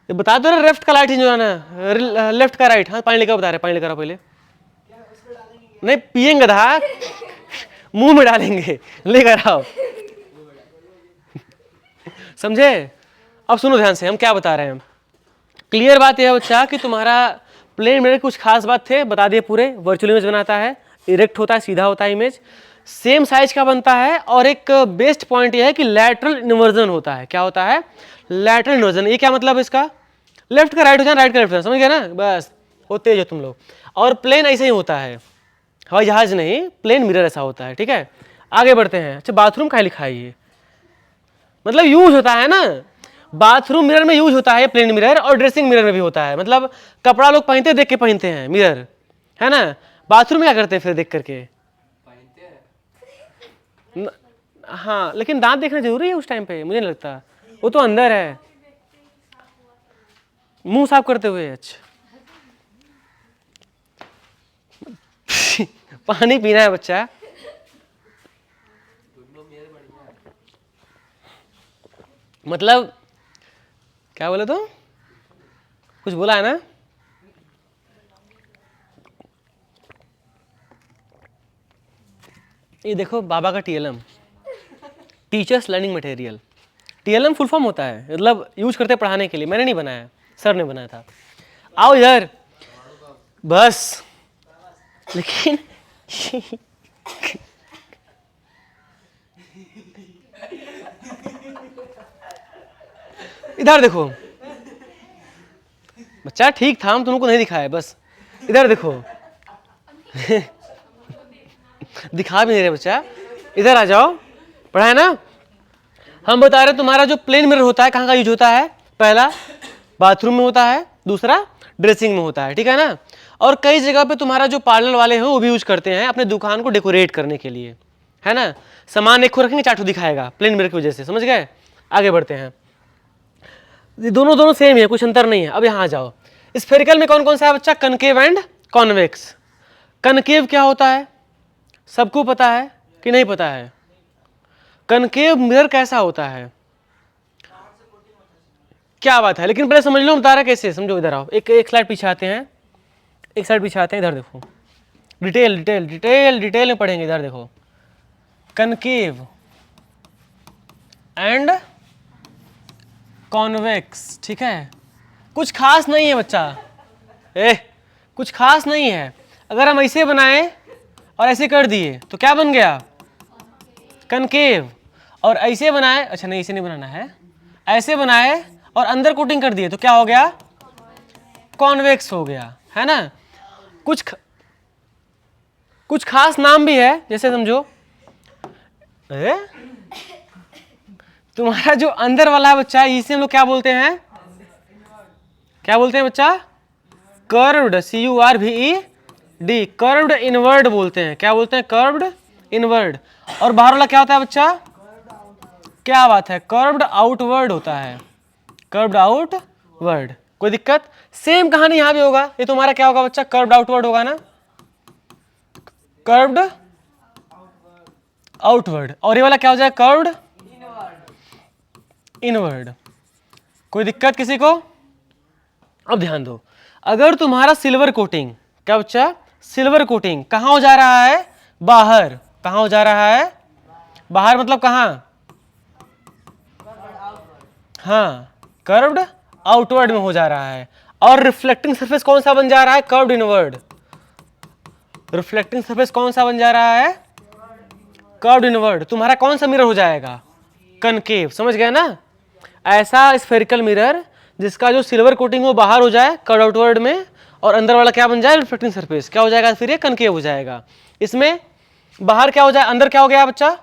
बता दो ना, लेफ्ट का राइट जो है ना, लेफ्ट का राइट। हाँ पानी लेकर बता रहे, पानी लेकर आओ पहले। नहीं पियेंगे था, मुंह में डालेंगे, लेकर आओ। समझे? अब सुनो ध्यान से हम क्या बता रहे हैं। क्लियर बात यह बच्चा कि तुम्हारा प्लेन मिरर कुछ खास बात थे, बता दिए पूरे। वर्चुअल इमेज बनाता है, इरेक्ट होता है, सीधा होता है इमेज, सेम साइज का बनता है, और एक बेस्ट पॉइंट यह है कि लैटरल इन्वर्जन होता है। क्या होता है? Lateral inversion. ये क्या मतलब इसका? लेफ्ट का राइट हो जाना, राइट का लेफ्ट, समझ गए ना? बस वो तेज हो तुम लोग। और प्लेन ऐसे ही होता है, हवाई जहाज नहीं, प्लेन मिरर ऐसा होता है। ठीक है, आगे बढ़ते हैं। अच्छा बाथरूम का लिखा है ये, मतलब यूज होता है ना, बाथरूम मिरर में यूज होता है प्लेन मिरर, और ड्रेसिंग मिरर में भी होता है। मतलब कपड़ा लोग पहनते देख के पहनते हैं मिरर, है ना? बाथरूम में क्या करते हैं फिर देख करके? हाँ लेकिन दांत देखना जरूरी है उस टाइम पे, मुझे नहीं लगता, वो तो अंदर है। मुंह साफ करते हुए। अच्छा पानी पीना है बच्चा। मतलब क्या बोले तो? कुछ बोला है ना? ये देखो बाबा का TLM, teachers learning material. TLM full form होता है, मतलब यूज करते हैं पढ़ाने के लिए। मैंने नहीं बनाया, सर ने बनाया था। आओ इधर बस। लेकिन इधर देखो बच्चा, ठीक था, हम तुमको नहीं दिखाया, बस इधर देखो। दिखा भी नहीं रहे बच्चा, इधर आ जाओ, पढ़ा है ना? हम बता रहे तुम्हारा जो प्लेन मिरर होता है कहाँ का यूज होता है? पहला बाथरूम में होता है, दूसरा ड्रेसिंग में होता है, ठीक है ना? और कई जगह पे तुम्हारा जो पार्लर वाले हैं वो भी यूज करते हैं अपने दुकान को डेकोरेट करने के लिए, है ना? सामान एक को रखेंगे, चाटू दिखाएगा प्लेन मिरर की वजह से, समझ गए? आगे बढ़ते हैं। दोनों सेम है, कुछ अंतर नहीं है। अब यहाँ आ जाओ, स्फेरिकल में कौन कौन सा है बच्चा? Concave and convex. कनकेव क्या होता है? सबको पता है कि नहीं पता है? कनकेव मिरर कैसा होता है? क्या बात है, लेकिन पहले समझ लो, बता रहा कैसे, समझो। इधर आओ, एक स्लाइड पीछे आते हैं, एक स्लाइड पीछे आते हैं, इधर देखो, डिटेल डिटेल डिटेल डिटेल में पढ़ेंगे। इधर देखो, कनकेव एंड कॉन्वेक्स, ठीक है? कुछ खास नहीं है बच्चा, कुछ खास नहीं है। अगर हम ऐसे बनाए और ऐसे कर दिए तो क्या बन गया? कनकेव। और ऐसे बनाए, अच्छा नहीं ऐसे नहीं बनाना है, ऐसे बनाए और अंदर कोटिंग कर दिए तो क्या हो गया? कॉन्वेक्स हो गया, है ना? कुछ खास नाम भी है, जैसे समझो तुम्हारा जो अंदर वाला है बच्चा, इसे हम लोग क्या बोलते हैं? क्या बोलते हैं बच्चा? कर्व्ड, CURVED, कर्व्ड इनवर्ड बोलते हैं। क्या बोलते हैं? Curved inward. और बाहर वाला क्या होता है बच्चा? क्या बात है, कर्व्ड आउटवर्ड होता है, कर्व्ड आउटवर्ड। कोई दिक्कत? सेम कहानी यहां भी होगा। ये तुम्हारा क्या होगा बच्चा? कर्व्ड आउटवर्ड होगा ना, कर्व्ड आउटवर्ड। और ये वाला क्या हो जाएगा? Curved inward. कोई दिक्कत किसी को? अब ध्यान दो, अगर तुम्हारा सिल्वर कोटिंग, क्या बच्चा? सिल्वर कोटिंग कहां हो जा रहा है? बाहर। कहां हो जा रहा है? बाहर मतलब कहां? हाँ, कर्व्ड आउटवर्ड में हो जा रहा है। और रिफ्लेक्टिंग सरफेस कौन सा बन जा रहा है? Curved inward. रिफ्लेक्टिंग सरफेस कौन सा बन जा रहा है? Curved inward. तुम्हारा कौन सा मिरर हो जाएगा? कनकेव। समझ गए ना? ऐसा स्फेरिकल मिरर जिसका जो सिल्वर कोटिंग वो बाहर हो जाए कर्व्ड आउटवर्ड में, और अंदर वाला क्या बन जाए? Reflecting surface. क्या हो जाएगा फिर? ये कनकेव हो जाएगा। इसमें बाहर क्या हो जाए, अंदर क्या हो गया बच्चा,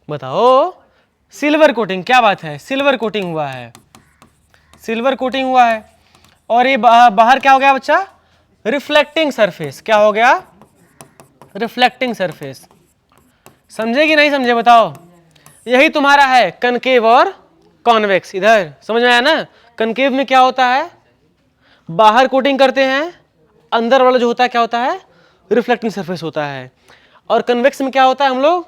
बताओ, सिल्वर कोटिंग। क्या बात है, सिल्वर कोटिंग हुआ है, सिल्वर कोटिंग हुआ है। और ये बाहर क्या हो गया बच्चा, रिफ्लेक्टिंग सरफेस। क्या हो गया, रिफ्लेक्टिंग सरफेस। समझे कि नहीं समझे बताओ। यही तुम्हारा है कनकेव और कॉन्वेक्स। इधर समझ में आया ना। कनकेव में क्या होता है, बाहर कोटिंग करते हैं, अंदर वाला जो होता है क्या होता है, रिफ्लेक्टिंग सरफेस होता है। और कन्वेक्स में क्या होता है, हम लोग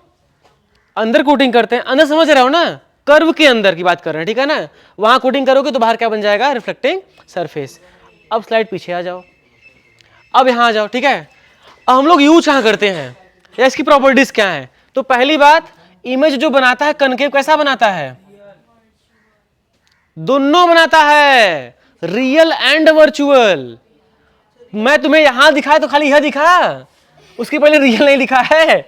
अंदर कोटिंग करते हैं। अंदर समझ रहे हो ना, कर्व के अंदर की बात कर रहे हैं, ठीक है ना। वहां कोटिंग करोगे तो बाहर क्या बन जाएगा, रिफ्लेक्टिंग सरफेस। अब स्लाइड पीछे आ जाओ, अब यहां आ जाओ, ठीक है। अब हम लोग यूज कहां करते हैं या इसकी प्रॉपर्टीज क्या है। तो पहली बात, इमेज जो बनाता है कनकेव कैसा बनाता है, दोनों बनाता है, रियल एंड वर्चुअल। मैं तुम्हें यहां दिखाया तो खाली यह दिखा, उसके पहले रियल नहीं लिखा है।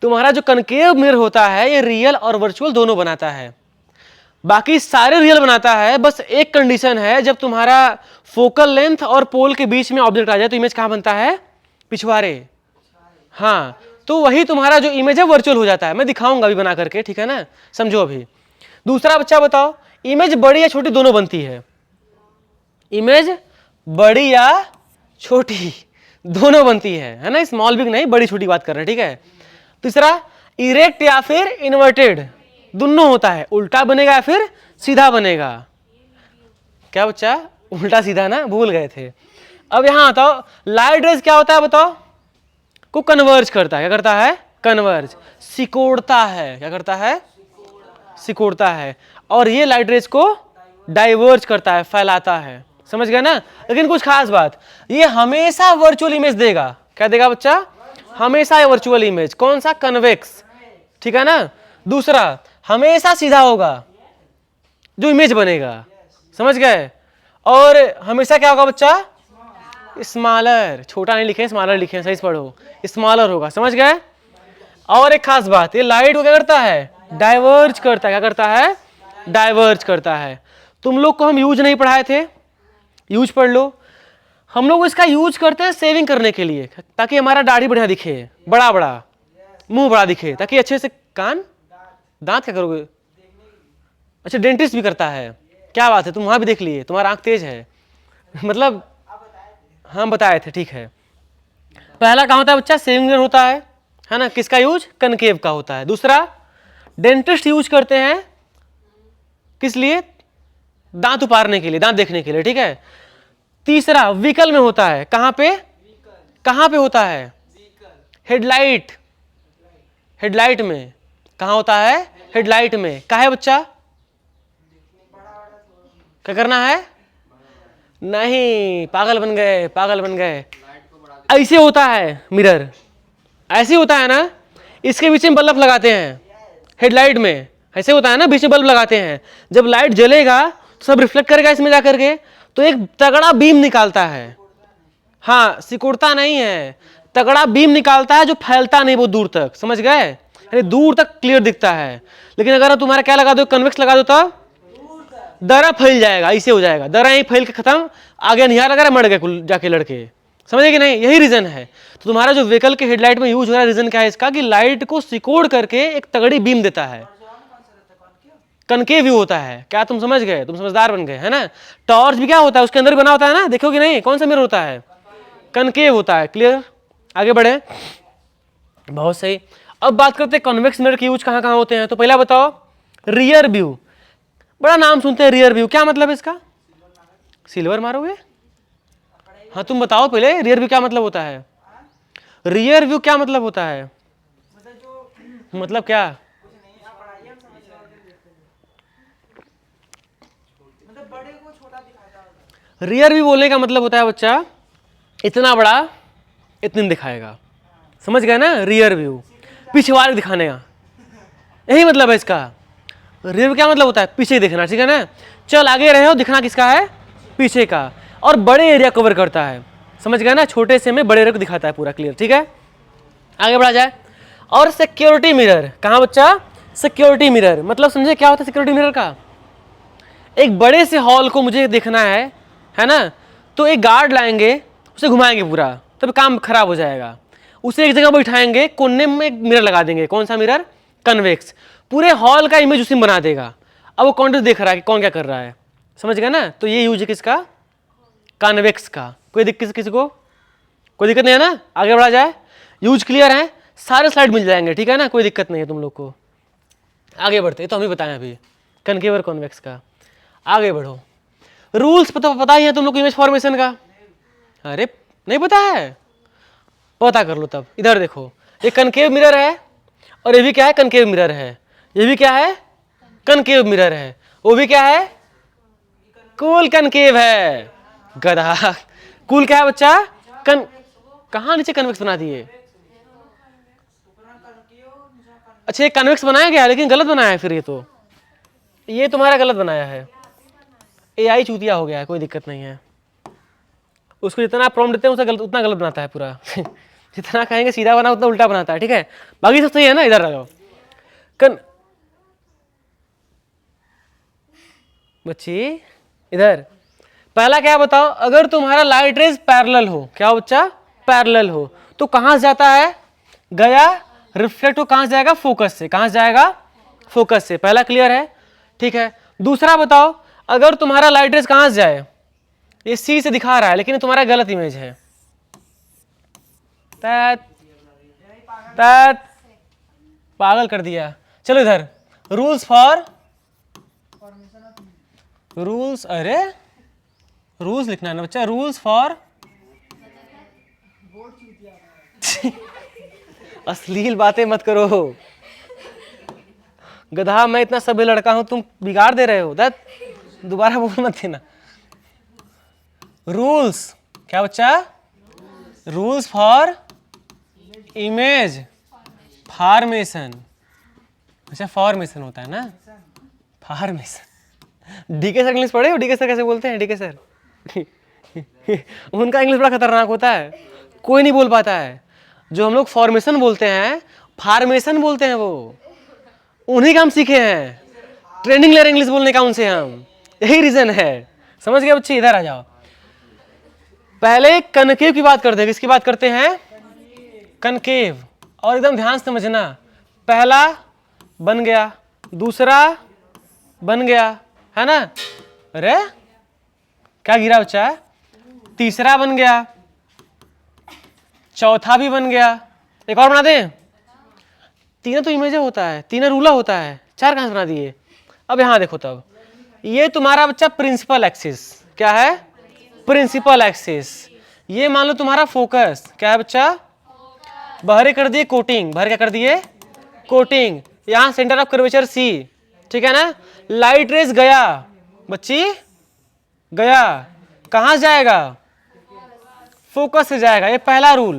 तुम्हारा जो कनकेव मिरर होता है ये रियल और वर्चुअल दोनों बनाता है, बाकी सारे रियल बनाता है। बस एक कंडीशन है, जब तुम्हारा फोकल लेंथ और पोल के बीच में ऑब्जेक्ट आ जाए तो इमेज कहां बनता है, पिछवाड़े। हाँ, तो वही तुम्हारा जो इमेज है वर्चुअल हो जाता है। मैं दिखाऊंगा अभी बना करके, ठीक है ना, समझो अभी। दूसरा बच्चा बताओ, इमेज बड़ी या छोटी दोनों बनती है, इमेज बड़ी या छोटी दोनों बनती है ना, स्मॉल बिग नहीं, बड़ी छोटी बात कर रहे हैं, ठीक है। तीसरा, इरेक्ट या फिर इन्वर्टेड दोनों होता है, उल्टा बनेगा या फिर सीधा बनेगा। क्या बच्चा, उल्टा सीधा ना, भूल गए थे। अब यहां बताओ, लाइट रेज क्या होता है बताओ, को कन्वर्ज करता है। क्या करता है, कन्वर्ज, सिकोड़ता है। क्या करता है, सिकोड़ता है। और ये लाइट रेज को डाइवर्ज करता है, फैलाता है। समझ गए ना। लेकिन कुछ खास बात, ये हमेशा वर्चुअल इमेज देगा। क्या देगा बच्चा, हमेशा वर्चुअल इमेज। कौन सा, कन्वेक्स, ठीक है ना। दूसरा, हमेशा सीधा होगा जो इमेज बनेगा, समझ गए। और हमेशा क्या होगा बच्चा, स्मॉलर, छोटा नहीं लिखे, स्मॉलर लिखे, सही से पढ़ो, स्मॉलर होगा, समझ गए। और एक खास बात, ये लाइट को क्या करता है, डाइवर्ज करता है। क्या करता है, डाइवर्ज करता है। तुम लोग को हम यूज नहीं पढ़ाए थे, यूज पढ़ लो। हम लोग इसका यूज करते हैं सेविंग करने के लिए, ताकि हमारा दाढ़ी बढ़िया दिखे, बड़ा बड़ा, मुंह बड़ा दिखे, ताकि अच्छे से कान, दांत क्या करोगे, अच्छा डेंटिस्ट भी करता है। क्या बात है, तुम वहां भी देख लिए, तुम्हारा आंख तेज है मतलब हम बताए थे, ठीक है। पहला कहाँ होता है बच्चा, सेविंग मिरर होता है ना, किसका यूज, कनकेव का होता है। दूसरा, डेंटिस्ट यूज करते हैं किस लिए, दांत उपारने के लिए, दांत देखने के लिए, ठीक है। तीसरा, व्हीकल में होता है, कहां पे, कहां पे होता है, हेडलाइट, हेडलाइट में। कहां होता है, हेडलाइट में। कहा है बच्चा, क्या करना है, नहीं, पागल बन गए, पागल बन गए। ऐसे होता है मिरर, ऐसे होता है ना, इसके बीच में बल्ब लगाते हैं हेडलाइट में, ऐसे होता है ना, बीच में बल्ब लगाते हैं। जब लाइट जलेगा तो सब रिफ्लेक्ट करेगा इसमें जाकर के, तो एक तगड़ा बीम निकालता है। हाँ, सिकुड़ता नहीं है, तगड़ा बीम निकालता है जो फैलता नहीं बहुत दूर तक, समझ गए, यानी दूर तक क्लियर दिखता है। लेकिन अगर तुम्हारा क्या लगा दो, कन्वेक्स लगा दो, तो दरा फैल जाएगा, ऐसे हो जाएगा, दरा यहीं फैल के खत्म, आगे निहार लगा, मर गए जाके लड़के, समझे कि नहीं। यही रीजन है। तो तुम्हारा जो व्हीकल के हेडलाइट में यूज हो रहा है, रीजन क्या है इसका, कि लाइट को सिकोड़ करके एक तगड़ी बीम देता है, कनकेव व्यू होता है। क्या तुम समझ गए, तुम समझदार बन गए, है ना। टॉर्च भी क्या होता है, उसके अंदर बना होता है ना, देखो कि नहीं, कौन सा मिरर होता है, कनकेव होता है। क्लियर, आगे बढ़े, बहुत सही। अब बात करते हैं कॉन्वेक्स मिरर के यूज कहां कहां होते हैं। तो पहला बताओ, रियर व्यू, बड़ा नाम सुनते हैं रियर व्यू, क्या मतलब है इसका, सिल्वर मारोगे, हाँ तुम बताओ पहले, रियर व्यू क्या मतलब होता है, रियर व्यू क्या मतलब होता है, मतलब क्या, रियर व्यू बोलने का मतलब होता है बच्चा, इतना बड़ा इतने दिखाएगा, समझ गए ना। रियर व्यू पीछे वाले दिखाने का, यही मतलब है इसका। रियर व्यू क्या मतलब होता है, पीछे देखना, ठीक है ना। चल आगे रहे हो, दिखना किसका है, पीछे का, और बड़े एरिया कवर करता है, समझ गए ना। छोटे से में बड़े एरिया को दिखाता है पूरा, क्लियर, ठीक है। आगे बढ़ा जाए। और सिक्योरिटी मिरर, कहाँ बच्चा, सिक्योरिटी मिरर, मतलब समझे क्या होता है सिक्योरिटी मिरर का। एक बड़े से हॉल को मुझे देखना है ना, तो एक गार्ड लाएंगे, उसे घुमाएंगे पूरा, तब काम खराब हो जाएगा। उसे एक जगह बैठाएंगे, कोने में एक मिरर लगा देंगे। कौन सा मिरर? कन्वेक्स। पूरे हॉल का इमेज उसी में बना देगा। अब वो कॉन्ट्रेस्ट देख रहा है कि कौन क्या कर रहा है, समझ गया ना। तो ये यूज है किसका? कन्वेक्स का। कोई दिक्कत किसी को? कोई दिक्कत नहीं है ना? आगे बढ़ा जाए। यूज क्लियर है, सारे स्लाइड मिल जाएंगे, ठीक है ना, कोई दिक्कत नहीं है तुम लोग को। आगे बढ़ते, तो हम ही बताएं अभी कनकेव और कॉन्वेक्स का। आगे बढ़ो। रूल्स पता ही है तुम लोग को इमेज फॉर्मेशन का? अरे नहीं पता है? पता कर लो तब। इधर देखो, ये कनकेव मिरर है और ये भी क्या है? कनकेव मिरर है। ये भी क्या है? कनकेव मिरर है। वो भी क्या है? कूल कनकेव है। गधा। कूल क्या है बच्चा? कहाँ नीचे कन्वेक्स बना दिए? अच्छा, ये कन्वेक्स बनाया गया लेकिन गलत बनाया है फिर। ये तुम्हारा गलत बनाया है। AI चूतिया हो गया है, कोई दिक्कत नहीं है। उसको जितना आप प्रॉम्प्ट देते हैं उसे गलत, उतना गलत बनाता है पूरा। जितना कहेंगे सीधा बना उतना उल्टा बनाता है, ठीक है। बाकी सब सही है ना? इधर आ जाओ। बच्ची इधर, पहला क्या बताओ? अगर तुम्हारा लाइट रेज पैरेलल हो, क्या हो बच्चा? पैरेलल हो, तो कहां से जाता है? गया, रिफ्लेक्ट हो, कहां से जाएगा? फोकस से। कहां से जाएगा? फोकस से। पहला क्लियर है, ठीक है। दूसरा बताओ, अगर तुम्हारा लाइट रेज कहां से जाए? ये सी से दिखा रहा है लेकिन तुम्हारा गलत इमेज है। पागल कर दिया। चलो इधर, रूल्स फॉर रूल्स, अरे रूल्स लिखना है ना बच्चा, रूल्स फॉर अश्लील बातें मत करो गधा। मैं इतना सभ्य लड़का हूं, तुम बिगाड़ दे रहे हो। दोबारा बोल मत देना। रूल्स क्या बच्चा? Rules for image formation. अच्छा, फॉर्मेशन होता है ना, फॉर्मेशन। डीके सर इंग्लिश पढ़े हो? डीके सर कैसे बोलते हैं? डीके सर उनका इंग्लिश बड़ा खतरनाक होता है, कोई नहीं बोल पाता है। जो हम लोग फॉर्मेशन बोलते हैं, फॉर्मेशन बोलते हैं, वो उन्हीं का हम सीखे हैं। ट्रेनिंग ले रहे इंग्लिश बोलने का उनसे हम, यही रीजन है। समझ गए बच्चे? इधर आ जाओ। पहले कनकेव की बात करते हैं। किसकी बात करते हैं? कनकेव। और एकदम ध्यान से समझना, पहला बन गया, दूसरा बन गया, है ना? अरे क्या गिरा बच्चा? तीसरा बन गया, चौथा भी बन गया। एक और बना दें? तीनों तो इमेज होता है, तीनों रूला होता है, चार कहां से बना दिए? अब यहां देखो, तब ये तुम्हारा बच्चा प्रिंसिपल एक्सिस। क्या है? Principal axis. ये मान लो तुम्हारा फोकस। क्या है बच्चा? बाहर कर दिए कोटिंग। बाहर क्या कर दिए? कोटिंग। यहां सेंटर ऑफ कर्वेचर सी, ठीक है ना। लाइट रेज गया बच्ची, गया, कहां जाएगा? फोकस से जाएगा। ये पहला रूल।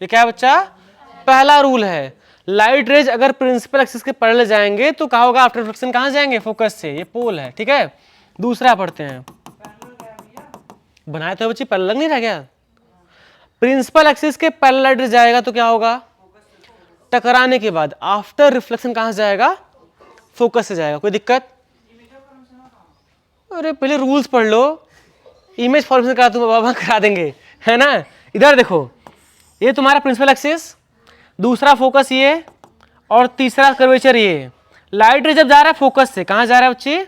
ये क्या है बच्चा? पहला रूल है। लाइट रेज अगर प्रिंसिपल एक्सिस के पैरेलल जाएंगे तो क्या होगा? आफ्टर रिफ्लेक्शन कहां जाएंगे? फोकस से। ये पोल है, ठीक है। दूसरा पढ़ते हैं। बनाए तो बच्ची, पैरेलल नहीं रह गया? प्रिंसिपल एक्सिस के पैरेलल लाइट रेज जाएगा तो क्या होगा? टकराने के बाद आफ्टर रिफ्लेक्शन कहां से जाएगा? फोकस से जाएगा। कोई दिक्कत? अरे पहले रूल्स पढ़ लो, इमेज फॉर्मेशन करा तुम बाबा करा देंगे, है ना। इधर देखो, ये तुम्हारा प्रिंसिपल एक्सिस, दूसरा फोकस ये, और तीसरा कर्वेचर ये। लाइट रे जब जा रहा है फोकस से, कहां जा रहा है बच्चे?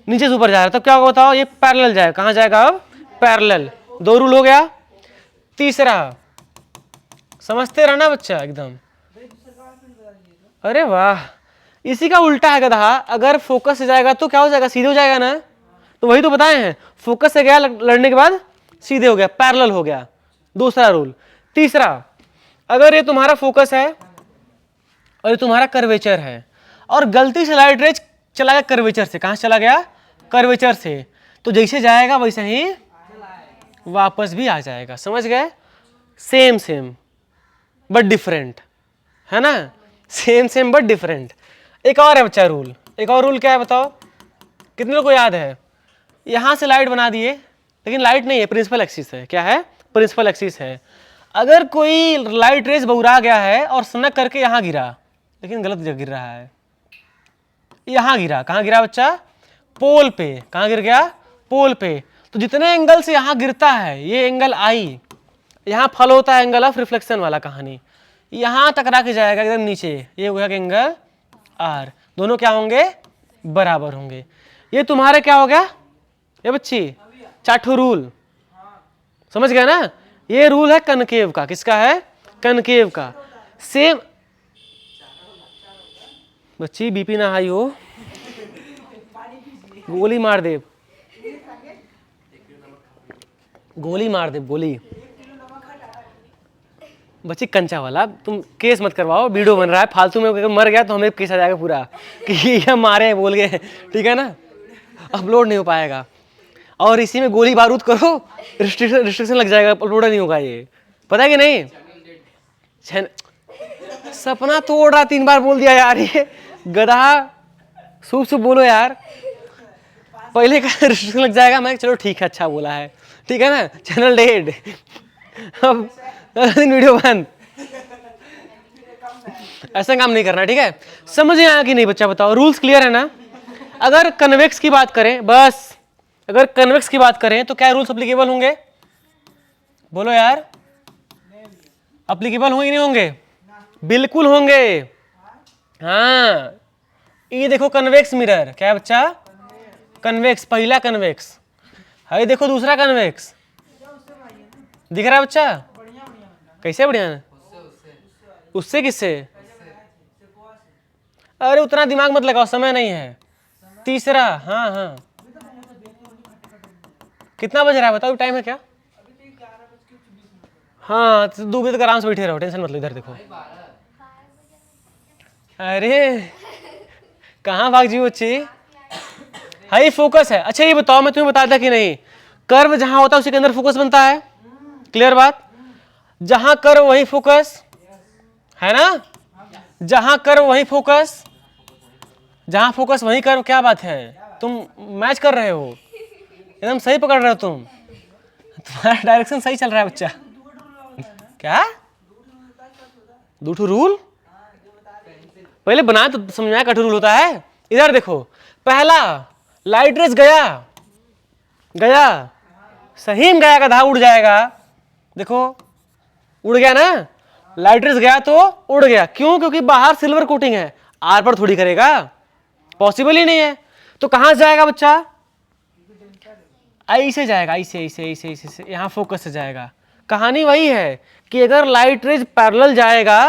नीचे से ऊपर जा रहा है। तब क्या होगा बताओ? ये पैरेलल जाएगा। कहां जाएगा अब? पैरेलल। दो रूल हो गया। तीसरा समझते रहना बच्चा एकदम। अरे वाह, इसी का उल्टा है गधा। अगर फोकस से जाएगा तो क्या हो जाएगा? सीधे हो जाएगा ना। तो वही तो बताए हैं, फोकस से गया लड़ने के बाद सीधे हो गया, पैरेलल हो गया। दूसरा रूल। तीसरा, अगर ये तुम्हारा फोकस है और ये तुम्हारा कर्वेचर है और गलती से लाइट रेज चला गया कर्वेचर से। कहां से चला गया? कर्वेचर से। तो जैसे जाएगा वैसे ही वापस भी आ जाएगा। समझ गए? सेम सेम बट डिफरेंट, है ना। Same same but different. एक और है बच्चा रूल। एक और रूल क्या है बताओ? कितने लोगों को याद है? यहां से लाइट बना दिए लेकिन लाइट नहीं है, प्रिंसिपल एक्सिस है। क्या है? प्रिंसिपल एक्सिस है। अगर कोई लाइट रेज बहुरा गया है और सनक करके यहां गिरा, लेकिन गलत जगह गिर रहा है, यहां गिरा। कहां गिरा बच्चा? पोल पे। कहां गिर गया? पोल पे। तो जितने एंगल से यहां गिरता है, ये एंगल आई, यहाँ फॉलो होता है एंगल ऑफ रिफ्लेक्शन वाला कहानी, यहाँ टकरा के जाएगा एकदम नीचे, ये हो गया एंगल आर, दोनों क्या होंगे, बराबर होंगे। ये तुम्हारे क्या हो गया ये बच्ची, चाठू रूल, समझ गया ना। ये रूल है कनकेव का, किसका है, कनकेव का। सेम बच्ची बीपी ना हाई हो, गोली मार दे, गोली मार दे, गोली। बच्ची कंचा वाला, तुम केस मत करवाओ, वीडियो बन रहा है फालतू में, अगर मर गया तो हमें केस आ जाएगा पूरा कि ये मारे हैं बोल गए, ठीक है ना, अपलोड नहीं हो पाएगा। और इसी में गोली बारूद करो, रिस्ट्रिक्शन लग जाएगा, अपलोड नहीं होगा ये, पता है कि नहीं। सपना तोड़ रहा, 3 बार बोल दिया यार, ये गधा, सूप सूप बोलो यार, पहले का रिस्ट्रिक्शन लग जाएगा। मैं चलो ठीक है, अच्छा बोला है, ठीक है ना, चैनल डेड, अब वीडियो बंद, ऐसा काम नहीं करना, ठीक है। समझ में आया कि नहीं बच्चा, बताओ, रूल्स क्लियर है ना। अगर कन्वेक्स की बात करें, बस अगर कन्वेक्स की बात करें तो क्या रूल्स अप्लीकेबल होंगे, बोलो यार, अप्लीकेबल होंगे नहीं होंगे, बिल्कुल होंगे। हाँ, ये देखो कन्वेक्स मिरर, क्या है बच्चा, कन्वेक्स, पहला कन्वेक्स है, देखो दूसरा कन्वेक्स, दिख रहा है बच्चा, कैसे बढ़िया है, उससे किससे, अरे उतना दिमाग मत लगाओ, समय नहीं है। तीसरा, हाँ हाँ, कितना बज रहा है बताओ, टाइम है क्या, हाँ 2 बजे तक आराम से बैठे रहो, टेंशन मत लो, इधर देखो, अरे कहाँ भाग जी बच्ची, हाई फोकस है। अच्छा ये बताओ, मैं तुम्हें बताया था कि नहीं, कर्व जहां होता है उसी के अंदर फोकस बनता है, क्लियर बात, जहां कर्व वही फोकस है ना, जहां कर्व वही फोकस, जहां फोकस वही कर्व, क्या बात है, तुम मैच कर रहे हो, एकदम सही पकड़ रहे हो तुम, तुम्हारा डायरेक्शन सही चल रहा है बच्चा। क्या दूठू रूल, पहले बनाया तो समझाया कठोर रूल होता है। इधर देखो, पहला लाइट रेज गया, गया सही में गया, गधा उड़ जाएगा, देखो उड़ गया ना, लाइट रेज गया तो उड़ गया, क्यों, क्योंकि बाहर सिल्वर कोटिंग है, आर पर थोड़ी करेगा, पॉसिबल ही नहीं है। तो कहां से जाएगा बच्चा, ऐसे जाएगा, ऐसे ऐसे ऐसे ऐसे, यहां फोकस से जाएगा। कहानी वही है कि अगर लाइट रेज पैरेलल जाएगा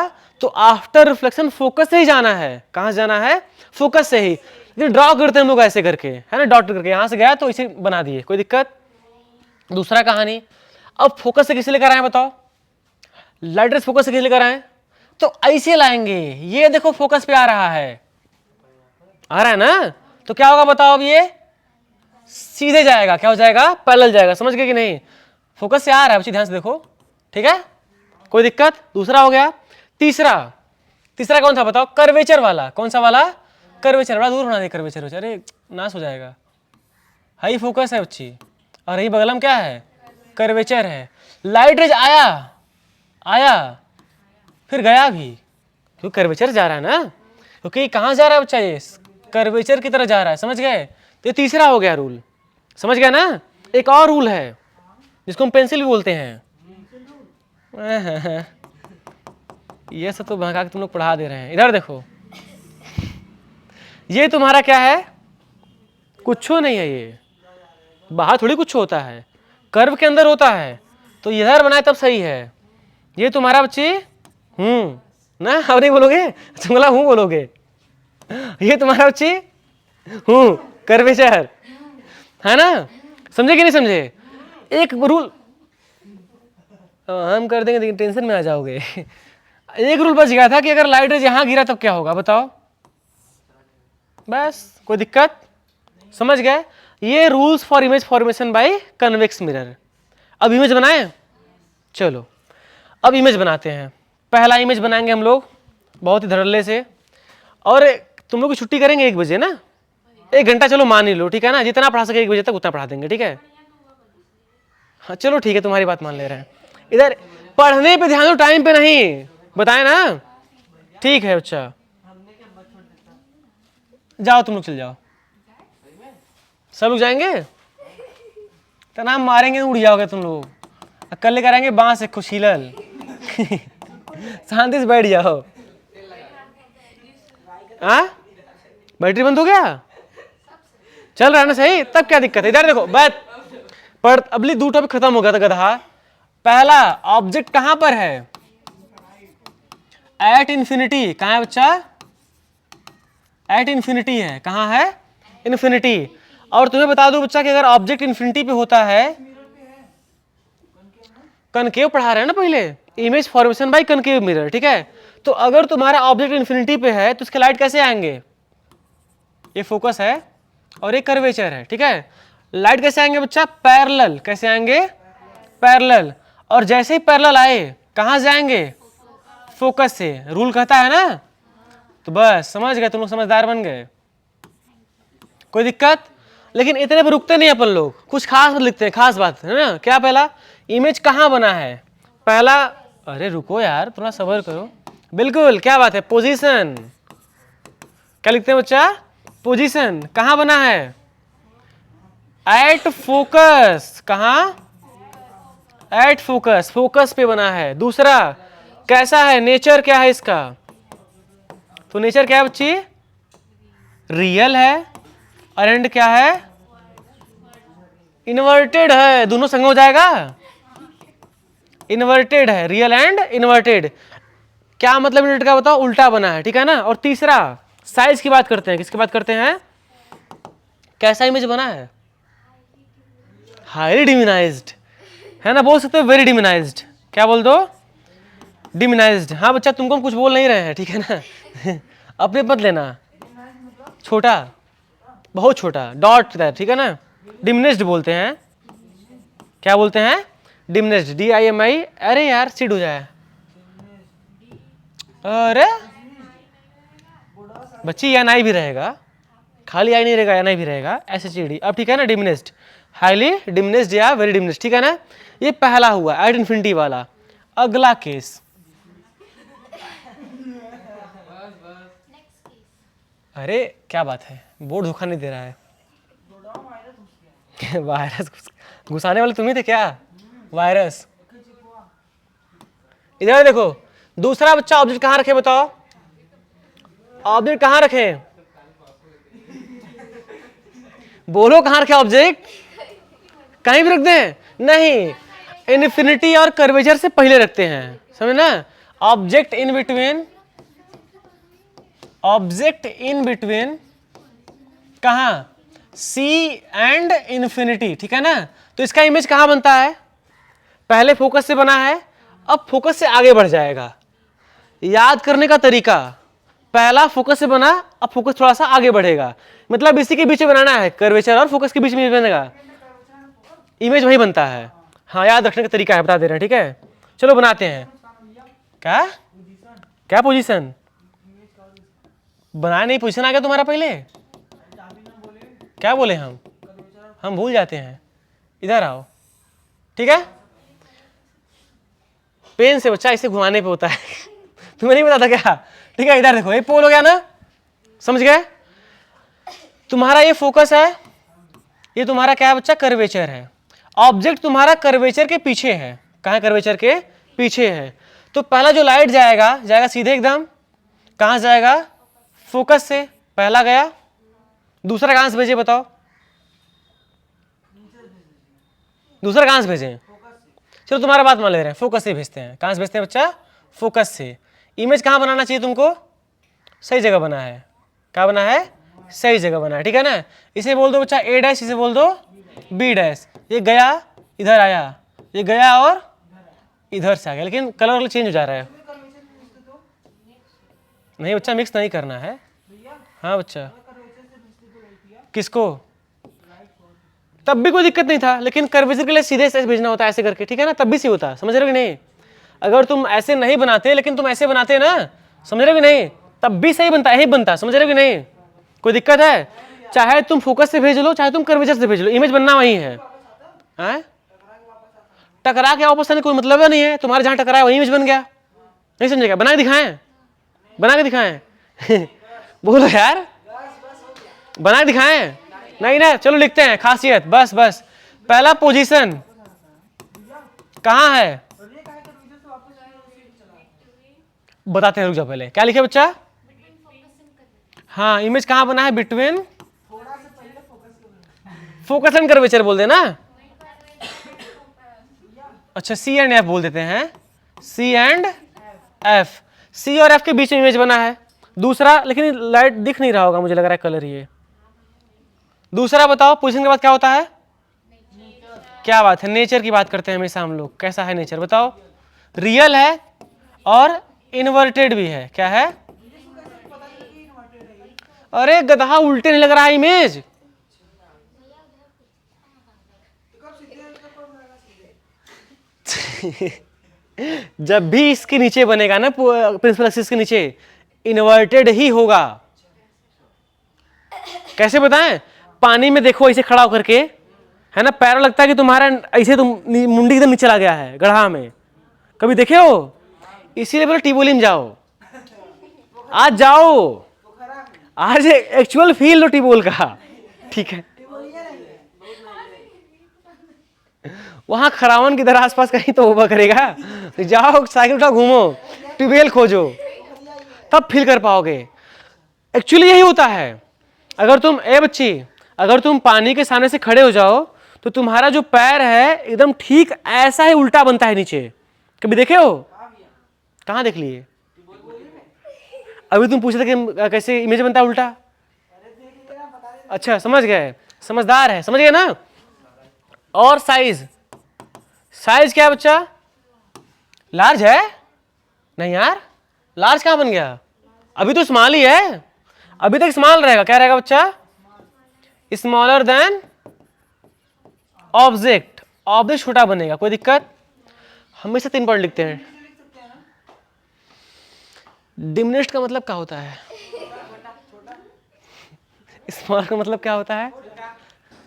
तो आफ्टर रिफ्लेक्शन फोकस से ही जाना है, कहां से जाना है, फोकस से ही। ड्रॉ करते हैं हम लोग ऐसे करके, है ना, डॉट करके, यहां से गया तो इसे बना दिए, कोई दिक्कत। दूसरा कहानी, अब फोकस से किसे लेकर आए बताओ, लाइट रेज फोकस से किसे लेकर आए, तो ऐसे लाएंगे, ये देखो फोकस पे आ रहा है, आ रहा है ना, तो क्या होगा बताओ, अब ये सीधे जाएगा, क्या हो जाएगा, पैरेलल जाएगा, समझ गए कि नहीं, फोकस से आ रहा है बच्ची, ध्यान से देखो, ठीक है, कोई दिक्कत। दूसरा हो गया। तीसरा, तीसरा कौन सा बताओ, कर्वेचर वाला, कौन सा वाला, कर्वेचर, बड़ा दूर होना दे कर्वेचर, अरे नाश हो जाएगा, हाई फोकस है बच्ची, और यही बगल में क्या है, कर्वेचर है। लाइट रेज आया, आया फिर गया भी, क्योंकि कर्वेचर जा रहा है ना, क्योंकि कहां जा रहा है बच्चा, ये कर्वेचर की तरह जा रहा है, समझ गए। तो ये तीसरा हो गया रूल, समझ गया ना। एक और रूल है जिसको हम पेंसिल भी बोलते हैं, ये सब तो भगा के तुम लोग पढ़ा दे रहे हैं। इधर देखो, ये तुम्हारा क्या है, कुछ नहीं है, ये बाहर थोड़ी कुछ होता है, कर्व के अंदर होता है, तो इधर बनाए तब सही है। ये तुम्हारा बच्ची ना, अब नहीं बोलोगे, तुम हूँ बोलोगे, ये तुम्हारा बच्ची कर्वेचर है ना, समझे कि नहीं समझे। एक रूल हम कर देंगे, लेकिन टेंशन में आ जाओगे। एक रूल बच गया था कि अगर लाइट रेज यहां गिरा तब क्या होगा बताओ, बस, कोई दिक्कत, समझ गए। ये rules for image formation bye convex mirror. अब इमेज बनाए, चलो अब इमेज बनाते हैं। पहला इमेज बनाएंगे हम लोग बहुत ही धड़ल्ले से, और तुम लोग की छुट्टी करेंगे 1 बजे ना, 1 घंटा चलो मान ही लो, ठीक है ना, जितना पढ़ा सके 1 बजे तक उतना पढ़ा देंगे, ठीक है। हाँ चलो ठीक है, तुम्हारी बात मान ले रहे हैं। इधर पढ़ने पे ध्यान दो, टाइम पे नहीं, बताए ना, ठीक है बच्चा। जाओ तुम लोग, चल जाओ, सब लोग जाएंगे तो नाम मारेंगे, उड़ जाओगे तुम लोग, कल लेकर आएंगे बांस से खुशीलल। शांति से बैठ जाओ। हाँ, बैटरी बंद हो गया, चल रहा है ना सही, तब क्या दिक्कत है। इधर देखो बात पर, अगली दो टॉपिक खत्म हो गया था गधा। पहला ऑब्जेक्ट कहां पर है, एट इंफिनिटी। कहां है बच्चा, एट इंफिनिटी है। कहां है, इंफिनिटी। और तुम्हें बता दूं बच्चा कि अगर ऑब्जेक्ट इंफिनिटी पे होता है, कनकेव पढ़ा रहे हैं ना पहले, image formation bye concave mirror, ठीक है। तो अगर तुम्हारा ऑब्जेक्ट इंफिनिटी पे है तो उसके लाइट कैसे आएंगे, ये फोकस है और ये कर्वेचर है, ठीक है। लाइट कैसे आएंगे बच्चा, पैरेलल। कैसे आएंगे, पैरेलल। और जैसे ही पैरेलल आए कहां जाएंगे, फोकस से। रूल कहता है ना, तो बस समझ गए, तुम लोग समझदार बन गए, कोई दिक्कत। लेकिन इतने पर रुकते नहीं अपन लोग, कुछ खास लिखते हैं, खास बात है ना। क्या पहला, इमेज कहां बना है, पहला, अरे रुको यार थोड़ा सब्र करो, बिल्कुल क्या बात है, पोजीशन। क्या लिखते हैं बच्चा, पोजीशन। कहां बना है, एट फोकस। कहां, एट फोकस, फोकस पे बना है। दूसरा कैसा है, नेचर क्या है इसका, तो नेचर क्या है बच्ची, रियल है। और एंड क्या है, इन्वर्टेड है। दोनों संग हो जाएगा, इन्वर्टेड है, रियल एंड इन्वर्टेड। क्या मतलब इन्वर्टेड का बताओ, उल्टा बना है, ठीक है ना। और तीसरा साइज की बात करते हैं, किसकी बात करते हैं, कैसा इमेज बना है, हाईली डिमिनाइज्ड है ना, बोल सकते हो वेरी डिमिनाइज्ड। क्या बोल दो, डिमिनाइज्ड। हाँ बच्चा तुमको हम कुछ बोल नहीं रहे हैं, ठीक है ना। अपने मत लेना, छोटा, बहुत छोटा, डॉट, ठीक है ना। डिमिनिश्ड बोलते हैं, क्या बोलते हैं, डिमिनिश्ड, DIMI। अरे यार सीड हो जाए, अरे बच्ची या नहीं भी रहेगा, खाली आई नहीं रहेगा, या नहीं भी रहेगा, SHED। अब ठीक है ना, डिमिनिश्ड, हाईली डिमिनिश्ड या वेरी डिमिनिश्ड, ठीक है ना। ये पहला हुआ एट इन्फिनिटी वाला। अगला केस, अरे क्या बात है, बोर्ड धोखा नहीं दे रहा है। वायरस घुसाने वाले तुम ही थे क्या, वायरस। इधर देखो, दूसरा बच्चा ऑब्जेक्ट कहां रखे बताओ, ऑब्जेक्ट कहां रखे, बोलो कहां रखे ऑब्जेक्ट, कहीं भी रख दें, नहीं, इन्फिनिटी और कर्वेचर से पहले रखते हैं, समझे ना। Object in between, object in between कहां, C एंड इन्फिनिटी, ठीक है ना। तो इसका इमेज कहां बनता है, पहले फोकस से बना है, अब फोकस से आगे बढ़ जाएगा। याद करने का तरीका, पहला फोकस से बना, अब फोकस थोड़ा सा आगे बढ़ेगा, मतलब इसी के बीच में बनाना है, कर्वेचर और फोकस के बीच में बनेगा, इमेज वही बनता है। हाँ याद रखने का तरीका है, बता दे रहे हैं, ठीक है। चलो बनाते हैं। क्या, क्या पोजीशन बनाया, नहीं पोजीशन आ गया तुम्हारा पहले, क्या बोले हम भूल जाते हैं। इधर आओ, ठीक है। पेन से बच्चा इसे घुमाने पे होता है। तुम्हें नहीं पता था क्या, ठीक है। इधर देखो, ये पोल हो गया ना, समझ गए। तुम्हारा ये फोकस है, ये तुम्हारा क्या है बच्चा, कर्वेचर है। ऑब्जेक्ट तुम्हारा कर्वेचर के पीछे है, कहां, कर्वेचर के पीछे है। तो पहला जो लाइट जाएगा, जाएगा सीधे एकदम, कहां जाएगा, फोकस से, पहला गया। दूसरा कहां से भेजे बताओ, दूसरा कहां से भेजे, चलो तुम्हारा बात मान ले रहे हैं, फोकस से भेजते हैं। कहां से भेजते हैं बच्चा, फोकस से। इमेज कहां बनाना चाहिए तुमको, सही जगह बना है, क्या बना है, सही जगह बना है, ठीक है ना। इसे बोल दो बच्चा A', इसे बोल दो B'। ये गया इधर आया, ये गया और इधर से आ गया, लेकिन कलर चेंज हो जा रहा है। नहीं बच्चा मिक्स नहीं करना है, हाँ बच्चा, किसको, तब भी कोई दिक्कत नहीं था, लेकिन कर्वेचर के लिए सीधे ऐसे भेजना होता है, ऐसे करके, ठीक है ना, तब भी सही होता, समझ रहे हो कि नहीं। अगर तुम ऐसे नहीं बनाते, लेकिन तुम ऐसे बनाते ना, समझ रहे हो कि नहीं, तब भी सही बनता, यही बनता, समझ रहे हो कि नहीं, कोई दिक्कत है। चाहे तुम फोकस से भेज लो, चाहे तुम कर्वेचर से भेज लो, इमेज बनना वही है। टकरा के वापस आने कोई मतलब नहीं है, तुम्हारे जहां टकराया वही इमेज बन गया, नहीं समझेगा। बना के दिखाएं, बना के दिखाएं। बोलो यार, बना के दिखाएं, नहीं ना, चलो लिखते हैं खासियत, बस बस। पहला पोजीशन, कहाँ है? बताते हैं, रुक जाओ पहले। क्या लिखे बच्चा? हाँ, इमेज कहाँ बना है? बिटवीन फोकस एंड कर्वेचर बोल देना। अच्छा, सी एंड एफ बोल देते हैं, सी एंड एफ। सी और एफ के बीच में इमेज बना है। दूसरा, लेकिन लाइट दिख नहीं रहा होगा, मुझे लग रहा है कलर ये। दूसरा बताओ, पोजीशन के बाद क्या होता है? क्या बात है, नेचर की बात करते हैं हमेशा हम लोग। कैसा है नेचर बताओ? रियल है और इन्वर्टेड भी है। क्या है? अरे गधा, उल्टे नहीं लग रहा है इमेज? जब भी इसके नीचे बनेगा ना, प्रिंसिपल एक्सिस के नीचे, इन्वर्टेड ही होगा। कैसे बताएं? पानी में देखो ऐसे खड़ा होकर के, है ना, पैर लगता है कि तुम्हारा ऐसे तुम मुंडी एकदम नीचे चला गया है गड्ढा में। कभी देखे हो? इसीलिए बोले टिबोली में जाओ, आज जाओ, आज एक्चुअल फील लो टिबोल का। ठीक है, वहां खरावन की तरह आसपास कहीं तो होगा करेगा। तो जाओ, साइकिल उठाओ, घूमो, ट्यूबवेल खोजो, तब फील कर पाओगे। एक्चुअली यही होता है। अगर तुम बच्ची, अगर तुम पानी के सामने से खड़े हो जाओ तो तुम्हारा जो पैर है एकदम ठीक ऐसा ही उल्टा बनता है नीचे। कभी देखे हो? कहाँ देख लिए? अभी तुम पूछे थे कि कैसे इमेज बनता है उल्टा। अच्छा, समझ गए, समझदार है, समझ गए ना। और साइज, साइज क्या है बच्चा? लार्ज है? नहीं यार, लार्ज कहां बन गया? अभी तो स्मॉल ही है, अभी तक स्मॉल रहेगा। क्या रहेगा बच्चा? Smaller than object. ऑब्जेक्ट छोटा बनेगा, कोई दिक्कत? हमेशा 3 पॉइंट लिखते हैं। डिमिनिश्ड का मतलब क्या होता है? स्मॉल का मतलब क्या होता है?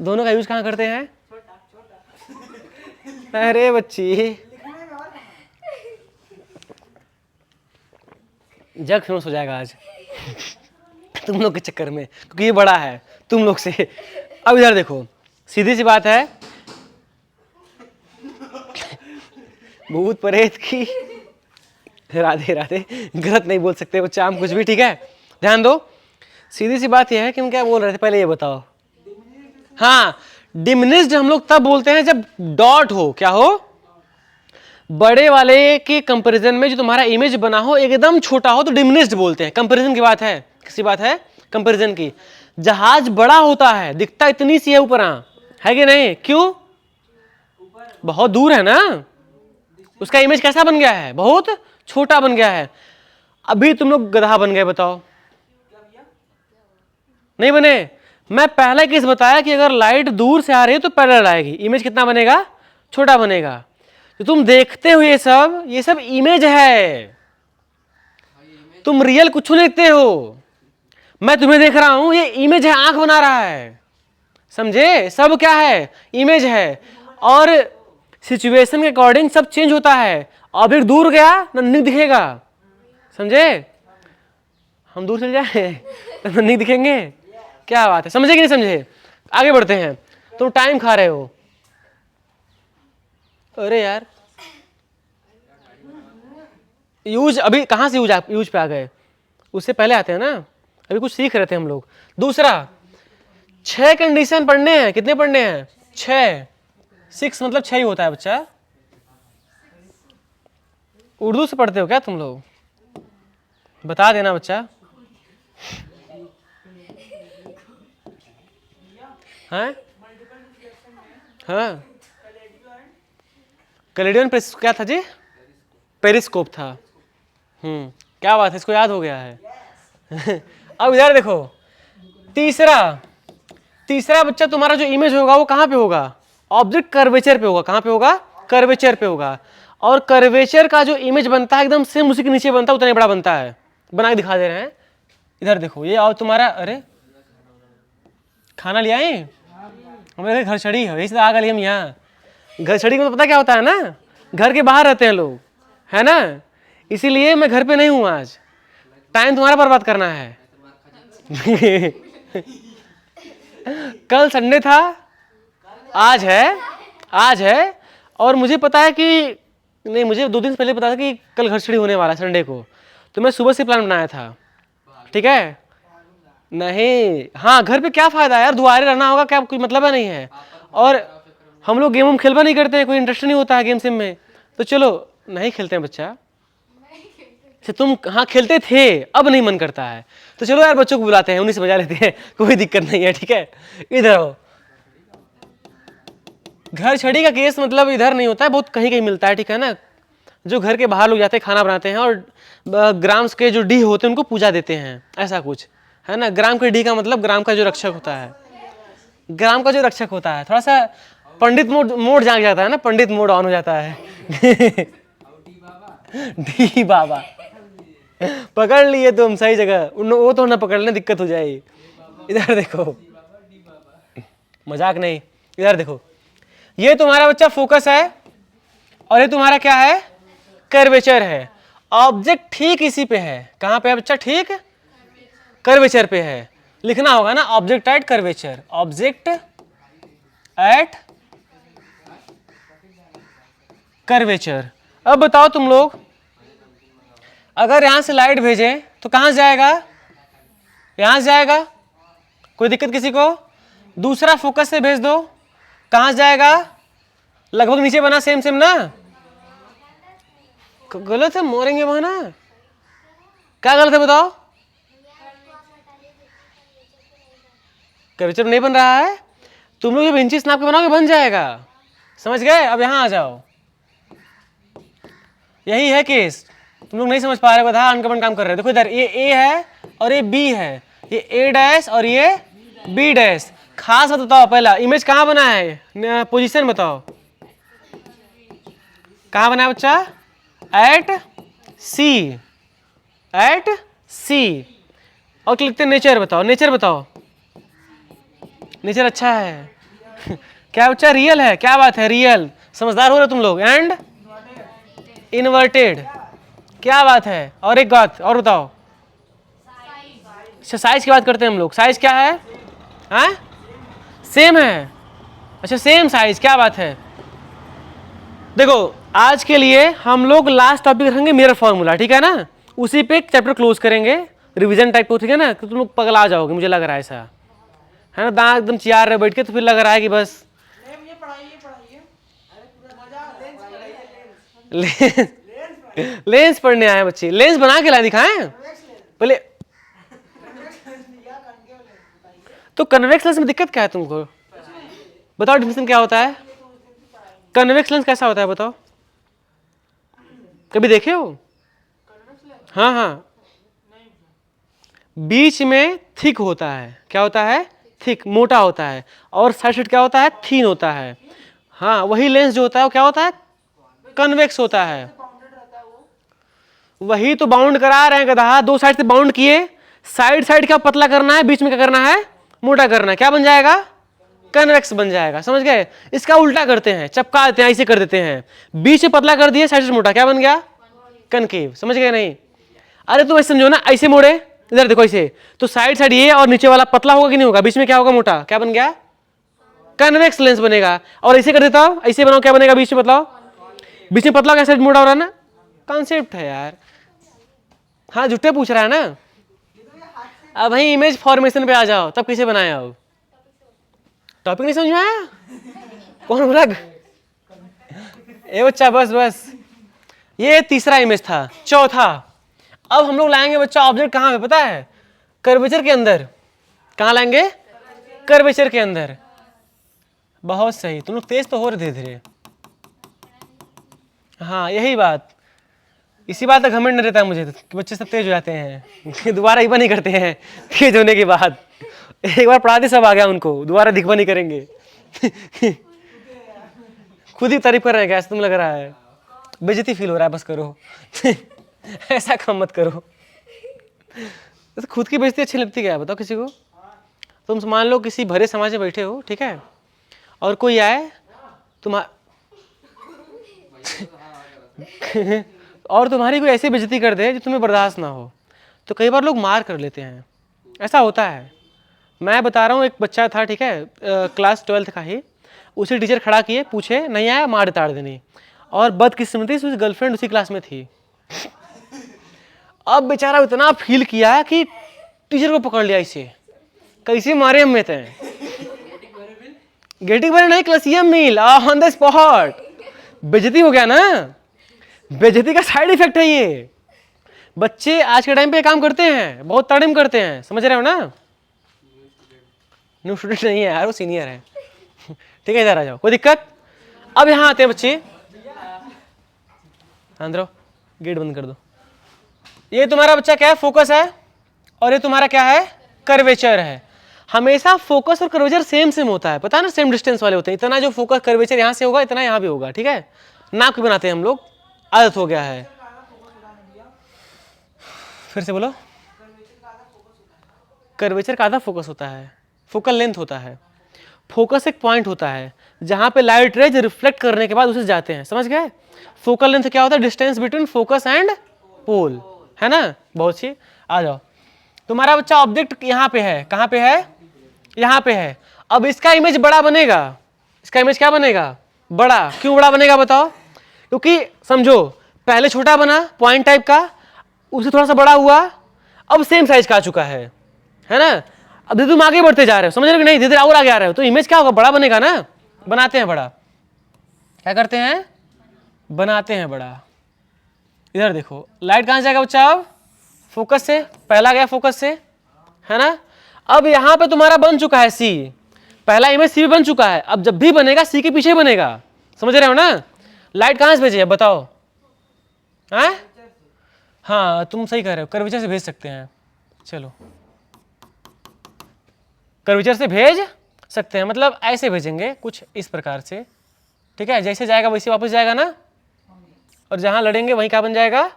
दोनों का यूज कहां करते हैं? अरे बच्ची, जग फेमस हो जाएगा आज तुम लोग के चक्कर में, क्योंकि ये बड़ा है तुम लोग से। अब इधर देखो, सीधी सी बात है, भूत प्रेत की, राधे राधे, गलत नहीं बोल सकते बच्चा हम कुछ भी, ठीक है? ध्यान दो, सीधी सी बात यह है कि हम क्या बोल रहे थे, पहले ये बताओ। हाँ, डिमिनिश्ड हम लोग तब बोलते हैं जब डॉट हो। क्या हो? बड़े वाले के कंपैरिजन में जो तुम्हारा इमेज बना हो एकदम छोटा हो तो डिमिनिश्ड बोलते हैं। कंपैरिजन की बात है, किसी बात है कंपैरिजन की। जहाज बड़ा होता है, दिखता इतनी सी है ऊपर, है कि नहीं? क्यों? बहुत दूर है ना, उसका इमेज कैसा बन गया है? बहुत छोटा बन गया है। अभी तुम लोग गधा बन गए, बताओ नहीं बने? मैं पहले केस बताया कि अगर लाइट दूर से आ रही है तो पैरेलल आएगी, इमेज कितना बनेगा? छोटा बनेगा। तो तुम देखते हो ये सब इमेज है, तुम रियल कुछ नहीं देखते हो। मैं तुम्हें देख रहा हूं, ये इमेज है, आंख बना रहा है, समझे? सब क्या है? इमेज है। और सिचुएशन के अकॉर्डिंग सब चेंज होता है। ऑब्जेक्ट दूर गया नहीं दिखेगा, समझे? हम दूर चल जाए तो नहीं दिखेंगे। क्या बात है, समझे कि नहीं समझे? आगे बढ़ते हैं। तुम टाइम खा रहे हो। अरे यार, यूज अभी कहां से यूज पे आ गए? उससे पहले आते हैं ना, अभी कुछ सीख रहे थे हम लोग। दूसरा, 6 कंडीशन पढ़ने हैं। कितने पढ़ने हैं? 6। 6 मतलब 6 ही होता है बच्चा। उर्दू से पढ़ते हो क्या तुम लोग? बता देना बच्चा। हाँ हाँ, कैलेडियन क्या था जी? पेरिस्कोप था। क्या बात है, इसको याद हो गया है। अब इधर देखो, तीसरा बच्चा, तुम्हारा जो इमेज होगा वो कहां पे होगा? ऑब्जेक्ट कर्वेचर पे होगा। कहां पे होगा? कर्वेचर पे होगा। और कर्वेचर का जो इमेज बनता है एकदम सेम उसी के नीचे बनता है, उतना ही बड़ा बनता है। बना के दिखा दे रहे हैं, इधर देखो ये। और तुम्हारा, अरे खाना ले आए? हमारे घर छड़ी है, यही से आ गए हम यहाँ। घर छड़ी को तो पता क्या होता है ना, घर के बाहर रहते हैं लोग, है ना? इसीलिए मैं घर पे नहीं हूं आज, टाइम तुम्हारा बर्बाद करना है। कल संडे था, आज है और मुझे पता है कि नहीं, मुझे 2 दिन से पहले पता था कि कल घर छड़ी होने वाला है संडे को, तो मैं सुबह से प्लान बनाया था, ठीक है। नहीं, हाँ घर पे क्या फायदा है यार, दुआरे रहना होगा क्या, कोई मतलब है नहीं है। और हम लोग गेम खेलवा नहीं करते हैं, कोई इंटरेस्ट नहीं होता है गेम सिम में, तो चलो नहीं खेलते हैं बच्चा। अच्छा तुम, हाँ खेलते थे, अब नहीं मन करता है, तो चलो यार बच्चों को बुलाते हैं, उन्हीं से मजा लेते हैं, कोई दिक्कत नहीं है, ठीक है। इधर आओ। घर छड़ी का केस मतलब इधर नहीं होता है, बहुत कहीं कहीं मिलता है, ठीक है ना। जो घर के बाहर लोग जाते हैं खाना बनाते हैं और ग्राम के जो डी होते हैं उनको पूजा देते हैं, ऐसा कुछ है ना। ग्राम के डी का मतलब ग्राम का जो रक्षक होता है, ग्राम का जो रक्षक होता है। थोड़ा सा पंडित मोड जाग जाता है ना, पंडित मोड ऑन हो जाता है। डी बाबा पकड़ लिए तुम सही जगह, वो तो ना पकड़ने दिक्कत हो जाएगी। इधर देखो, मजाक नहीं, इधर देखो, ये तुम्हारा बच्चा फोकस है और ये तुम्हारा क्या है, कर्वेचर है। ऑब्जेक्ट ठीक इसी पे है, कहां पे है बच्चा, ठीक कर्वेचर पे है। लिखना होगा ना object at curvature, object at curvature. अब बताओ तुम लोग, अगर यहां से लाइट भेजें तो कहां से जाएगा, यहां से जाएगा, कोई दिक्कत किसी को। दूसरा फोकस से भेज दो, कहां से जाएगा, लगभग नीचे बना, सेम सेम ना, गलत है, मोरेंगे बना, क्या गलत है बताओ, कर्वेचर नहीं बन रहा है। तुम लोग जब इंचेस नाप के बनाओगे बन जाएगा, समझ गए। अब यहां आ जाओ, यही है केस, तुम लोग नहीं समझ पा रहे, बता अनकमन काम कर रहे हैं। देखो इधर ये ए है और ये बी है, ये ए डैश और ये बी डैश। खास बात बताओ, पहला इमेज कहाँ बना है, पोजीशन बताओ, कहाँ बना है बच्चा, एट सी, एट सी। और लिखते हैं नेचर, बताओ नेचर, बताओ नेचर अच्छा है। क्या बच्चा, रियल है, क्या बात है, रियल, समझदार हो रहे तुम लोग। एंड इन्वर्टेड, क्या बात है। और एक बात और बताओ, अच्छा साइज की बात करते हैं हम लोग, साइज क्या है, हाँ सेम है, अच्छा सेम साइज, क्या बात है। देखो आज के लिए हम लोग लास्ट टॉपिक रखेंगे मिरर फॉर्मूला, ठीक है ना, उसी पे चैप्टर क्लोज करेंगे, रिवीजन टाइप को, ठीक है ना। तो तुम लोग पगला जाओगे, मुझे लग रहा है ऐसा, है ना, दांत एकदम चियार रहे बैठ के, तो फिर लग रहा है कि बस लेंस पढ़ने आए बच्चे, लेंस बना के ला दिखाएं पहले। तो कन्वेक्स लेंस में दिक्कत क्या है तुमको, बताओ डिफिनेशन क्या होता है, कन्वेक्स लेंस कैसा होता है बताओ, कभी देखे हो, हाँ हाँ, बीच में थिक होता है, क्या होता है, थिक, मोटा होता है, और साइड साइड क्या होता है, थीन होता है। हाँ वही लेंस जो होता है वो क्या होता है, कन्वेक्स होता है। वही तो बाउंड करा रहे हैं गधा, दो साइड से बाउंड किए, साइड साइड क्या पतला करना है, बीच में क्या करना है, मोटा करना है, क्या बन जाएगा, कन्वेक्स बन जाएगा, समझ गए। इसका उल्टा करते हैं, चपका देते हैं, ऐसे कर देते हैं, बीच से पतला कर दिए, साइड से मोटा, क्या बन गया, कनकेव, समझ गए नहीं। अरे तुम ऐसे समझो ना, ऐसे मोड़े, इधर देखो ऐसे, तो साइड साइड ये और नीचे वाला पतला होगा कि नहीं होगा, बीच में क्या होगा, मोटा, क्या बन गया, कन्वेक्स लेंस बनेगा। और ऐसे कर देता हूं, ऐसे बनाओ, क्या बनेगा, बीच में बतलाओ, बीच में पतला क्या, साइड मोटा हो रहा है ना, कॉन्सेप्ट है यार। हाँ झूठे पूछ रहा है ना। अब भाई इमेज फॉर्मेशन पे आ जाओ, तब कैसे बनाया हो, टॉपिक नहीं समझ में आया, कौन बोला, ए बच्चा बस बस, ये तीसरा इमेज था। चौथा, अब हम लोग लाएंगे बच्चा ऑब्जेक्ट कहां पे पता है, कर्वेचर के अंदर, कहां लाएंगे, कर्वेचर के अंदर। बहुत सही, तुम लोग तेज तो हो रहे धीरे धीरे, हाँ यही बात, इसी बात का घमंड रहता है मुझे कि बच्चे सब तेज हो जाते हैं, दोबारा इबा नहीं करते हैं तेज होने के बाद, एक बार पढ़ाते सब आ गया उनको, दोबारा दिखवा नहीं करेंगे। खुद ही तारीफ कर रहे हैं क्या, ऐसा तुम लग रहा है, बेइज्जती फील हो रहा है, बस करो। ऐसा काम मत करो, तो खुद की बेइज्जती अच्छी लगती क्या, बताओ किसी को। तुम मान लो किसी भरे समाज में बैठे हो, ठीक है, और कोई आए और तुम्हारी कोई ऐसी बेइज्जती कर दे जो तुम्हें बर्दाश्त ना हो, तो कई बार लोग मार कर लेते हैं, ऐसा होता है। मैं बता रहा हूँ, एक बच्चा था, ठीक है, क्लास 12th का ही, उसे टीचर खड़ा किए, पूछे नहीं आया, मार ताड़ देनी। और बदकिस्मती से उसकी गर्लफ्रेंड उसी क्लास में थी। अब बेचारा इतना फील किया कि टीचर को पकड़ लिया, इसे कैसे मारे हम में थे। गेटिंग वेरी नहीं, क्लासियम मील ऑन द स्पॉट। बेइज्जती हो गया ना, बेइज्जती का साइड इफेक्ट है ये। बच्चे आज के टाइम पे काम करते हैं, बहुत ताड़ीम करते हैं, समझ रहे हो ना। न्यू स्टूडेंट नहीं है यार, वो सीनियर है। ठीक है, इधर आ जाओ, कोई दिक्कत। अब यहाँ आते हैं बच्चे, अंदर गेट बंद कर दो। ये तुम्हारा बच्चा क्या है, फोकस है, और ये तुम्हारा क्या है, कर्वेचर है। हमेशा फोकस और कर्वेचर सेम सेम होता है, पता है ना, सेम डिस्टेंस वाले होते हैं। इतना जो फोकस कर्वेचर यहाँ से होगा, इतना यहाँ भी होगा। ठीक है, नाप के बनाते हैं हम लोग, आदत हो गया है। फिर से बोलो। कर्वेचर का आधा फोकस होता है, फोकल लेंथ होता है। फोकस एक पॉइंट होता है जहां पे लाइट रेज रिफ्लेक्ट करने के बाद उसे जाते हैं, समझ गए। फोकल लेंथ क्या होता है, distance between focus and pole, है ना। बहुत सी, आ जाओ। तुम्हारा बच्चा ऑब्जेक्ट यहाँ पे है, कहाँ पे है, यहाँ पे है। अब इसका इमेज बड़ा बनेगा, इसका इमेज क्या बनेगा, बड़ा। क्यों बड़ा बनेगा बताओ। क्योंकि समझो, पहले छोटा बना पॉइंट टाइप का, उससे थोड़ा सा बड़ा हुआ, अब सेम साइज का आ चुका है ना। अब धीरे तुम आगे बढ़ते जा रहे हो, समझ रहे हो कि नहीं, धीरे और आगे आ रहे हो, तो इमेज क्या होगा, बड़ा बनेगा ना। बनाते हैं बड़ा, क्या करते हैं, बनाते हैं बड़ा। इधर देखो, लाइट कहां से जाएगा बच्चा, अब फोकस से, पहला गया फोकस से, है ना। अब यहां पे तुम्हारा बन चुका है सी, पहला इमेज सी पे बन चुका है। अब जब भी बनेगा सी के पीछे बनेगा, समझ रहे हो ना। लाइट कहां से भेजी है बताओ, हैं? हाँ तुम सही कह रहे हो, कर्वेचर से भेज सकते हैं। चलो, कर्वेचर से भेज सकते हैं, मतलब ऐसे भेजेंगे कुछ इस प्रकार से। ठीक है, जैसे जाएगा वैसे वापस जाएगा ना, और जहां लड़ेंगे वहीं क्या बन जाएगा,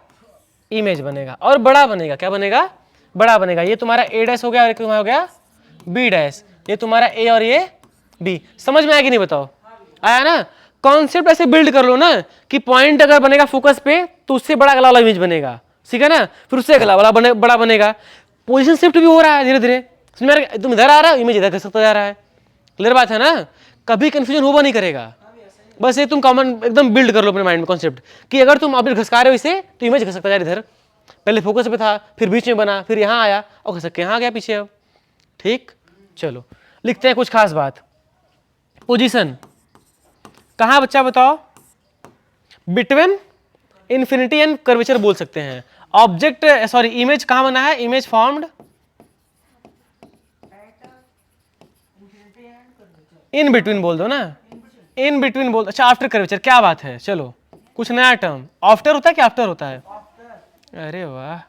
इमेज बनेगा, और बड़ा बनेगा। क्या बनेगा, बड़ा बनेगा। ये तुम्हारा ए डैश हो गया, और एक तुम्हारा हो गया बी डैश। ये तुम्हारा ए और ये बी। समझ में आया कि नहीं बताओ, आया ना। कॉन्सेप्ट ऐसे बिल्ड कर लो ना कि पॉइंट अगर बनेगा फोकस पे तो उससे बड़ा अगला वाला इमेज बनेगा, ठीक है ना। फिर उससे अगला वाला बड़ा बनेगा। पोजीशन शिफ्ट भी हो रहा है धीरे धीरे, समझ में, तुम इधर आ रहा है, इमेज इधर खसकता जा रहा है। क्लियर बात है ना, कभी कंफ्यूजन होगा नहीं करेगा। बस ये तुम कॉमन एकदम बिल्ड कर लो अपने माइंड में कॉन्सेप्ट कि अगर तुम ऑब्जेक्ट घसका रहे हो इसे, तो इमेज घसकता जा रहा है इधर। पहले फोकस पे था, फिर बीच में बना, फिर यहाँ आया और घसक के यहाँ आ गया पीछे। अब ठीक, चलो लिखते हैं कुछ खास बात। पोजीशन कहाँ बच्चा बताओ, बिटवीन इन्फिनिटी एंड कर्वेचर बोल सकते हैं। ऑब्जेक्ट सॉरी इमेज कहाँ बना है, इमेज फॉर्म्ड इन बिटवीन बोल दो ना, इन बिटवीन बोल। अच्छा आफ्टर कर्वेचर, क्या बात है। चलो कुछ नया टर्म, आफ्टर होता है कि आफ्टर होता है, अरे वाह।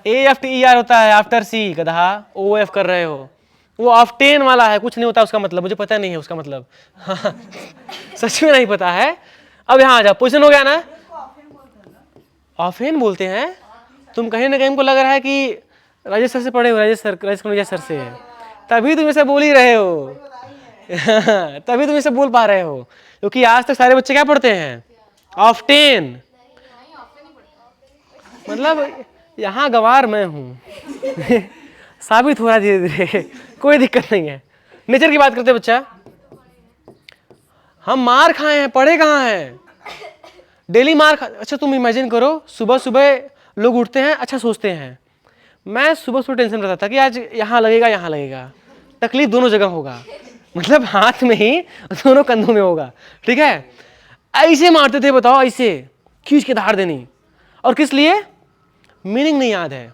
AFTER होता है, आफ्टर सी, गधा। OF कर रहे हो, वो ऑफ्टेन वाला है, कुछ नहीं होता उसका मतलब, मुझे पता नहीं है उसका मतलब। हाँ, सच में नहीं पता है। अब यहाँ आ जाओ, पोजीशन हो गया ना, ऑफेन बोलते हैं। तुम कहीं ना कहीं हमको लग रहा है कि राजेश सर से पढ़े हो, राजेश कनुजा सर से, तभी तुम इसे बोल ही रहे हो। तभी तुम इसे बोल पा रहे हो, क्योंकि आज तक सारे बच्चे क्या पढ़ते हैं, ऑफ्टेन। मतलब यहाँ गवार मैं हूं। साबित हो रहा है धीरे धीरे, कोई दिक्कत नहीं है। नेचर की बात करते हैं बच्चा, हम मार खाए हैं, पढ़े कहाँ हैं, डेली मार खा। अच्छा तुम इमेजिन करो, सुबह सुबह लोग उठते हैं, अच्छा सोचते हैं। मैं सुबह सुबह टेंशन में रहता था कि आज यहाँ लगेगा, यहाँ लगेगा, तकलीफ दोनों जगह होगा, मतलब हाथ में ही, दोनों कंधों में होगा। ठीक है, ऐसे मारते थे बताओ, ऐसे खींच के धार देनी। और किस लिए, मीनिंग नहीं याद है।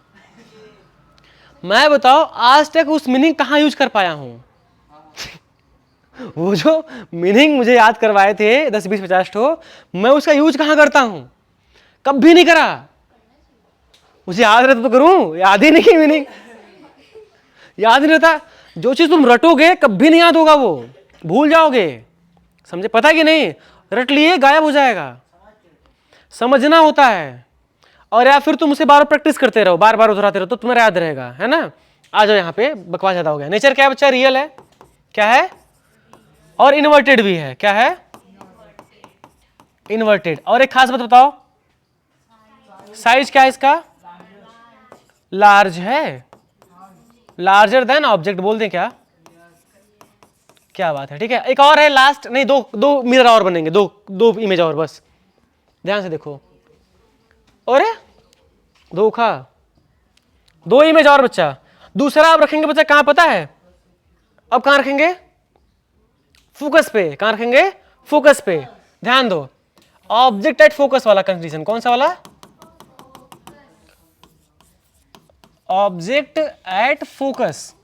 मैं बताओ आज तक उस मीनिंग कहाँ यूज कर पाया हूं। वो जो मीनिंग मुझे याद करवाए थे 10 20 50 ठो, मैं उसका यूज कहाँ करता हूं, कभी नहीं करा। मुझे याद रहता तो करूं, याद ही नहीं, मीनिंग याद नहीं रहता। जो चीज तुम रटोगे कभी नहीं याद होगा, वो भूल जाओगे, समझे, पता कि नहीं, रट लिए गायब हो जाएगा। समझना होता है, और या फिर तुम उसे बार बार प्रैक्टिस करते रहो, बार बार दोहराते रहो, तो तुम्हें याद रहेगा, है ना। आ जाओ यहाँ पे, बकवास ज्यादा हो गया। नेचर क्या है बच्चा, रियल है, क्या है, और इन्वर्टेड भी है, क्या है, इन्वर्टेड। और एक खास बात बताओ, साइज क्या है इसका, लार्ज है, लार्जर देन ऑब्जेक्ट बोल दें क्या, क्या बात है, ठीक है। एक और है लास्ट, नहीं दो दो मिरर और बनेंगे, दो इमेज और बस, ध्यान से देखो। और धोखा, दो इमेज और बच्चा। दूसरा आप रखेंगे बच्चा कहां पता है, अब कहां रखेंगे, फोकस पे। कहां रखेंगे, फोकस पे। ध्यान दो, ऑब्जेक्ट एट फोकस वाला कंडीशन, कौन सा वाला, ऑब्जेक्ट एट फोकस।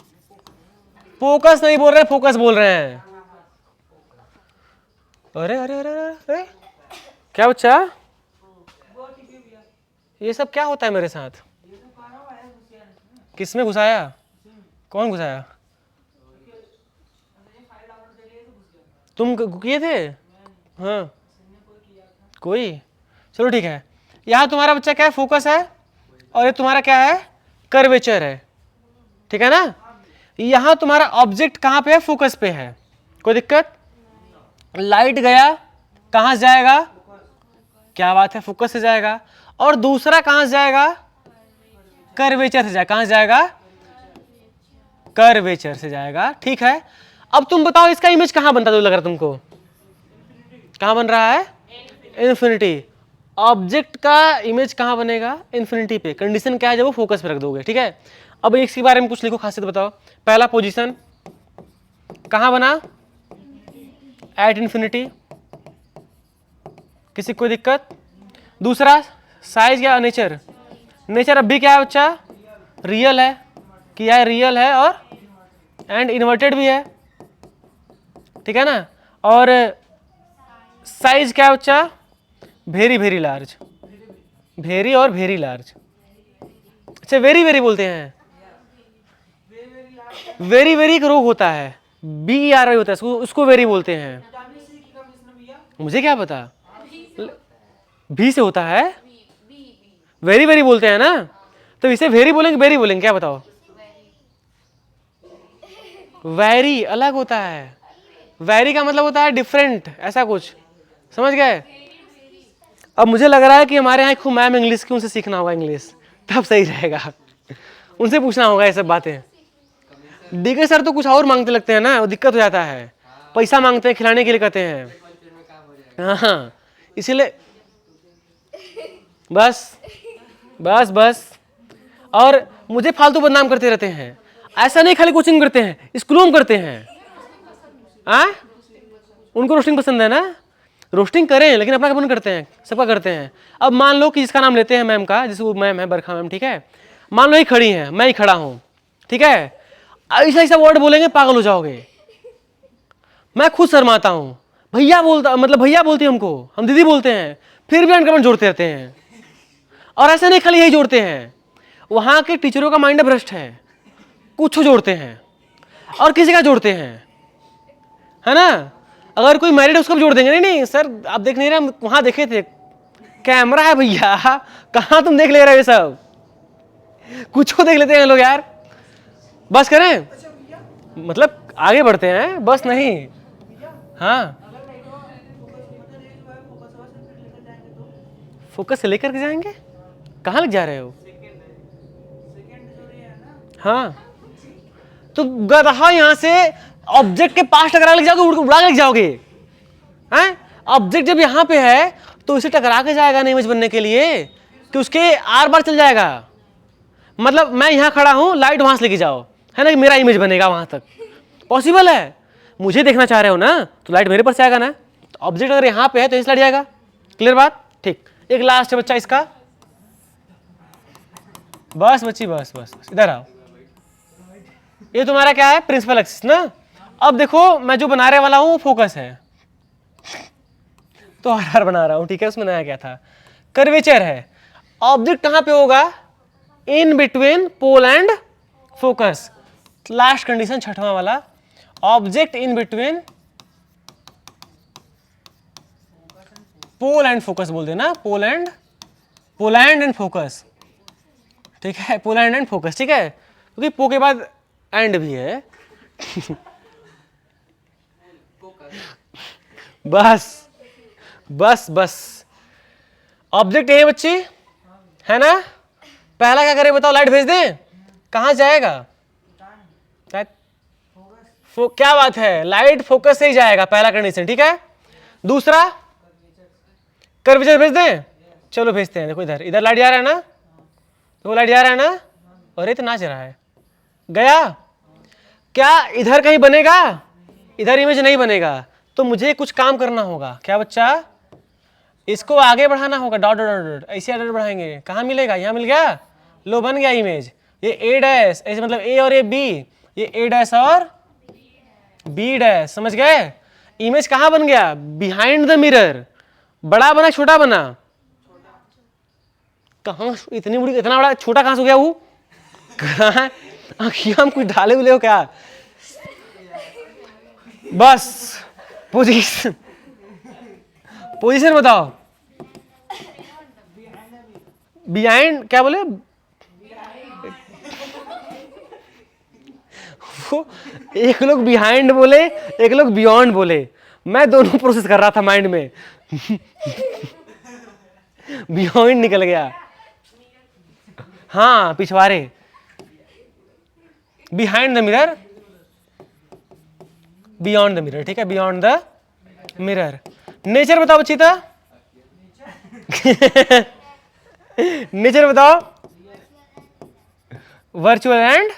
फोकस नहीं बोल रहे, फोकस बोल रहे हैं। अरे अरे अरे अरे, क्या बच्चा, ये सब क्या होता है मेरे साथ, किसमें घुसाया, कौन घुसाया, तुम किए थे, हाँ कोई, चलो ठीक है। यहां तुम्हारा बच्चा क्या है, फोकस है, और ये तुम्हारा क्या है, कर्वेचर है, ठीक है ना। यहां तुम्हारा ऑब्जेक्ट कहां पे है, फोकस पे है, कोई दिक्कत। लाइट गया कहां से जाएगा, क्या बात है, फोकस से जाएगा। और दूसरा कहां से जाएगा, कर्वेचर से जाएगा, कहां से जाएगा, कर्वेचर से जाएगा, ठीक है। अब तुम बताओ इसका इमेज कहां बनता है, तो लग रहा है तुमको, कहां बन रहा है, इन्फिनिटी। ऑब्जेक्ट का इमेज कहां बनेगा, इन्फिनिटी पे। कंडीशन क्या है, जब वो फोकस पे रख दोगे, ठीक है। अब इसके बारे में कुछ लिखो, खासियत बताओ। पहला पोजीशन कहां बना, एट इन्फिनिटी, किसी कोई दिक्कत। दूसरा साइज या नेचर, नेचर अब भी क्या है बच्चा, रियल है, क्या है, रियल है, और एंड इन्वर्टेड भी है, ठीक है ना। और साइज क्या है बच्चा, वेरी वेरी लार्ज, वेरी और वेरी लार्ज। अच्छा वेरी वेरी बोलते हैं, वेरी वेरी का रोग होता है, BERY होता है, उसको वेरी बोलते हैं। मुझे क्या पता, भी से होता है, वेरी वेरी बोलते हैं ना, तो इसे वेरी बोलेंगे, वेरी बोलेंगे, क्या बताओ। वेरी अलग होता है, वेरी का मतलब होता है डिफरेंट, ऐसा कुछ, समझ गए। अब मुझे लग रहा है कि हमारे यहाँ खूब मैम इंग्लिश की, उनसे सीखना होगा इंग्लिश, तब सही रहेगा, उनसे पूछना होगा ये सब बातें। डीके सर तो कुछ और मांगते लगते हैं ना, वो दिक्कत हो जाता है, पैसा मांगते हैं, खिलाने के लिए कहते हैं, हाँ इसीलिए बस बस बस। और मुझे फालतू बदनाम करते रहते हैं, ऐसा नहीं खाली कोचिंग करते हैं, स्कूलों में करते हैं। उनको रोस्टिंग पसंद है ना, रोस्टिंग करें, लेकिन अपना कब करते हैं, सबका करते हैं। अब मान लो कि जिसका नाम लेते हैं मैम का, जैसे वो मैम है बरखा मैम, ठीक है, मान लो ही खड़ी है, मैं ही खड़ा हूं, ठीक है, ऐसा ऐसा वर्ड बोलेंगे पागल हो जाओगे। मैं खुद शर्माता हूं, भैया बोलता, मतलब भैया बोलती है हमको, हम दीदी बोलते हैं, फिर भी अंडरकमेंट जोड़ते रहते हैं। और ऐसा नहीं खाली यही जोड़ते हैं, वहां के टीचरों का माइंड भ्रष्ट है, कुछ जोड़ते हैं और किसी का जोड़ते हैं, है ना। अगर कोई मैरिड है उसको भी जोड़ देंगे, नहीं नहीं सर आप देख नहीं रहे, वहां देखे थे, कैमरा है भैया, कहां तुम देख ले रहे हो, ये सब कुछ देख लेते हैं लोग यार। बस करें, मतलब आगे बढ़ते हैं, बस नहीं, हाँ फोकस से लेकर के जाएंगे, कहाँ लग जा रहे हो, हाँ तो गधा यहां से ऑब्जेक्ट के पास टकरा लग जाओगे, उड़ा के लग जाओगे, हैं। ऑब्जेक्ट जब यहां पे है तो इसे टकरा के जाएगा ना इमेज बनने के लिए, कि उसके आर बार चल जाएगा। मतलब मैं यहां खड़ा हूं, लाइट वहां से लेके जाओ, है ना, कि मेरा इमेज बनेगा वहां तक, पॉसिबल है। मुझे देखना चाह रहे हो ना, तो लाइट मेरे पर से आएगा ना, तो ऑब्जेक्ट अगर यहां पे है तो इसे लड़ जाएगा, क्लियर बात, ठीक। एक लास्ट है बच्चा इसका, बस बच्ची बस बस बस इधर आओ। ये तुम्हारा क्या है, प्रिंसिपल एक्सिस ना। अब देखो मैं जो बना रहे वाला हूं फोकस है, तो आर बना रहा हूं, ठीक है, उसमें नया क्या था, कर्वेचर है। ऑब्जेक्ट कहां पे होगा, in between pole and focus. Last condition छठवां वाला, object in between pole and focus बोल देना, पोल एंड फोकस, ठीक है, पोल एंड फोकस, ठीक है, क्योंकि पो के बाद एंड भी है। बस बस बस, ऑब्जेक्ट है बच्ची, है ना। पहला क्या करें बताओ, लाइट भेज दें, कहां जाएगा, क्या बात है, लाइट फोकस से ही जाएगा, पहला कंडीशन, ठीक है। दूसरा कर्वेचर भेज दें, चलो भेजते हैं। देखो इधर इधर लाइट जा रहा है ना, तो लाइट जा रहा है ना, और ये तो नाच रहा है, गया। क्या इधर कहीं बनेगा? इधर इमेज नहीं बनेगा, तो मुझे कुछ काम करना होगा। क्या बच्चा? इसको आगे बढ़ाना होगा, डॉट डॉट डॉट, ऐसे डॉट बढ़ाएंगे, कहाँ मिलेगा? यहाँ मिल गया, लो बन गया इमेज। ये ए डैश, ऐसे मतलब ए और ये बी, ये ए डैश और बी डैश, समझ गए? इमेज कहाँ बन गया? Behind the mirror. बड़ा बना छोटा बना? कहाँ इतनी बड़ी, इतना बड़ा, छोटा कहाँ से हो गया वो? कहाँ हम कुछ ढाले हुए हो क्या? बस पोजीशन, पोजीशन बताओ। बिहाइंड क्या बोले? वो एक लोग बिहाइंड बोले, एक लोग बियॉन्ड बोले, मैं दोनों प्रोसेस कर रहा था माइंड में। बियॉन्ड निकल गया, हाँ पिछवाड़े, behind the mirror, beyond the mirror, ठीक है, बियॉन्ड द मिरर। नेचर बताओ बच्ची था। नेचर बताओ। वर्चुअल एंड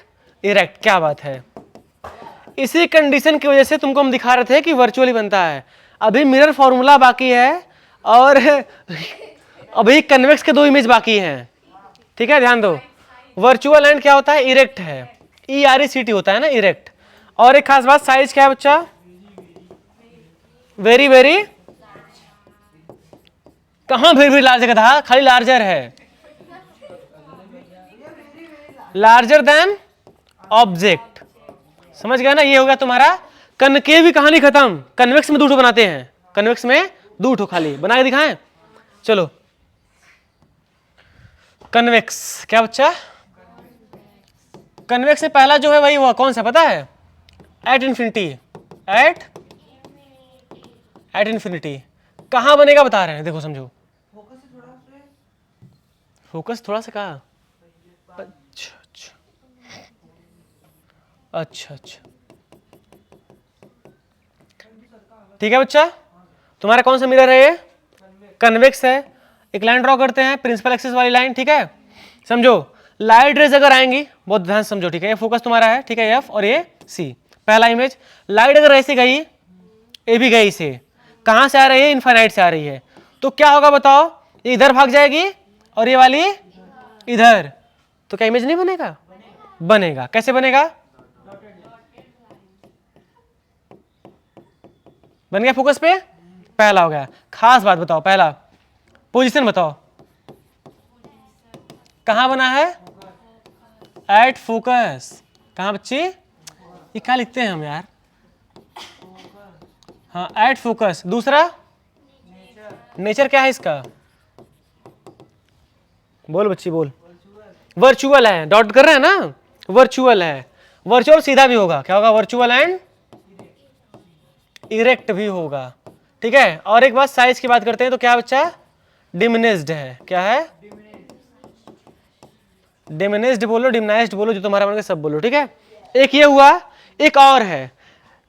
इरेक्ट, क्या बात है। इसी कंडीशन की वजह से तुमको हम दिखा रहे थे कि वर्चुअली बनता है। अभी मिरर फॉर्मूला बाकी है और अभी कन्वेक्स के 2 इमेज बाकी हैं, ठीक है, ध्यान दो। वर्चुअल एंड क्या होता है? इरेक्ट है, ERECT होता है ना, इरेक्ट। और एक खास बात, साइज क्या है बच्चा? वेरी वेरी, कहां वेरी लार्जर का था? खाली लार्जर है, लार्जर देन ऑब्जेक्ट, समझ गया ना? ये हो गया तुम्हारा कनकेव की कहानी खत्म। कन्वेक्स में 2 ठो बनाते हैं, कन्वेक्स में 2 ठो खाली बना के दिखाएं, चलो। कन्वेक्स क्या बच्चा? कन्वेक्स में पहला जो है वही वो कौन सा पता है? At infinity, at infinity. कहां बनेगा बता रहे हैं, देखो समझो। फोकस थोड़ा सा कहा, अच्छा अच्छा अच्छा अच्छा, ठीक है बच्चा। तुम्हारा कौन सा मिरर है? ये कन्वेक्स है। एक लाइन ड्रॉ करते हैं, प्रिंसिपल एक्सिस वाली लाइन, ठीक है। समझो, लाइट रेज अगर आएंगी, बहुत ध्यान से समझो, ठीक है। ये फोकस तुम्हारा है, ठीक है, एफ, और ये सी, पहला इमेज। लाइट अगर ऐसे गई, ये भी गई से, कहां से आ रही है? इनफाइनाइट से आ रही है, तो क्या होगा बताओ? ये इधर भाग जाएगी और ये वाली इधर, तो क्या इमेज नहीं बनेगा? बनेगा। कैसे बनेगा? बन गया फोकस पे, पहला हो गया। खास बात बताओ, पहला पोजीशन बताओ, कहां बना है? At focus. कहां बच्ची? ये क्या लिखते हैं हम यार? हाँ, एट फोकस। दूसरा नेचर क्या है इसका? बोल बच्ची बोल। वर्चुअल है, डॉट कर रहे हैं ना, वर्चुअल है। वर्चुअल सीधा भी होगा, क्या होगा? वर्चुअल एंड इरेक्ट भी होगा, ठीक है। और एक बात, साइज की बात करते हैं तो क्या बच्चा? डिमिनिश्ड है। क्या है? डिमिनिश्ड बोलो, डिमिनाइज्ड बोलो, जो तुम्हारा मन के सब बोलो, ठीक है। एक ये हुआ, एक और है,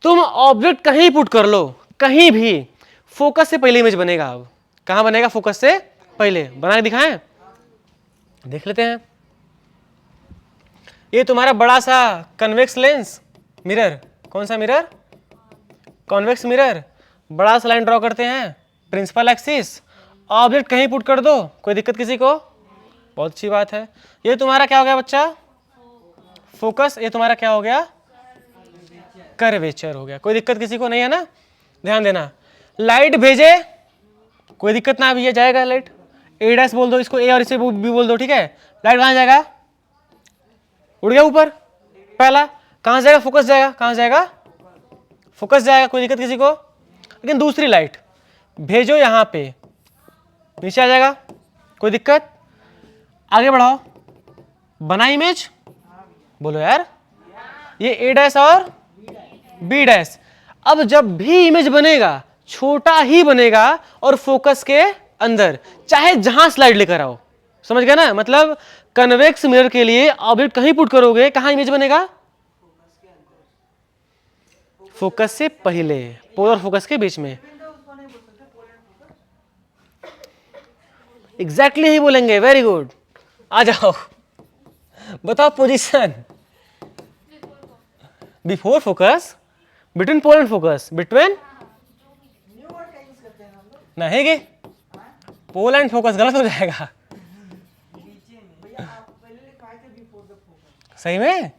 तुम ऑब्जेक्ट कहीं पुट कर लो, कहीं भी, फोकस से पहले इमेज बनेगा। अब कहां बनेगा? फोकस से पहले। बना के दिखाएं, देख लेते हैं। ये तुम्हारा बड़ा सा कन्वेक्स लेंस मिरर, कौन सा मिरर? Convex mirror. बड़ा सा लाइन ड्रॉ करते हैं, प्रिंसिपल एक्सिस, ऑब्जेक्ट कहीं पुट कर दो, कोई दिक्कत किसी को? बहुत अच्छी बात है। ये तुम्हारा क्या हो गया बच्चा? फोकस। ये तुम्हारा क्या हो गया? कर्वेचर हो गया। कोई दिक्कत किसी को नहीं है ना? ध्यान देना। लाइट भेजे, कोई दिक्कत ना, भी ये जाएगा लाइट। ए डैश बोल दो इसको, ए और इसे बी बोल दो, ठीक है। लाइट कहां जाएगा? उड़ गया ऊपर, पहला। कहां जाएगा? फोकस जाएगा। कहां जाएगा? फोकस जाएगा। कोई दिक्कत किसी को? लेकिन दूसरी लाइट भेजो यहां पे, नीचे आ जाएगा, कोई दिक्कत? आगे बढ़ाओ, बना इमेज, बोलो यार। ये ए डैश और बी डैश। अब जब भी इमेज बनेगा, छोटा ही बनेगा और फोकस के अंदर, चाहे जहां स्लाइड लेकर आओ, समझ गए ना? मतलब कन्वेक्स मिरर के लिए ऑब्जेक्ट कहीं पुट करोगे, कहां इमेज बनेगा? फोकस से पहले, पोल और फोकस के बीच में। एग्जैक्टली ही बोलेंगे, वेरी गुड। आ जाओ, बताओ position. Before focus, between pole and focus, between नहीं गे, पोल एंड फोकस गलत हो जाएगा। सही में?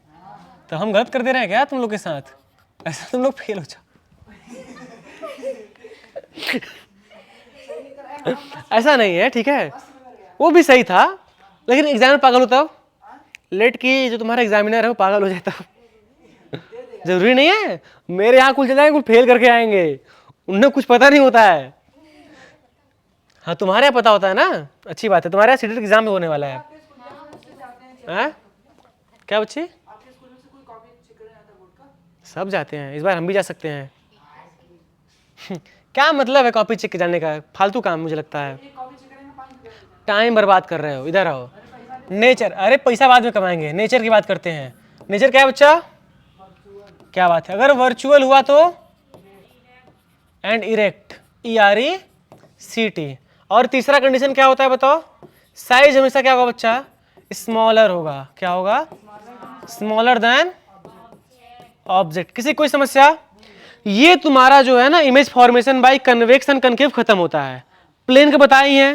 तो हम गलत कर दे रहे हैं क्या तुम लोग के साथ? ऐसा तुम लोग फेल हो जाओ। ऐसा नहीं है, ठीक है, वो भी सही था, लेकिन एग्जाम में पागल होता हो, लेट की जो तुम्हारा एग्जामिनर है वो पागल हो जाता हो। जरूरी नहीं है मेरे यहाँ कुछ जाएंगे, कुछ फेल करके आएंगे, उन्हें कुछ पता नहीं होता है। हाँ तुम्हारे यहाँ पता होता है ना, अच्छी बात है। तुम्हारे यहाँ सीटेट एग्जाम में होने वाला है। क्या बच्चे? सब जाते हैं, इस बार हम भी जा सकते हैं। क्या मतलब है कॉपी चेक जाने का? फालतू काम मुझे लगता है, टाइम बर्बाद कर रहे हो। इधर आओ, नेचर, अरे पैसा बाद में कमाएंगे, नेचर की बात करते हैं। नेचर क्या है बच्चा? क्या बात है? अगर वर्चुअल हुआ तो एंड इरेक्ट, ERECT। और तीसरा कंडीशन क्या होता है बताओ? साइज हमेशा क्या होगा बच्चा? स्मॉलर होगा। क्या होगा? Smaller than object. किसी कोई समस्या? ये तुम्हारा जो है ना image formation bye convex and concave खत्म होता है। प्लेन का बताए ही है,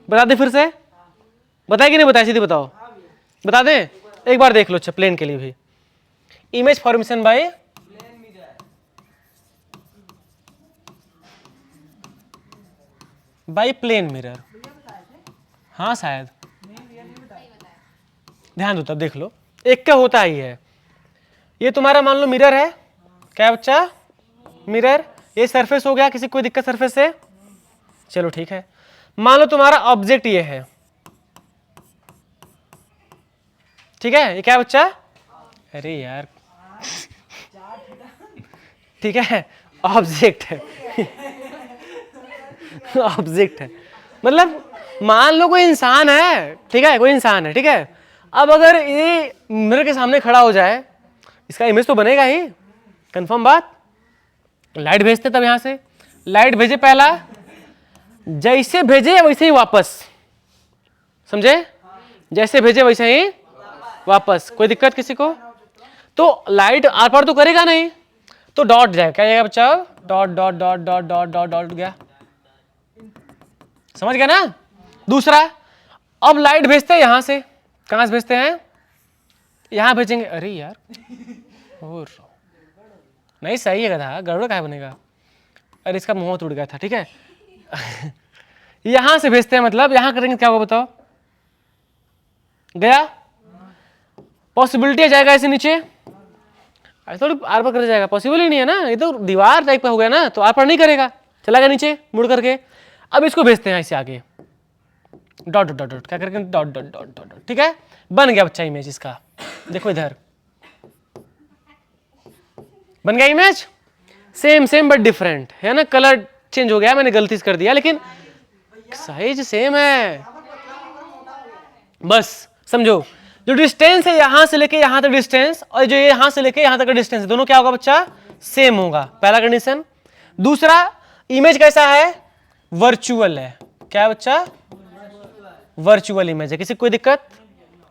बता दे फिर से, बताए कि नहीं बताए? सीधे बताओ, बता दें एक बार देख लो। अच्छा प्लेन के लिए भी image formation by plane mirror. हाँ शायद, ध्यान दो तब देख लो, एक का होता ही है। ये तुम्हारा मान लो मिरर है, क्या बच्चा? मिरर। ये सरफेस हो गया, किसी कोई दिक्कत सरफेस से? चलो ठीक है। मान लो तुम्हारा ऑब्जेक्ट ये है, ठीक है, ये क्या बच्चा? अरे यार ठीक है, ऑब्जेक्ट है। ऑब्जेक्ट है मतलब मान लो कोई इंसान है, ठीक है, कोई इंसान है, ठीक है। अब अगर ये मिरर के सामने खड़ा हो जाए, इसका इमेज तो बनेगा ही, कंफर्म बात। लाइट भेजते तब यहां से, लाइट भेजे पहला, जैसे भेजे वैसे ही वापस, समझे? जैसे भेजे वैसे ही वापस। कोई दिक्कत किसी को? तो लाइट आर पार तो करेगा नहीं, तो डॉट जाएगा। क्या जाएगा बच्चा? Dot dot dot dot dot dot dot गया। समझ गया ना? दूसरा, अब लाइट भेजते हैं यहां से, कहां से भेजते हैं? यहां भेजेंगे। अरे यार और नहीं सही है गधा, गड़बड़ कहाँ बनेगा? अरे इसका मुंह टूट गया था, ठीक है। यहां से भेजते हैं, मतलब यहां करेंगे क्या होगा बताओ? गया, पॉसिबिलिटी आ जाएगा ऐसे नीचे, ऐसे थोड़ी आर पार कर जाएगा, पॉसिबल ही नहीं है ना, ये तो दीवार टाइप का हो गया ना, तो आर पार नहीं करेगा, चला गया नीचे मुड़ करके। अब इसको भेजते हैं ऐसे आगे, डॉट डॉट डॉट, क्या करके डॉट डॉट डॉट डॉट, ठीक है, बन गया बच्चा इमेज इसका। देखो इधर बन गया image, same same but different है ना, कलर चेंज हो गया, मैंने गलती से कर दिया, लेकिन साइज सेम है। बस समझो, जो डिस्टेंस है यहां से लेके यहां तक डिस्टेंस, और जो यहां से लेके यहां तक डिस्टेंस, दोनों क्या होगा बच्चा? सेम होगा, पहला कंडीशन। दूसरा, इमेज कैसा है? वर्चुअल है। क्या है बच्चा? वर्चुअल इमेज है। किसी कोई दिक्कत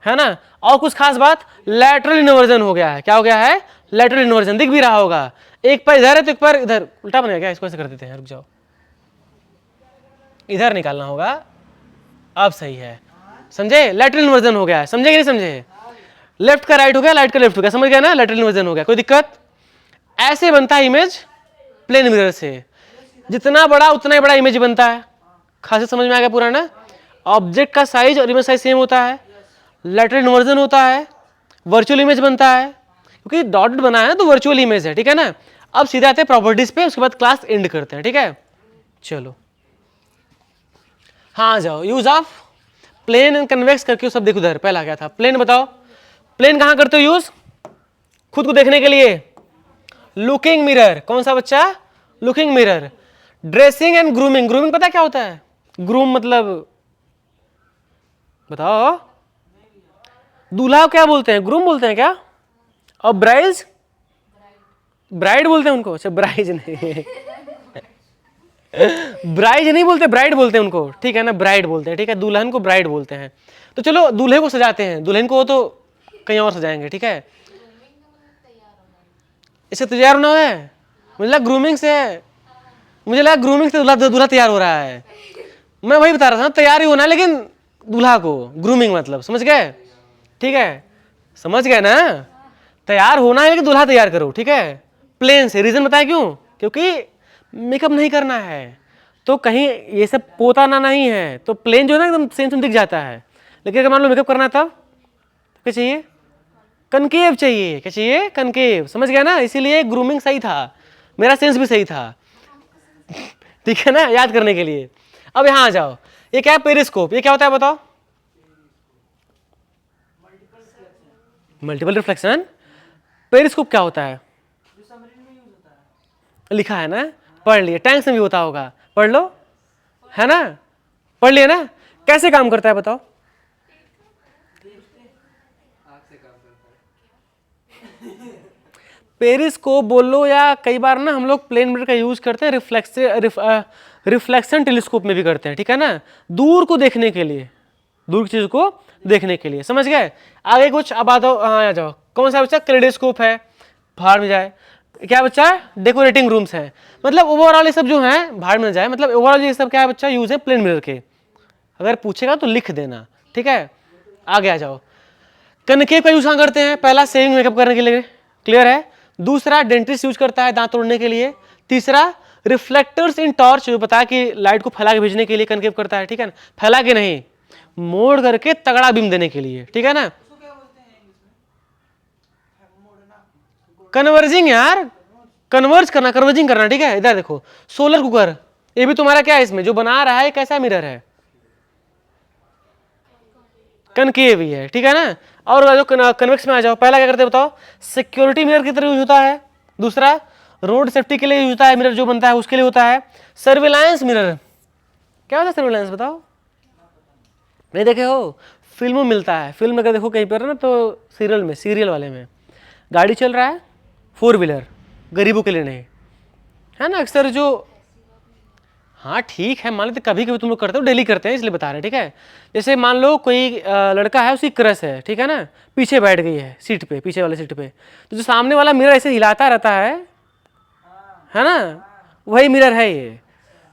है ना? और कुछ खास बात, लैटरल इन्वर्जन हो गया है। क्या हो गया है? लैटरल इन्वर्जन, दिख भी रहा होगा। एक पैर इधर है तो एक पैर इधर, उल्टा बनेगा क्या? इसको ऐसे कर देते हैं, रुक जाओ, इधर निकालना होगा, अब सही है, समझे? लैटरल इन्वर्जन हो गया है, समझे कि नहीं समझे? लेफ्ट का राइट हो गया, राइट का लेफ्ट हो गया, समझ गया ना? लैटरल इन्वर्जन हो गया। कोई दिक्कत? ऐसे बनता है इमेज प्लेन मिरर से, जितना बड़ा उतना ही बड़ा इमेज बनता है। खास समझ में आ गया पूरा ना? ऑब्जेक्ट का साइज और इमेज साइज सेम होता है, लैटरल इन्वर्जन होता है, वर्चुअल इमेज बनता है, क्योंकि डॉट बना है ना तो वर्चुअल इमेज है, ठीक है ना? अब सीधे आते हैं प्रॉपर्टीज पे, उसके बाद क्लास एंड करते हैं, ठीक है? चलो हाँ जाओ, use of plane and convex करके सब देखो। उधर पहला क्या था? प्लेन बताओ, प्लेन कहां करते हो यूज? खुद को देखने के लिए, लुकिंग मिरर। कौन सा बच्चा? Looking mirror. Dressing and grooming, grooming पता क्या होता है? ग्रूम मतलब बताओ, दूल्हा क्या बोलते हैं? ग्रूम बोलते हैं क्या? और ब्राइड्स? ब्राइड बोलते हैं उनको? अच्छा ब्राइज नहीं ब्राइज नहीं बोलते, ब्राइड बोलते हैं उनको, ठीक है ना, ब्राइड बोलते हैं, ठीक है, दुल्हन को ब्राइड बोलते हैं। तो चलो दूल्हे को सजाते हैं, दुल्हन को तो कहीं और सजाएंगे, ठीक है। इससे तैयार होना है, मुझे लगा ग्रूमिंग से है, मुझे लगा ग्रूमिंग से दूल्हा तैयार हो रहा है। मैं वही बता रहा था, तैयार ही होना है लेकिन दूल्हा को, ग्रूमिंग मतलब, समझ गए, ठीक है, समझ गए ना, तैयार होना है लेकिन दूल्हा तैयार करो, ठीक है, प्लेन से। रीजन बताए क्यों? क्योंकि मेकअप नहीं करना है, तो कहीं ये सब पोताना नहीं है, तो प्लेन जो है ना एकदम सेम दिख जाता है। लेकिन अगर मान लो मेकअप करना तब क्या चाहिए? कनकेव चाहिए। क्या चाहिए? कनकेव, समझ गया ना, इसीलिए ग्रूमिंग सही था, मेरा सेंस भी सही था ठीक है ना, याद करने के लिए। अब यहां आ जाओ, ये क्या है? पेरिस्कोप। ये क्या होता है बताओ? Multiple reflection. पेरिस्कोप क्या होता है? लिखा है ना, पढ़ लिए, टैंक्स में भी होता होगा, पढ़ लो, है ना, पढ़ लिए ना। कैसे काम करता है बताओ? पेरिस्कोप बोल लो, या कई बार ना हम लोग प्लेन मिरर का यूज करते हैं, रिफ्लेक्शन टेलीस्कोप में भी करते हैं, ठीक है ना, दूर को देखने के लिए, दूर की चीज को देखने के लिए, समझ गए। आगे कुछ अब आ जाओ, हाँ आ जाओ, कौन सा बच्चा? क्लेडोस्कोप है, बाहर में जाए। क्या बच्चा? डेकोरेटिंग रूम्स है, मतलब ओवरऑल ये सब जो है बाहर में जाए, मतलब ओवरऑल ये सब क्या है बच्चा? यूज है प्लेन मिरर के। अगर पूछेगा तो लिख देना, ठीक है। आगे आ जाओ, कनकेव का यूज कहाँ करते हैं? पहला सेविंग मेकअप करने के लिए, क्लियर है। दूसरा डेंटिस्ट यूज करता है दांत तोड़ने के लिए। तीसरा रिफ्लेक्टर्स इन टॉर्च, जो बताया कि लाइट को फैला के भेजने के लिए कनकेव करता है, ठीक है ना, फैला के नहीं, मोड़ करके तगड़ा बीम देने के लिए, ठीक है ना। कन्वर्जिंग यार, कन्वर्ज करना, कन्वर्जिंग करना, ठीक है। इधर देखो, सोलर कुकर, ये भी तुम्हारा क्या है? इसमें जो बना रहा है कैसा मिरर है? कनकेव ही है, ठीक है ना। और जो कन्वेक्स में आ जाओ, पहला क्या करते हैं बताओ? सिक्योरिटी मिरर की तरह यूज होता है। दूसरा रोड सेफ्टी के लिए यूज होता है, मिरर जो बनता है उसके लिए होता है। सर्विलांस मिरर, क्या होता है सर्विलांस बताओ? नहीं देखे हो? फिल्म में मिलता है, फिल्म अगर देखो कहीं पर ना तो सीरियल में, सीरियल वाले में गाड़ी चल रहा है, 4 व्हीलर, गरीबों के लिए नहीं, है ना, अक्सर जो, हाँ ठीक है, मान लेते कभी कभी तुम लोग करते हो, डेली करते हैं इसलिए बता रहे हैं, ठीक है। जैसे मान लो कोई लड़का है, उसकी क्रश है, ठीक है ना, पीछे बैठ गई है सीट पे, पीछे वाले सीट पे, तो जो सामने वाला मिरर ऐसे हिलाता रहता है ना, वही मिरर है ये,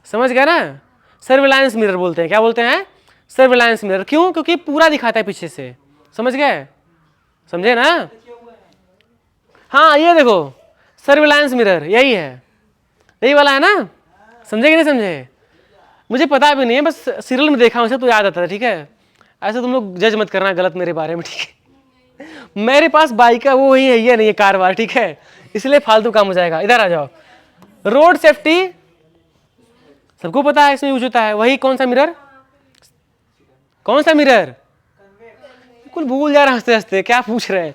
समझ गया ना। सर्विलांस मिरर बोलते हैं, क्या बोलते हैं? Surveillance mirror. क्यों? क्योंकि पूरा दिखाता है पीछे से, समझ गए, समझे ना। हाँ ये देखो, सर्विलांस मिरर यही है, यही वाला है ना, समझे कि नहीं समझे? मुझे पता भी नहीं है, बस सीरियल में देखा उसे तो याद आता था, ठीक है। ऐसे तुम लोग जज मत करना गलत मेरे बारे में, ठीक है। मेरे पास बाइक है, वो ही है, ये नहीं है कार वार, ठीक है, इसलिए फालतू काम हो जाएगा। इधर आ जाओ, रोड सेफ्टी सबको पता है इसमें यूज होता है, वही कौन सा मिरर? कौन सा मिरर? बिल्कुल भूल जा रहा हंसते हंसते, क्या पूछ रहे हैं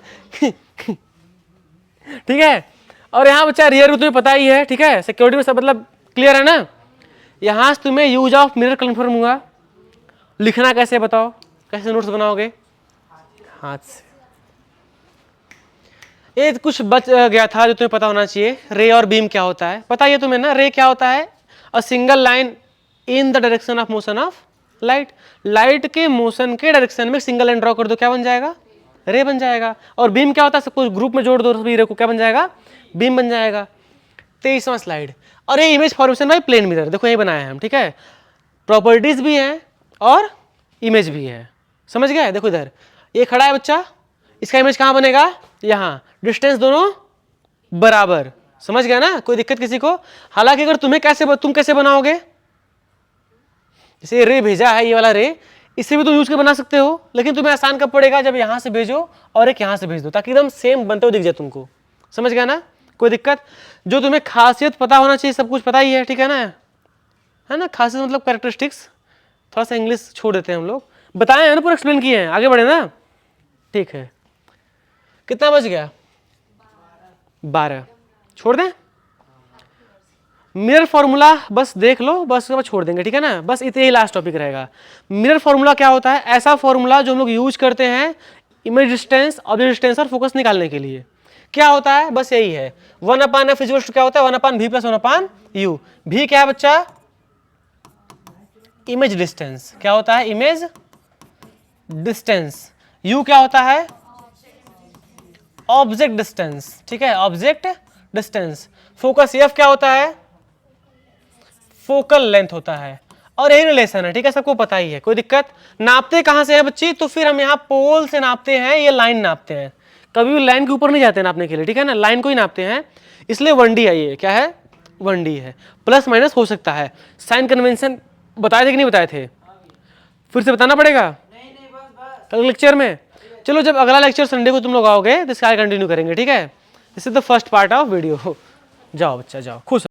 ठीक है। और यहाँ बच्चा रियर तुम्हें पता ही है, ठीक है, सिक्योरिटी में सब मतलब क्लियर है ना। यहां से तुम्हें यूज ऑफ मिरर कन्फर्म हुआ। लिखना कैसे बताओ? कैसे नोट्स बनाओगे? हाथ से। ये कुछ बच गया था जो तुम्हें पता होना चाहिए, रे और बीम क्या होता है पता है तुम्हें ना। रे क्या होता है? A single line in the direction of motion of light, light के मोशन के डायरेक्शन में सिंगल लाइन ड्रॉ कर दो, क्या बन जाएगा? रे बन जाएगा। और बीम क्या होता है? सब कुछ ग्रुप में जोड़ दो सभी रे को, क्या बन जाएगा? बीम बन जाएगा। 23वां स्लाइड, और ये image formation by plane mirror, देखो ये बनाया है हम, ठीक है। प्रॉपर्टीज भी हैं और इमेज भी है, समझ गए। देखो इधर ये खड़ा है बच्चा, इसका इमेज कहाँ बनेगा? यहाँ, डिस्टेंस दोनों बराबर, समझ गया ना, कोई दिक्कत किसी को? हालांकि अगर तुम कैसे बनाओगे, जैसे रे भेजा है, ये वाला रे, इससे भी तुम यूज कर बना सकते हो, लेकिन तुम्हें आसान कब पड़ेगा? जब यहां से भेजो और एक यहां से भेज दो, ताकि एकदम सेम बनते हुए दिख जाए तुमको, समझ गया ना, कोई दिक्कत? जो तुम्हें खासियत पता होना चाहिए, सब कुछ पता ही है, ठीक है ना, है ना। खासियत मतलब कैरेक्टरिस्टिक्स, थोड़ा सा इंग्लिश छोड़ देते हैं हम लोग, बताए हैं ना, पूरा एक्सप्लेन किए हैं, आगे बढ़े ना, ठीक है। कितना बच गया? 12, छोड़ दें? मिरर फॉर्मूला बस देख लो, बस उसके बाद छोड़ देंगे, ठीक है ना, बस इतना ही लास्ट टॉपिक रहेगा। मिरर फॉर्मूला क्या होता है? ऐसा फॉर्मूला जो हम लोग यूज करते हैं इमेज डिस्टेंस, ऑब्जेक्ट डिस्टेंस और फोकस निकालने के लिए। क्या होता है, बस यही है, 1/f इज क्या होता है, 1/v प्लस 1/u। v क्या है बच्चा, इमेज डिस्टेंस, क्या होता है, इमेज डिस्टेंस। u क्या होता है, ऑब्जेक्ट डिस्टेंस, ठीक है, ऑब्जेक्ट डिस्टेंस। फोकस f क्या होता है, फोकल लेंथ होता है। और यही रिलेशन है, ठीक है, सबको पता ही है, कोई दिक्कत। नापते कहां से है बच्ची, तो फिर हम यहाँ पोल से नापते हैं, ये लाइन नापते हैं, कभी भी लाइन के ऊपर नहीं जाते नापने के लिए, ठीक है ना, लाइन को ही नापते हैं, इसलिए 1D है, ये क्या है, 1D है। प्लस माइनस हो सकता है। साइन कन्वेंशन बताए थे कि नहीं बताए थे, फिर से बताना पड़ेगा कल लेक्चर में। चलो जब अगला लेक्चर संडे को तुम लोग आओगे तो इसका कंटिन्यू करेंगे, ठीक है। This is the first part of video. जाओ बच्चा जाओ, खुश